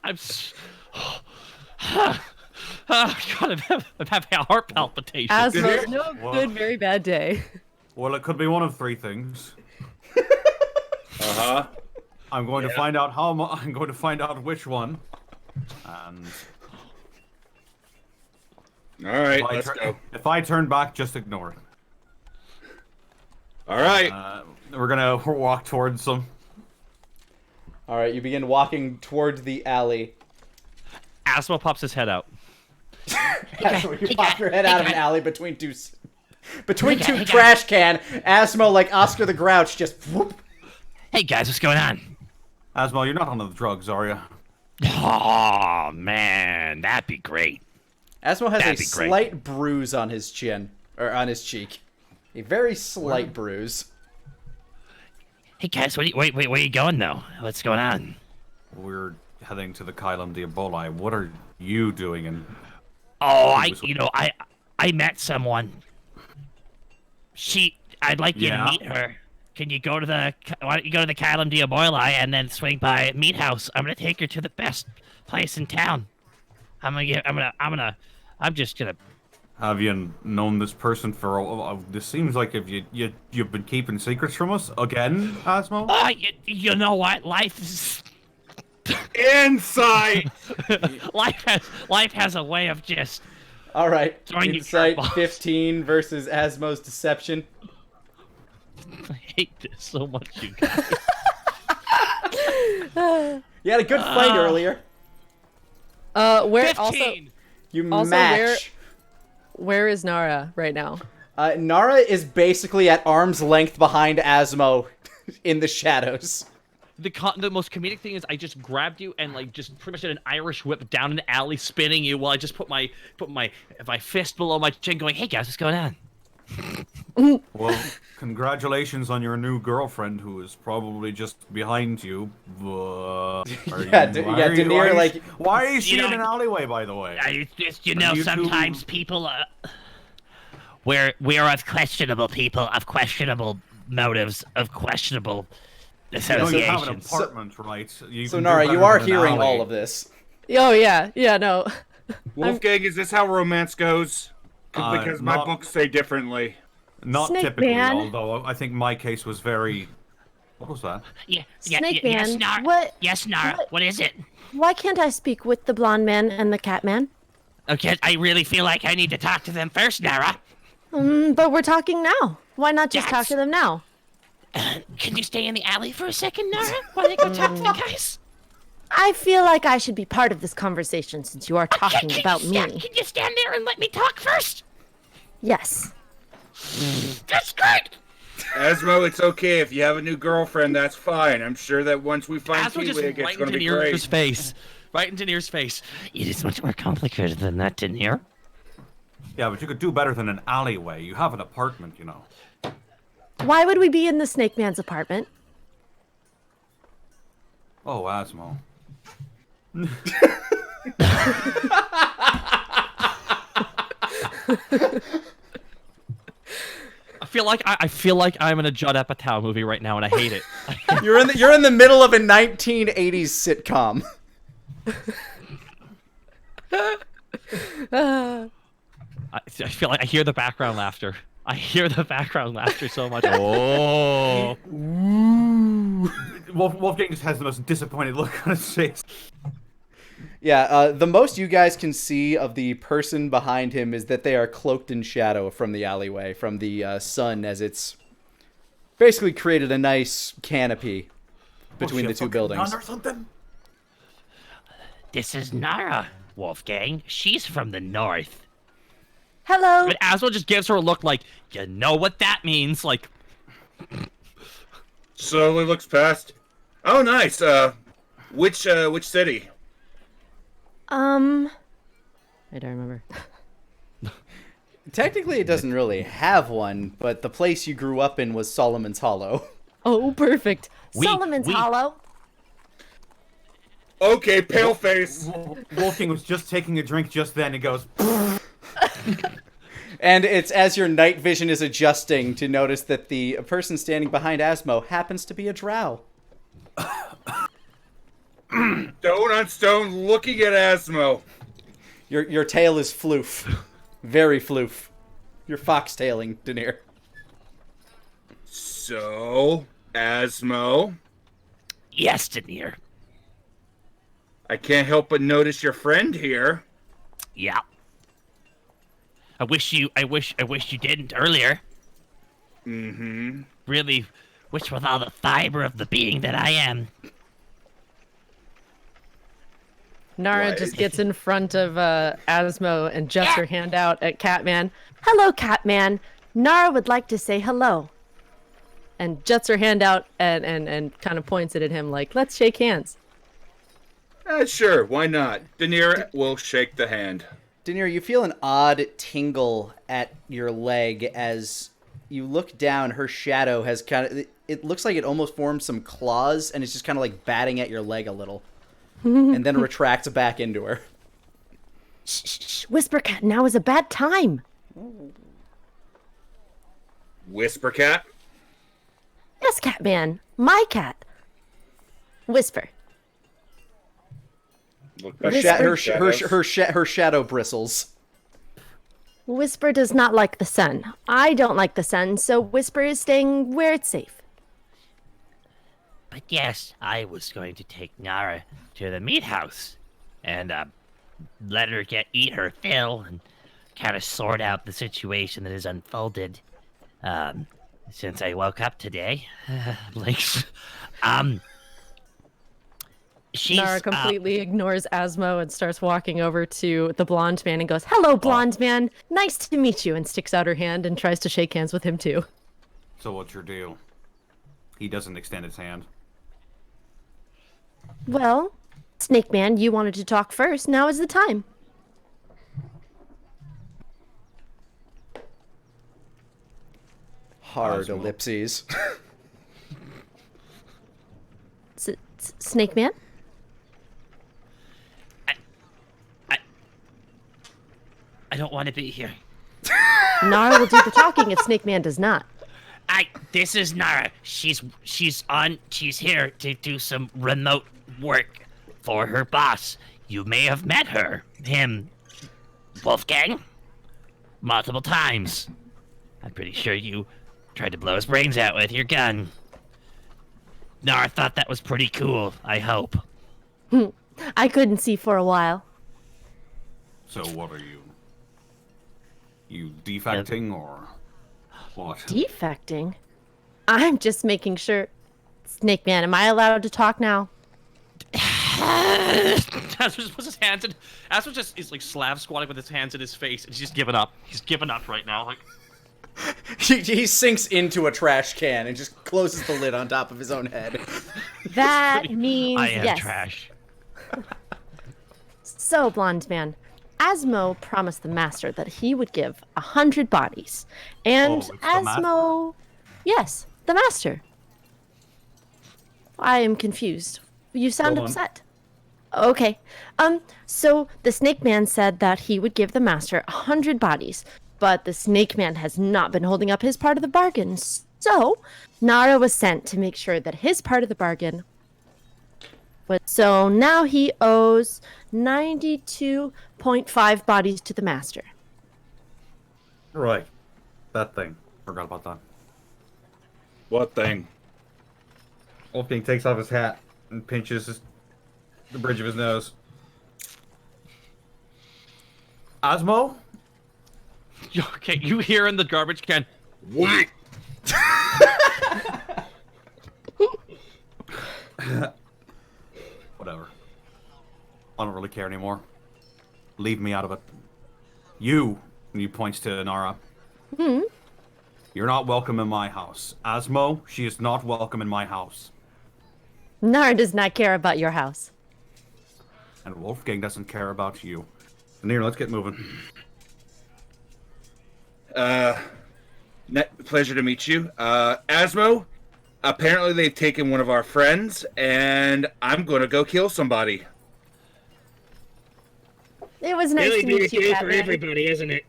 I'm. God, I'm having a heart palpitation. Asmo's no good, very bad day. Well, it could be one of three things. Uh-huh. I'm going to find out I'm going to find out which one. And All right, if I, let's go. if I turn back, just ignore it. All right. We're gonna walk towards them. All right, you begin walking towards the alley. Asmo pops his head out. Asmo, you pop your head out of an alley between two trash can. Asmo, like Oscar the Grouch, just whoop. Hey guys, what's going on? Asmo, you're not on the drugs, are you? Oh man, that'd be great. Asmo has That'd a be great. slight bruise on his chin, or on his cheek. A very slight bruise. Hey guys, where are you going though? What's going on? We're heading to the Kylum Diaboli. What are you doing? And Oh, I met someone. I'd like you Yeah? to meet her. Why don't you go to the Kylum Diaboli and then swing by Meat House? I'm gonna take her to the best place in town. I'm just gonna. have you known this person for? This seems like if you've been keeping secrets from us again, Asmo. Oh, you know what? Life is. Insight. Life has a way of just All right. Throwing you Insight curveballs. 15 versus Asmo's deception. I hate this so much, you guys. You had a good fight earlier. Where 15! also You also, match. where is Nara right now? Nara is basically at arm's length behind Asmo in the shadows. The most comedic thing is I just grabbed you and like just pretty much did an Irish whip down an alley, spinning you while I just put my fist below my chin, going, "Hey guys, what's going on?" Well, congratulations on your new girlfriend, who is probably just behind you. Why is she You in know, an alleyway, by the way? It's just, you know, you two- sometimes people, we're of questionable people, of questionable motives, of questionable You know you have an associations. apartment, right? You So can do Nara, better you are than an hearing alley. all of this. Oh yeah, no. Wolfgang, is this how romance goes? Because my not- books say differently. Not Snake typically, Man. although I think my case was very... What was that? Snake yes, Man, Nara. what- Yes, Nara. What is it? Why can't I speak with the blonde man and the cat man? Okay, I really feel like I need to talk to them first, Nara. But we're talking now. Why not just talk That's- to them now? Can you stay in the alley for a second, Nara, while I go talk to the guys? I feel like I should be part of this conversation since you are talking Can about you me. Can you stand there and let me talk first? Yes. That's great. Asmo, it's okay if you have a new girlfriend. That's fine. I'm sure that once we find Asmo just Keywig, it's right going to into be Nira's great. face. Right into Nira's face. It is much more complicated than that, Denier. Yeah, but you could do better than an alleyway. You have an apartment, you know. Why would we be in the Snake Man's apartment? Oh, Asmo. I feel like I'm in a Judd Apatow movie right now, and I hate it. You're in the middle of a 1980s sitcom. I feel like I hear the background laughter. I hear the background laughter so much. Oh. Wolfgang just has the most disappointed look on his face. Yeah, the most you guys can see of the person behind him is that they are cloaked in shadow from the alleyway, from the sun, as it's basically created a nice canopy between the two buildings. Or something? This is Nara, Wolfgang. She's from the north. Hello. But Aswell just gives her a look like, you know what that means? Like, Slowly looks past. Oh, nice. Which city? I don't remember. Technically, it doesn't really have one, but the place you grew up in was Solomon's Hollow. Oh, perfect. Solomon's Hollow. Okay, paleface. Wolfgang was just taking a drink just then. He goes, And it's as your night vision is adjusting to notice that the person standing behind Asmo happens to be a drow. Stone on stone looking at Asmo. Your tail is floof. Very floof. You're foxtailing, Denier. So, Asmo, Yes, Denier. I can't help but notice your friend here. Yeah. I wish you didn't earlier. Mm-hmm. Really wish with all the fiber of the being that I am. Nara Why? just gets in front of Asmo and juts her hand out at Catman Hello, cat man. Nara would like to say hello. and juts her hand out and kind of points it at him like, let's shake hands. Sure, why not? Denier will shake the hand. Denier, you feel an odd tingle at your leg as you look down. Her shadow has kind of... It looks like it almost formed some claws, and it's just kind of like batting at your leg a little. And then retracts back into her. Shh, shh, shh. Whisper cat, now is a bad time. Whisper cat? Yes, cat man. My cat. Whisper. Look Her, back sha- at her, the sh- her, sh- shadows. her, sh- her shadow bristles. Whisper does not like the sun. I don't like the sun, so Whisper is staying where it's safe. But yes, I was going to take Nara to the meat house and let her eat her fill and kind of sort out the situation that has unfolded since I woke up today. Blinks. She's Nara completely ignores Asmo and starts walking over to the blonde man and goes, "Hello, blonde man. Nice to meet you," and sticks out her hand and tries to shake hands with him too. So what's your deal? He doesn't extend his hand. Well, Snake Man, you wanted to talk first. Now is the time. Hard Osmo. ellipses. Snake Man? I don't want to be here. Nara will do the talking if Snake Man does not. This is Nara. She's here to do some remote work for her boss. You may have met him, Wolfgang, multiple times. I'm pretty sure you tried to blow his brains out with your gun. Nara thought that was pretty cool, I hope. I couldn't see for a while. So what are you? You defecting or what? Defecting? I'm just making sure. Snake Man, am I allowed to talk now? Asper just puts his hands in. Asper just is like slab squatting with his hands in his face, and he's just given up. He's given up right now. Like he sinks into a trash can and just closes the lid on top of his own head. That means I am yes. trash. So, blonde man, Asmo promised the master that he would give 100 bodies. And it's the master? Asmo... Yes, the master. I am confused. You sound Hold on. upset. Okay. So the Snake Man said that he would give the master 100 bodies, but the Snake Man has not been holding up his part of the bargain. So Nara was sent to make sure that his part of the bargain was... So now he owes 92.5 bodies to the master. Right. That thing. Forgot about that. What thing? Wolfgang takes off his hat and pinches the bridge of his nose. Osmo? okay, you hear in the garbage can. What? Whatever. I don't really care anymore. Leave me out of it. You, and he points to Nara. You're not welcome in my house. Asmo, she is not welcome in my house. Nara does not care about your house. And Wolfgang doesn't care about you. Nir, let's get moving. Pleasure to meet you. Asmo, apparently they've taken one of our friends, and I'm gonna go kill somebody. It was nice to meet you, Catman. everybody, isn't it?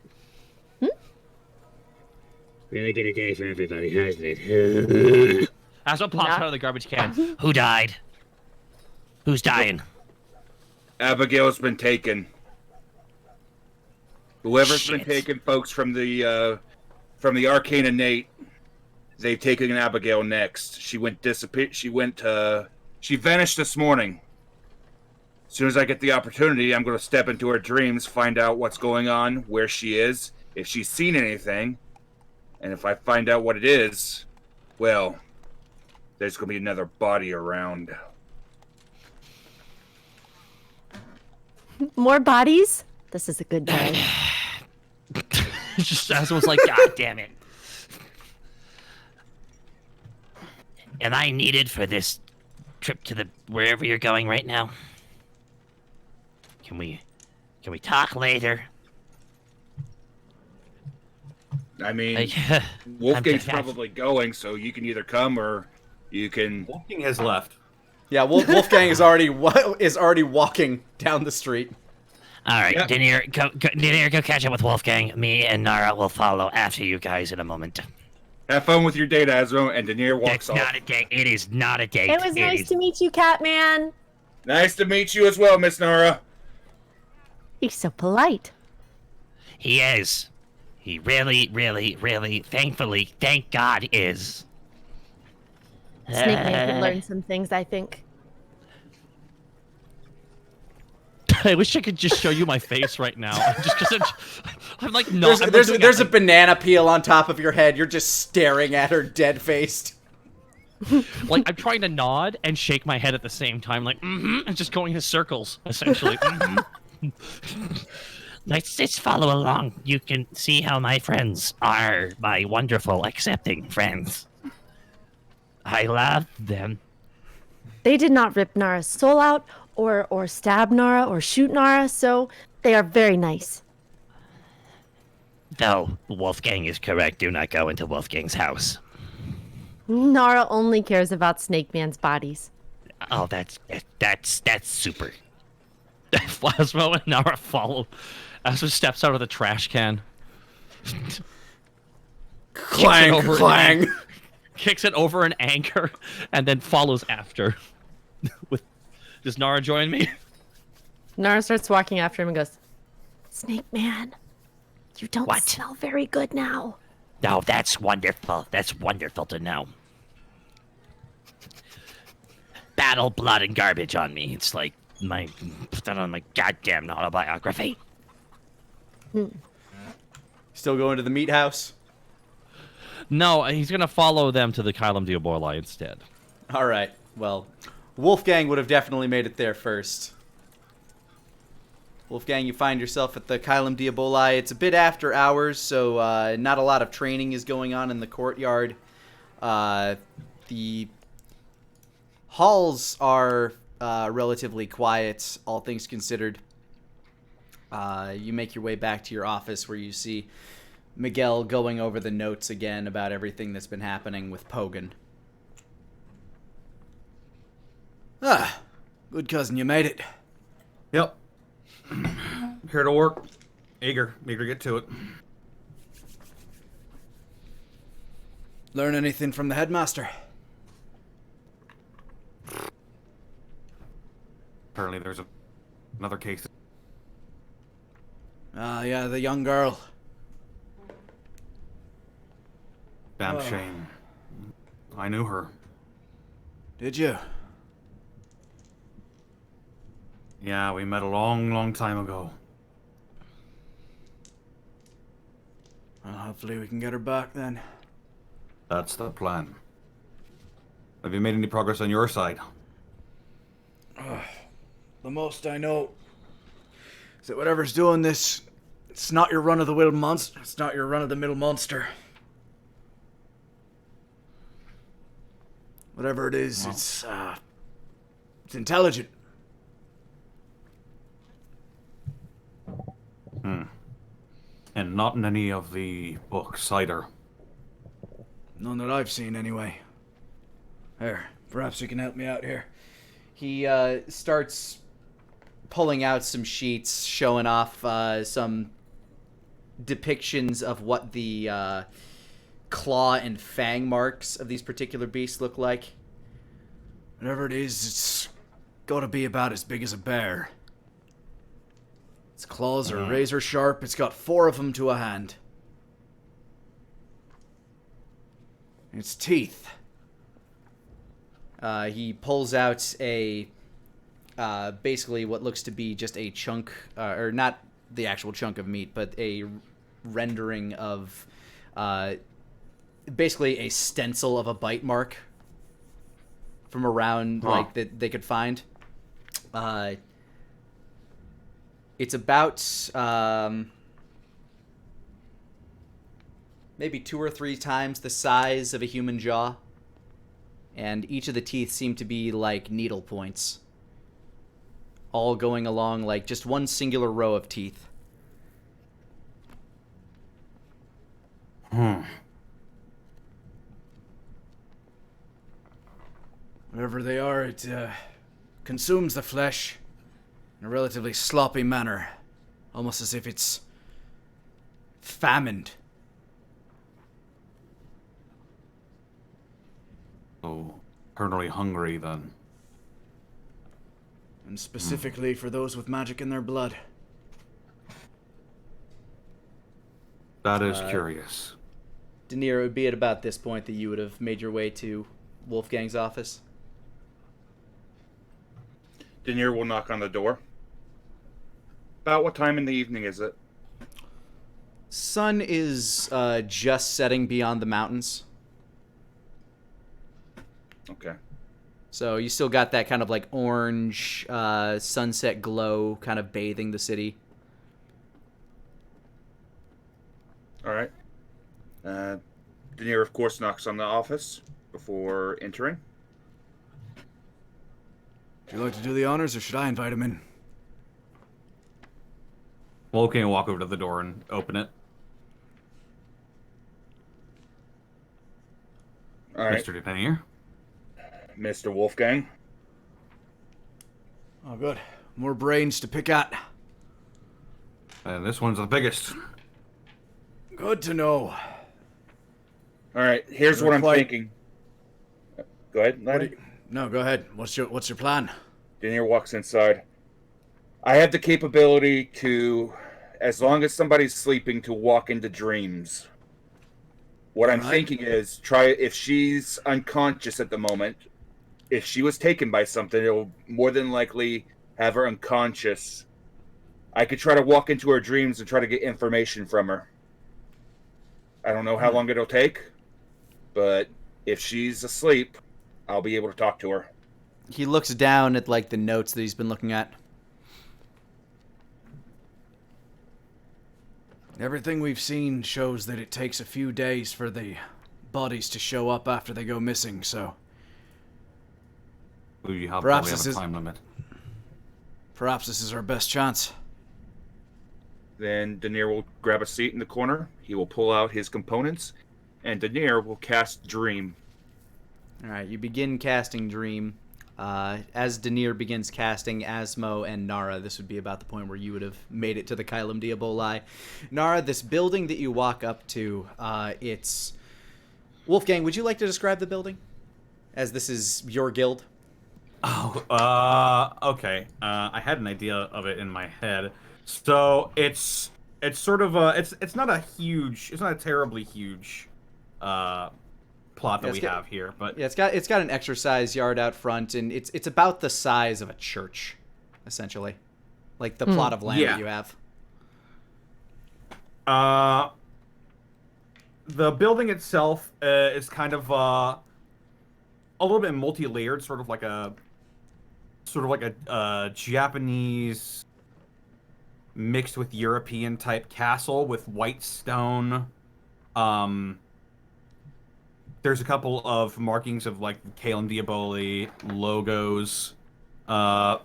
Really been a day for everybody, hasn't it? Asper pops out of the garbage can. Who died? Who's dying? Abigail's been taken. Whoever's been Shit. taken, folks from the Arcane Innate, they've taken Abigail next. She went she vanished this morning. As soon as I get the opportunity, I'm going to step into her dreams, find out what's going on, where she is, if she's seen anything, and if I find out what it is, well, there's going to be another body around. More bodies? This is a good day. Just Asper's like, God damn it. Am I needed for this trip to the wherever you're going right now? Can we talk later? I mean, I'm Wolfgang's confessed. probably going, so you can either come or you can... Wolfgang has left. Yeah, Wolfgang is already walking down the street. All right, Yep. Denier, go catch up with Wolfgang. Me and Nara will follow after you guys in a moment. Have fun with your date, Asmo, and Denier walks It's off. not a date. It is not a date. It was nice is- to meet you, Catman. Nice to meet you as well, Miss Nara. He's so polite. He is. He really, really, really, thankfully, thank God, is. Snake Man could learn some things, I think. I wish I could just show you my face right now. Just because I'm like, no. There's a banana peel on top of your head. You're just staring at her, dead-faced. Like, I'm trying to nod and shake my head at the same time, like, and just going in circles, essentially. Let's just follow along. You can see how my friends are, my wonderful, accepting friends. I love them. They did not rip Nara's soul out, or stab Nara, or shoot Nara, so they are very nice. Though Wolfgang is correct, do not go into Wolfgang's house. Nara only cares about Snake Man's bodies. Oh, that's super. Phasmo and Nara follow. Asmo steps out of the trash can. Clang, clang. Kicks it over in anger, and then follows after. Does Nara join me? Nara starts walking after him and goes, Snake Man, you don't What? smell very good now. Oh, that's wonderful. That's wonderful to know. Battle, blood, and garbage on me. It's like put that on my goddamn autobiography. Still going to the meat house? No, he's gonna follow them to the Kylum Diaborli instead. All right. Well, Wolfgang would have definitely made it there first. Wolfgang, you find yourself at the Kylum Diaboli. It's a bit after hours, so not a lot of training is going on in the courtyard. The halls are relatively quiet, all things considered. You make your way back to your office where you see Miguel going over the notes again about everything that's been happening with Pogan. Ah, good cousin, you made it. Yep. Here to work. Eager to get to it. Learn anything from the headmaster? Apparently there's another case. Ah, yeah, the young girl. Damn shame. I knew her. Did you? Yeah, we met a long time ago. Well, hopefully we can get her back then. That's the plan. Have you made any progress on your side? The most I know is that whatever's doing this, it's not your run-of-the-mill monster. It's not your run-of-the-mill monster. Whatever it is, it's intelligent. And not in any of the books either. None that I've seen, anyway. There, perhaps you can help me out here. He starts pulling out some sheets, showing off some depictions of what the claw and fang marks of these particular beasts look like. Whatever it is, it's got to be about as big as a bear. Its claws are razor sharp. It's got 4 of them to a hand. Its teeth. He pulls out a basically what looks to be just a chunk, or not the actual chunk of meat, but a rendering of basically a stencil of a bite mark from around like that they could find. It's about maybe 2 or 3 times the size of a human jaw. And each of the teeth seem to be like needle points. All going along like just one singular row of teeth. Whatever they are, it consumes the flesh in a relatively sloppy manner. Almost as if it's famined. So, eternally hungry then. And specifically for those with magic in their blood. That is curious. Daenerys, it would be at about this point that you would have made your way to Wolfgang's office. Daenerys will knock on the door. About what time in the evening is it? Sun is just setting beyond the mountains. Okay. So you still got that kind of like orange sunset glow kind of bathing the city. All right. Denier, of course, knocks on the office before entering. Would you like to do the honors, or should I invite him in? Wolfgang will walk over to the door and open it. All right. Mr. Depenier. Mr. Wolfgang. Oh, good. More brains to pick at. And this one's the biggest. Good to know. All right. Here's what I'm thinking. Go ahead, Lanny. No, go ahead. What's your plan? Denier walks inside. I have the capability to, as long as somebody's sleeping, to walk into dreams. What I'm thinking is, try if she's unconscious at the moment. If she was taken by something, it'll more than likely have her unconscious. I could try to walk into her dreams and try to get information from her. I don't know how long it'll take, but if she's asleep, I'll be able to talk to her. He looks down at like the notes that he's been looking at. Everything we've seen shows that it takes a few days for the bodies to show up after they go missing, so We have Perhaps probably this have is- a time limit. perhaps this is our best chance. Then Denier will grab a seat in the corner. He will pull out his components, and Denier will cast Dream. All right, you begin casting Dream. As Denier begins casting Asmo and Nara, this would be about the point where you would have made it to the Kylum Diaboli. Nara, this building that you walk up to, it's... Wolfgang, would you like to describe the building? As this is your guild? Oh, okay. I had an idea of it in my head. So it's sort of it's not a terribly huge plot that we have here, but Yeah, it's got an exercise yard out front, and it's about the size of a church, essentially, like the plot of land that you have. The building itself is kind of a little bit multi-layered, sort of like a Japanese mixed with European type castle with white stone. There's a couple of markings of like Kalen Diaboli logos. Got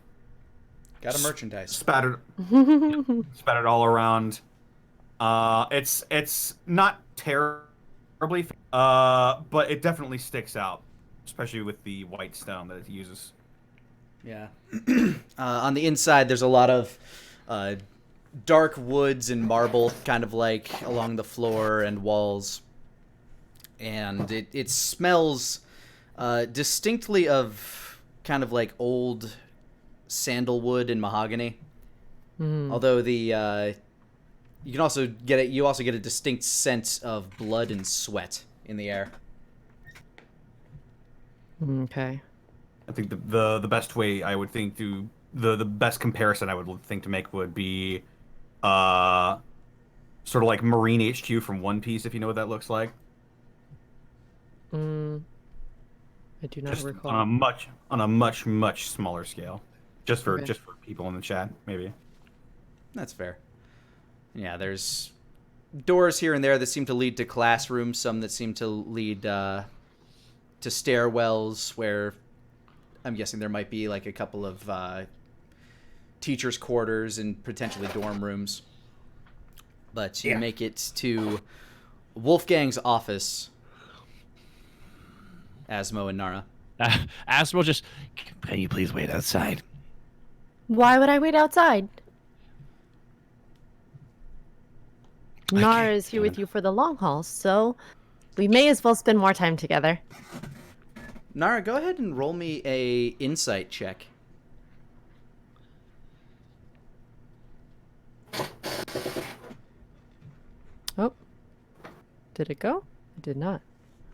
a merchandise. Spattered all around. It's not terribly, but it definitely sticks out, especially with the white stone that it uses. Yeah. On the inside, there's a lot of dark woods and marble, kind of like along the floor and walls. And it smells distinctly of kind of like old sandalwood and mahogany. Although the you can also get it. You also get a distinct sense of blood and sweat in the air. Okay. I think the best way I would think to the best comparison I would think to make would be sort of like Marine HQ from One Piece, if you know what that looks like. I do not Just recall. on a much smaller scale. Just for Okay. people in the chat, maybe. That's fair. Yeah, there's doors here and there that seem to lead to classrooms, some that seem to lead to stairwells where I'm guessing there might be like a couple of teachers' quarters and potentially dorm rooms. But you make it to Wolfgang's office, Asmo and Nara. Asmo just, can you please wait outside? Why would I wait outside? Nara is here with you for the long haul, so we may as well spend more time together. Nara, go ahead and roll me a insight check. Oh. Did it go? It did not.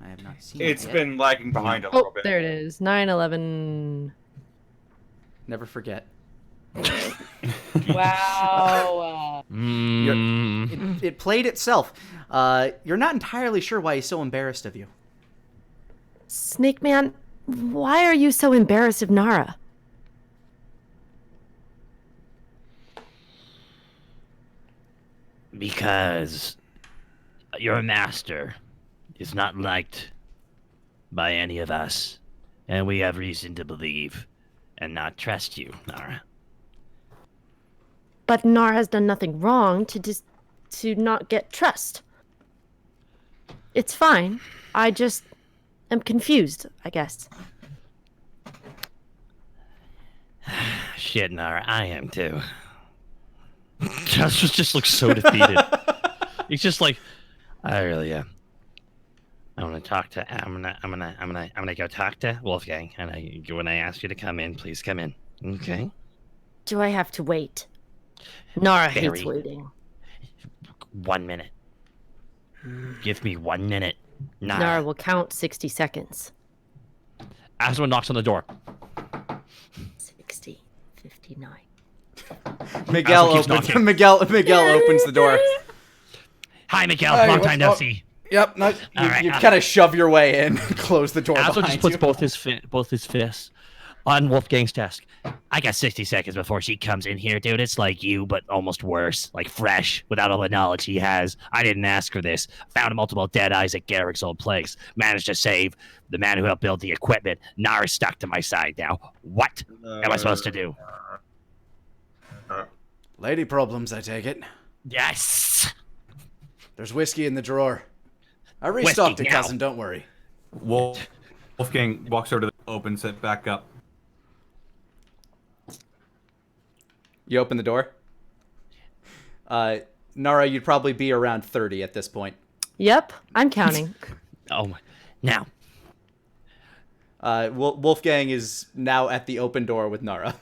I have not seen It's it yet. been lagging behind a little Oh, bit. there it is. 9, 11. Never forget. Wow. It played itself. You're not entirely sure why he's so embarrassed of you. Snake Man, why are you so embarrassed of Nara? Because your master is not liked by any of us, and we have reason to believe and not trust you, Nara. But Nara has done nothing wrong to not get trust. It's fine. I just am confused, I guess. Shit, Nara, I am too. Josh just looks so defeated. He's just like, I really am. I'm gonna go talk to Wolfgang, and when I ask you to come in, please come in. Okay. Do I have to wait? Nara hates Very. waiting. 1 minute. Give me 1 minute. Nara will count 60 seconds. As someone knocks on the door. 60, 59. Miguel keeps opens. knocking. Miguel opens the door. Hi, Miguel. Hey, Long what's time no up? see. Yep. No, All right, you kind of shove your way in, close the door Aslo behind just puts you. both his fists on Wolfgang's desk. I got 60 seconds before she comes in here, dude. It's like you, but almost worse. Like fresh, without all the knowledge he has. I didn't ask for this. Found multiple dead eyes at Garrick's old place. Managed to save the man who helped build the equipment. Nara's stuck to my side now. What am I supposed to do? Lady problems, I take it. Yes! There's whiskey in the drawer. I restocked it, now. cousin. Don't worry. Wolfgang walks over to opens it back up. You open the door. Nara, you'd probably be around 30 at this point. Yep, I'm counting. Oh my. Now. Wolfgang is now at the open door with Nara.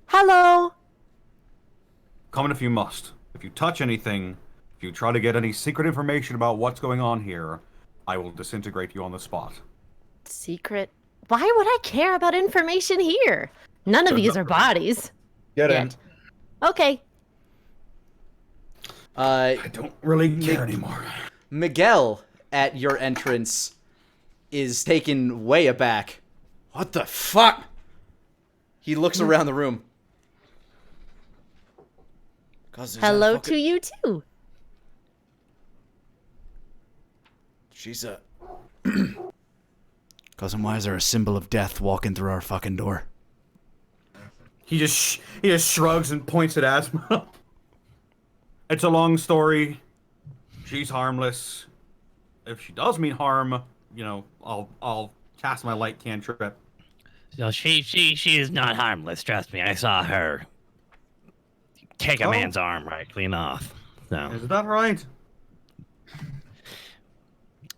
Hello. Come in if you must. If you touch anything, if you try to get any secret information about what's going on here, I will disintegrate you on the spot. Secret? Why would I care about information here? None of these are bodies. Get in. Yet. Okay. I don't really care anymore. Miguel, at your entrance, is taken way aback. What the fuck? He looks around the room. Hello to you too. She's a... Cousin, why is there a symbol of death walking through our fucking door? He just shrugs and points at Asma. It's a long story. She's harmless. If she does mean harm, I'll cast my light cantrip. No, she is not harmless. Trust me. I saw her take a man's arm right clean off. So. Is that right?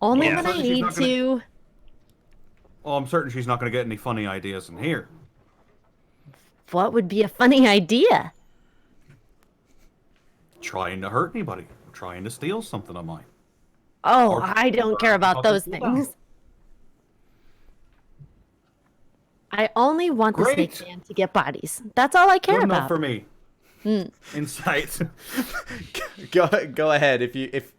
Only Yeah. when I She's need not gonna- to. Well, I'm certain she's not going to get any funny ideas in here. What would be a funny idea? Trying to hurt anybody. Trying to steal something of mine. Oh, Or- I don't care about those things. I only want the Great. snake man to get bodies. That's all I care Good about. enough for me. Insight. Go ahead. If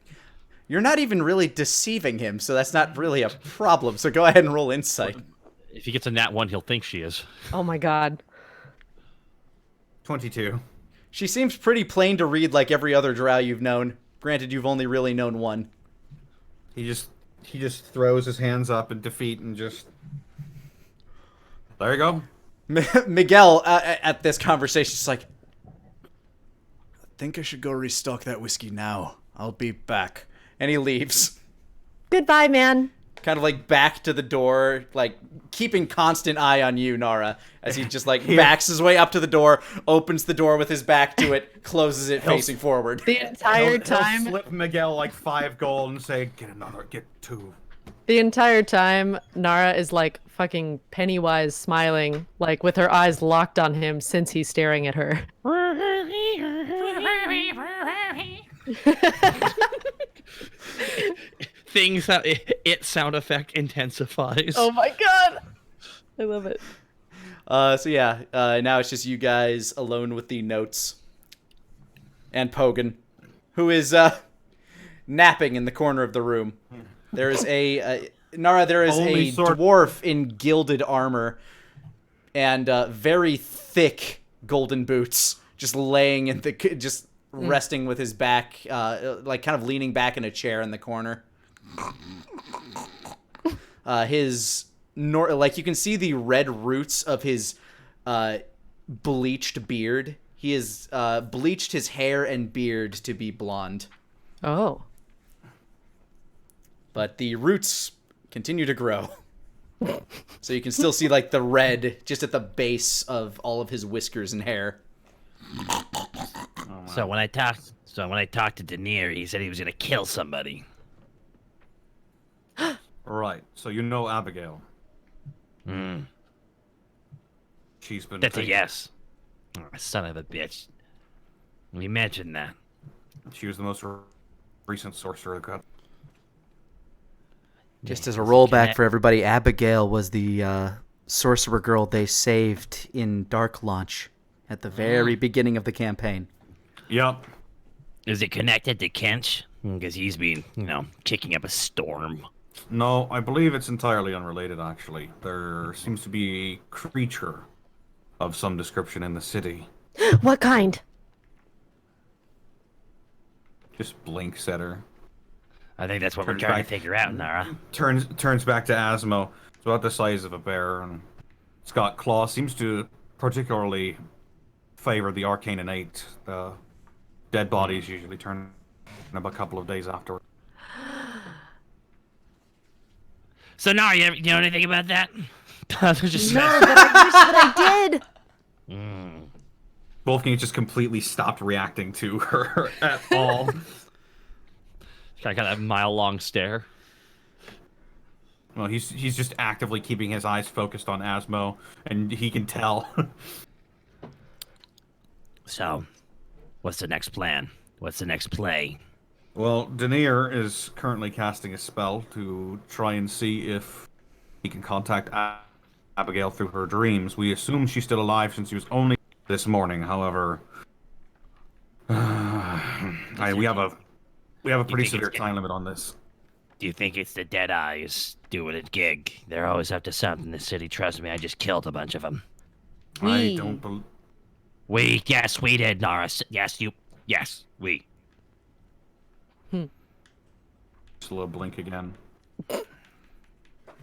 you're not even really deceiving him, so that's not really a problem. So go ahead and roll insight. If he gets a nat 1, he'll think she is. Oh my god. 22. She seems pretty plain to read, like every other drow you've known. Granted, you've only really known one. He just throws his hands up in defeat and just... There you go. Miguel, at this conversation, is like, I think I should go restock that whiskey now. I'll be back. And he leaves. Goodbye, man. Kind of like back to the door, like keeping constant eye on you, Nara, as he just like backs his way up to the door, opens the door with his back to it, closes it facing forward. The entire He'll time, slip Miguel like 5 gold and say, get 2. the entire time, Nara is like fucking Pennywise smiling, like with her eyes locked on him since he's staring at her. Things that it sound effect intensifies. Oh my god! I love it. Now it's just you guys alone with the notes. And Pogan, who is napping in the corner of the room. There is Nara, there is Only a sword- dwarf in gilded armor and very thick golden boots, just laying in resting with his back, like kind of leaning back in a chair in the corner. Like you can see the red roots of his bleached beard. He has bleached his hair and beard to be blonde. Oh. But the roots continue to grow. So you can still see like the red just at the base of all of his whiskers and hair. So when I talked to Denier, he said he was gonna kill somebody. Right. So you know Abigail. Hmm. She's been. That's a taken. yes. Oh, son of a bitch. Imagine that. She was the most recent sorcerer god. Just as a Does it rollback connect- for everybody, Abigail was the sorcerer girl they saved in Dark Launch at the very beginning of the campaign. Yep. Is it connected to Kench? Because he's been, kicking up a storm. No, I believe it's entirely unrelated, actually. There seems to be a creature of some description in the city. What kind? Just blinks at her. I think that's what we're Turns trying back- to figure out, Nara. Turns back to Asmo. It's about the size of a bear, and it's got claws. Seems to particularly favor the arcane innate. The dead bodies usually turn in about a couple of days afterward. So, Nara, you know anything about that? Just No, but I wish that I did. Wolfgang just completely stopped reacting to her at all. Got that mile-long stare. Well, he's just actively keeping his eyes focused on Asmo, and he can tell. So, what's the next plan? What's the next play? Well, Denier is currently casting a spell to try and see if he can contact Abigail through her dreams. We assume she's still alive since she was only this morning. However, we have a pretty think severe it's time limit on this. Do you think it's the Dead Eyes doing a gig? They're always up to something in the city. Trust me, I just killed a bunch of them. I don't believe. Yes, we did, Nara. Yes, we. Just a little blink again.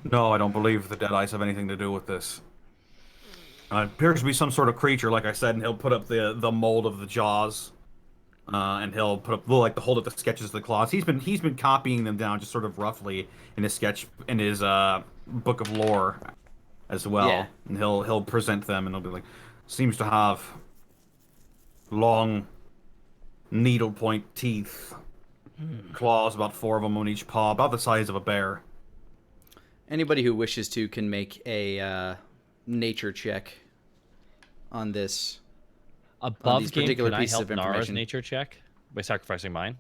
No, I don't believe the Dead Eyes have anything to do with this. It appears to be some sort of creature, like I said, and he'll put up the mold of the jaws, and he'll put up the hold up the sketches of the claws. He's been copying them down just sort of roughly in his book of lore as well, Yeah. and he'll present them, and he'll be like, seems to have long needlepoint teeth. Claws, about 4 of them on each paw, about the size of a bear. Anybody who wishes to can make a nature check on this. Above these game, particular can I pieces help of Nara's information. nature check by sacrificing mine?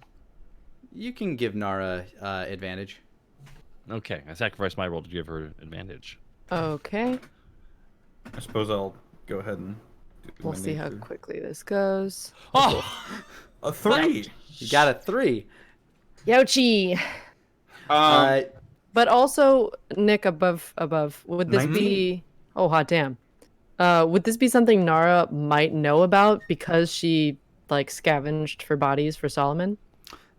You can give Nara advantage. Okay, I sacrificed my roll to give her advantage. Okay. I suppose I'll go ahead and do We'll my see how nature. quickly this goes. Oh! A 3! You got a 3. Youchi. But also, Nick, above, would this 19. be... Oh, hot damn. Would this be something Nara might know about because she, scavenged for bodies for Solomon?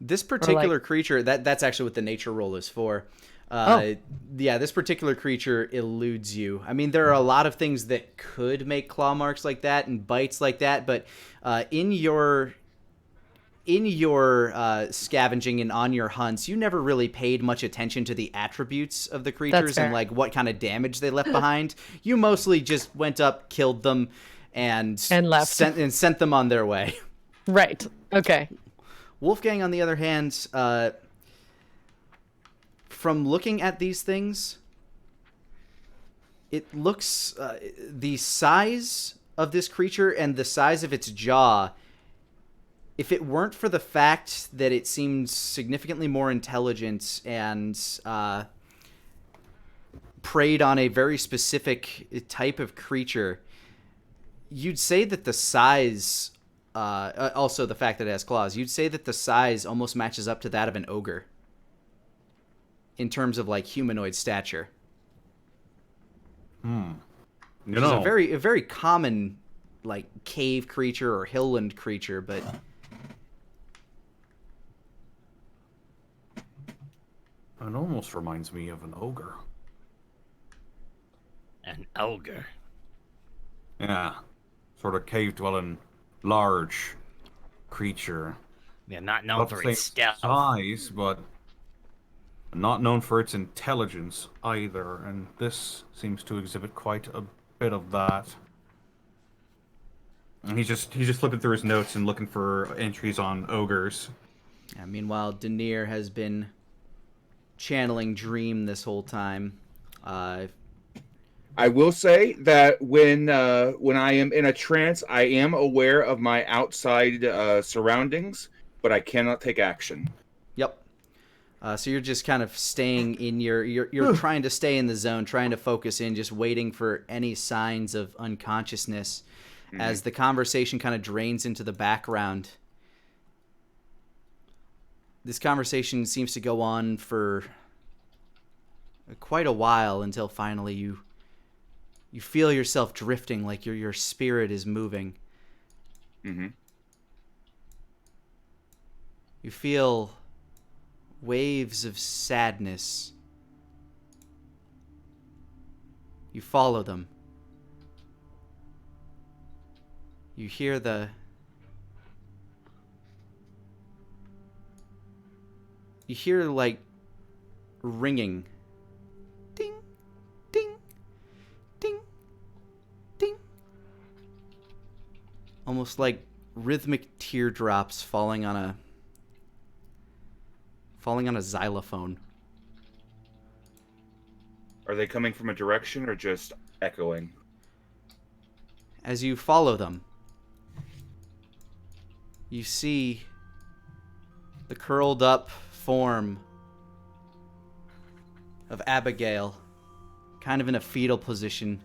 This particular creature, that's actually what the nature roll is for. Oh. Yeah, this particular creature eludes you. I mean, there are a lot of things that could make claw marks like that and bites like that, but in your scavenging and on your hunts, you never really paid much attention to the attributes of the creatures fair. and what kind of damage they left behind. You mostly just went up, killed them, and left. sent them on their way. Right. Okay. Wolfgang, on the other hand, from looking at these things, it looks the size of this creature and the size of its jaw. If it weren't for the fact that it seemed significantly more intelligent and preyed on a very specific type of creature. You'd say that the size, also the fact that it has claws, you'd say that the size almost matches up to that of an ogre in terms of like humanoid stature. Which is a very common like cave creature or hillland creature, but it almost reminds me of an ogre. An ogre. Yeah, sort of cave-dwelling, large creature. Yeah, not known Not for the its same stealth. size, but not known for its intelligence either. And this seems to exhibit quite a bit of that. And he's just flipping through his notes and looking for entries on ogres. meanwhile, Denier has been channeling Dream this whole time. I will say that when I am in a trance, I am aware of my outside surroundings, but I cannot take action. Yep. So you're just kind of staying in you're trying to stay in the zone, trying to focus in, just waiting for any signs of unconsciousness as the conversation kind of drains into the background. This conversation seems to go on for quite a while until finally you feel yourself drifting, like your spirit is moving. Mm-hmm. You feel waves of sadness. You follow them. You hear like ringing. Ding, ding, ding, ding. Almost like rhythmic teardrops falling on a xylophone. Are they coming from a direction or just echoing? As you follow them, you see the curled up form of Abigail, kind of in a fetal position.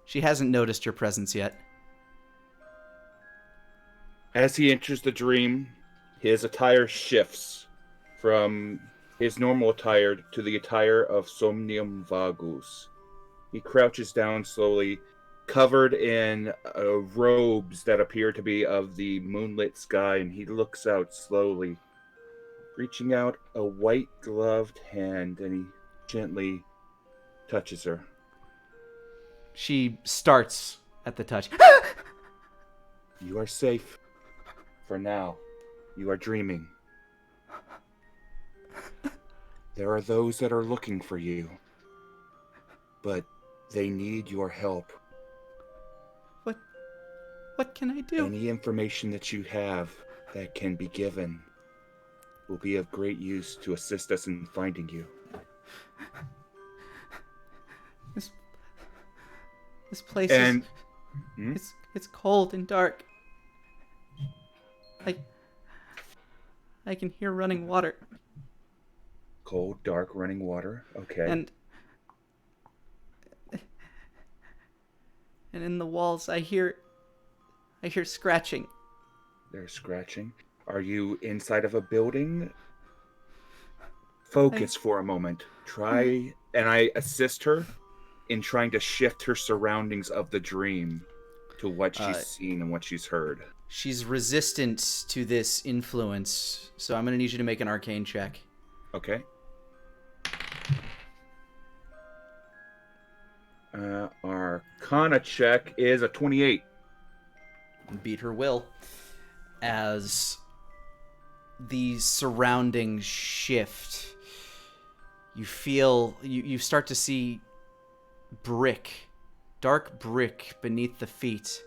She hasn't noticed your presence yet. As he enters the dream, his attire shifts from his normal attire to the attire of Somnium Vagus. He crouches down slowly, covered in robes that appear to be of the moonlit sky, and he looks out slowly, reaching out a white-gloved hand, and he gently touches her. She starts at the touch. You are safe. For now, you are dreaming. There are those that are looking for you, but they need your help. What can I do? Any information that you have that can be given will be of great use to assist us in finding you. This place And is it's cold and dark. I can hear running water. cold, dark, running water. Okay. And in the walls I hear scratching. There's scratching. Are you inside of a building? Focus for a moment. Try, and I assist her in trying to shift her surroundings of the dream to what she's seen and what she's heard. She's resistant to this influence, so I'm going to need you to make an arcane check. Okay. Arcana check is a 28. Beat her will. As the surroundings shift, you feel, you start to see brick, dark brick beneath the feet.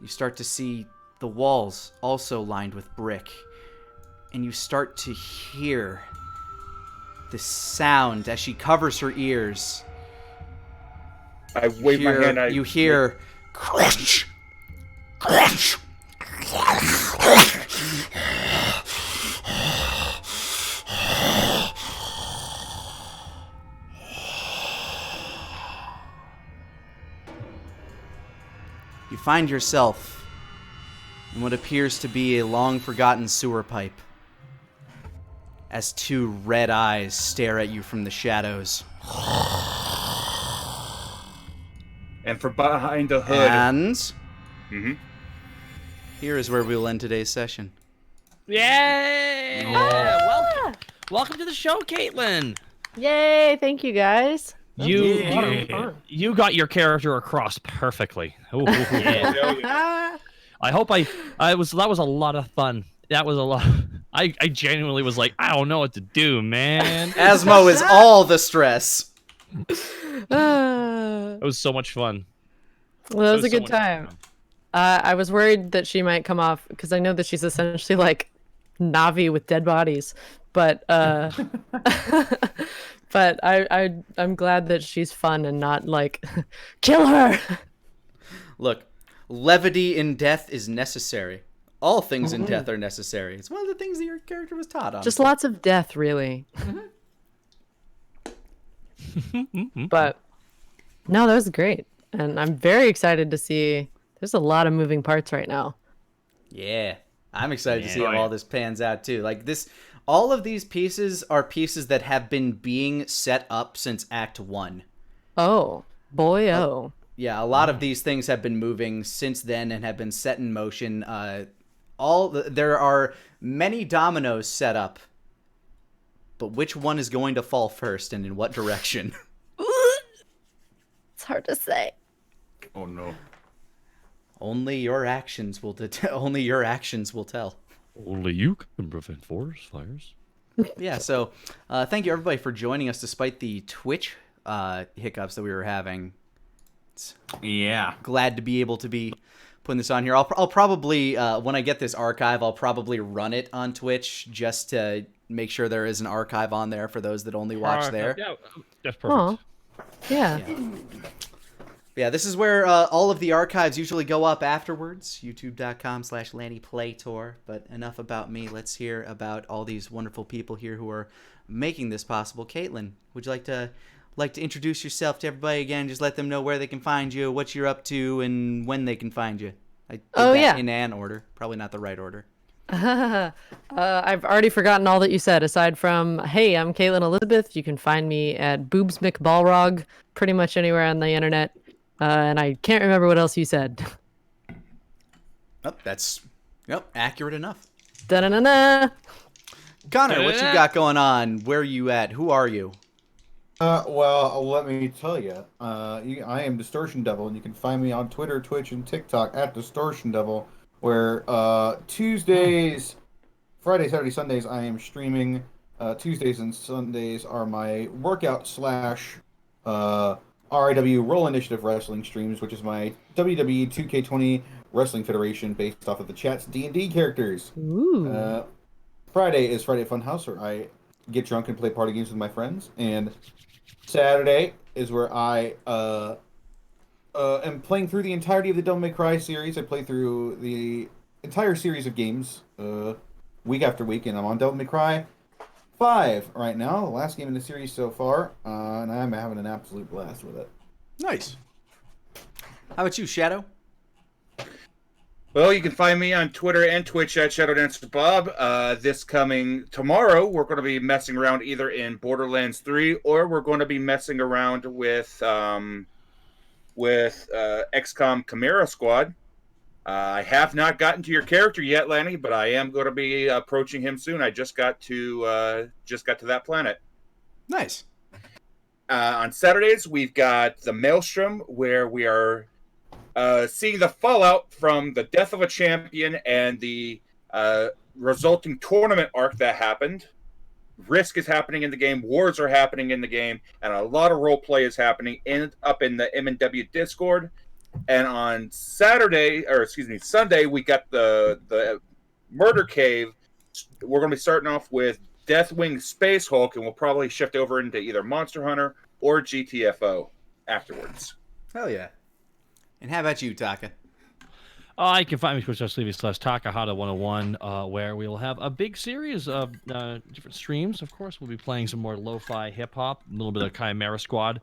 You start to see the walls also lined with brick. And you start to hear the sound as she covers her ears. I wave my hand. You hear crunch, You find yourself in what appears to be a long-forgotten sewer pipe as two red eyes stare at you from the shadows. And from behind the hood. And Mhm. here is where we'll end today's session. Yay! Welcome to the show, Caitlin. Yay! Thank you guys. You got your character across perfectly. Ooh. Yeah. I hope that was a lot of fun. That was a lot. I genuinely was like, I don't know what to do, man. Asmo is all the stress. It was so much fun. Well, that was a so good much time. fun. I was worried that she might come off because I know that she's essentially like Navi with dead bodies, but but I'm glad that she's fun and not like kill her. Look, levity in death is necessary. All things in death are necessary. It's one of the things that your character was taught on. Just lots of death, really. But no, that was great, and I'm very excited to see. There's a lot of moving parts right now. Yeah, I'm excited to see how all this pans out too. Like this, all of these pieces are pieces that have been being set up since Act 1. Oh boy, oh. Yeah, a lot of these things have been moving since then and have been set in motion. There are many dominoes set up, but which one is going to fall first and in what direction? It's hard to say. Oh no. Only your actions will only your actions will tell. Only you can prevent forest fires. Yeah, so thank you everybody for joining us despite the Twitch hiccups that we were having. Yeah. Glad to be able to be putting this on here. I'll probably when I get this archive, I'll probably run it on Twitch just to make sure there is an archive on there for those that only watch there. Yeah, that's perfect. Yeah. Yeah, this is where all of the archives usually go up afterwards. YouTube.com/LannyPlayTour. But enough about me. Let's hear about all these wonderful people here who are making this possible. Caitlin, would you like to introduce yourself to everybody again? Just let them know where they can find you, what you're up to, and when they can find you. I did that in an order. Probably not the right order. I've already forgotten all that you said, aside from, hey, I'm Caitlin Elizabeth. You can find me at Boobs McBallrog pretty much anywhere on the internet. And I can't remember what else you said. Oh, that's accurate enough. Da-na-na-na. Connor, what you got going on? Where are you at? Who are you? Well, let me tell you. I am Distortion Devil, and you can find me on Twitter, Twitch, and TikTok at Distortion Devil, where Tuesdays, Fridays, Saturdays, Sundays, I am streaming. Tuesdays and Sundays are my workout / RIW Roll Initiative Wrestling streams, which is my WWE 2K20 Wrestling Federation based off of the chat's D&D characters. Ooh. Friday is Friday Funhouse, where I get drunk and play party games with my friends. And Saturday is where I am playing through the entirety of the Devil May Cry series. I play through the entire series of games week after week, and I'm on Devil May Cry 5 right now, the last game in the series so far, and I'm having an absolute blast with it. Nice. How about you, Shadow? Well, you can find me on Twitter and Twitch at ShadowDancerBob. This coming tomorrow, we're going to be messing around either in Borderlands 3 or we're going to be messing around with XCOM Chimera Squad. I have not gotten to your character yet, Lanny, but I am going to be approaching him soon. I just got to that planet. Nice. On Saturdays, we've got the Maelstrom, where we are seeing the fallout from the death of a champion and the resulting tournament arc that happened. Risk is happening in the game, wars are happening in the game, and a lot of role play is happening up in the M&W Discord. And on Sunday, we got the Murder Cave. We're going to be starting off with Deathwing Space Hulk, and we'll probably shift over into either Monster Hunter or GTFO afterwards. Hell yeah. And how about you, Taka? You can find me twitch.tv/Takahata101, where we will have a big series of different streams. Of course, we'll be playing some more lo-fi hip-hop, a little bit of Chimera Squad.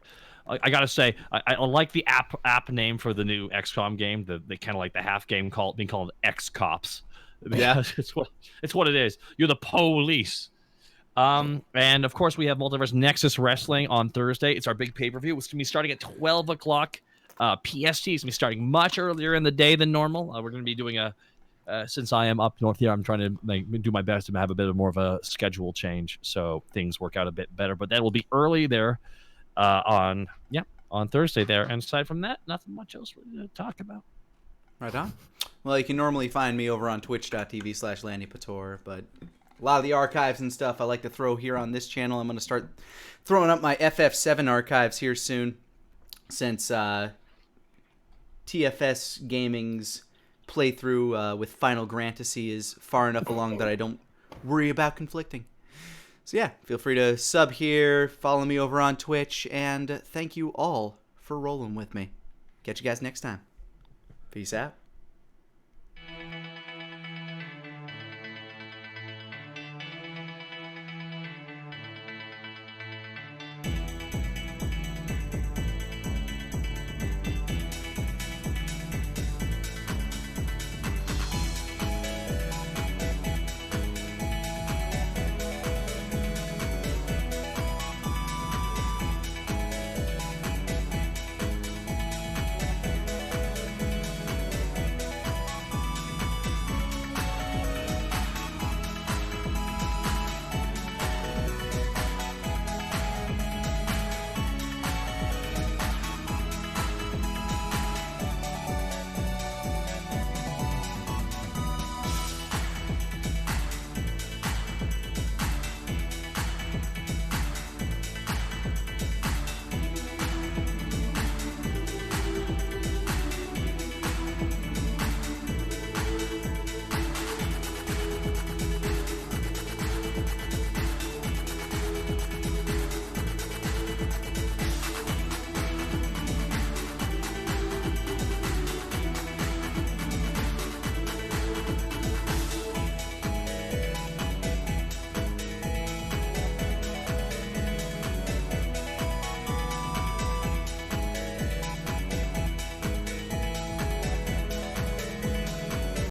I gotta say, I like the app name for the new XCOM game. The kind of like the half game being called X Cops. Because it's what it is. You're the police. And of course, we have Multiverse Nexus Wrestling on Thursday. It's our big pay-per-view. It's gonna be starting at 12 o'clock. PST is going to be starting much earlier in the day than normal. We're going to be doing since I am up north here, I'm trying to do my best to have a bit more of a schedule change so things work out a bit better. But that will be early there on Thursday there. And aside from that, nothing much else really to talk about. Right on. Well, you can normally find me over on twitch.tv/LannyPator, but a lot of the archives and stuff I like to throw here on this channel. I'm going to start throwing up my FF7 archives here soon, since TFS Gaming's playthrough with Final Fantasy is far enough along that I don't worry about conflicting. So yeah, feel free to sub here, follow me over on Twitch, and thank you all for rolling with me. Catch you guys next time. Peace out.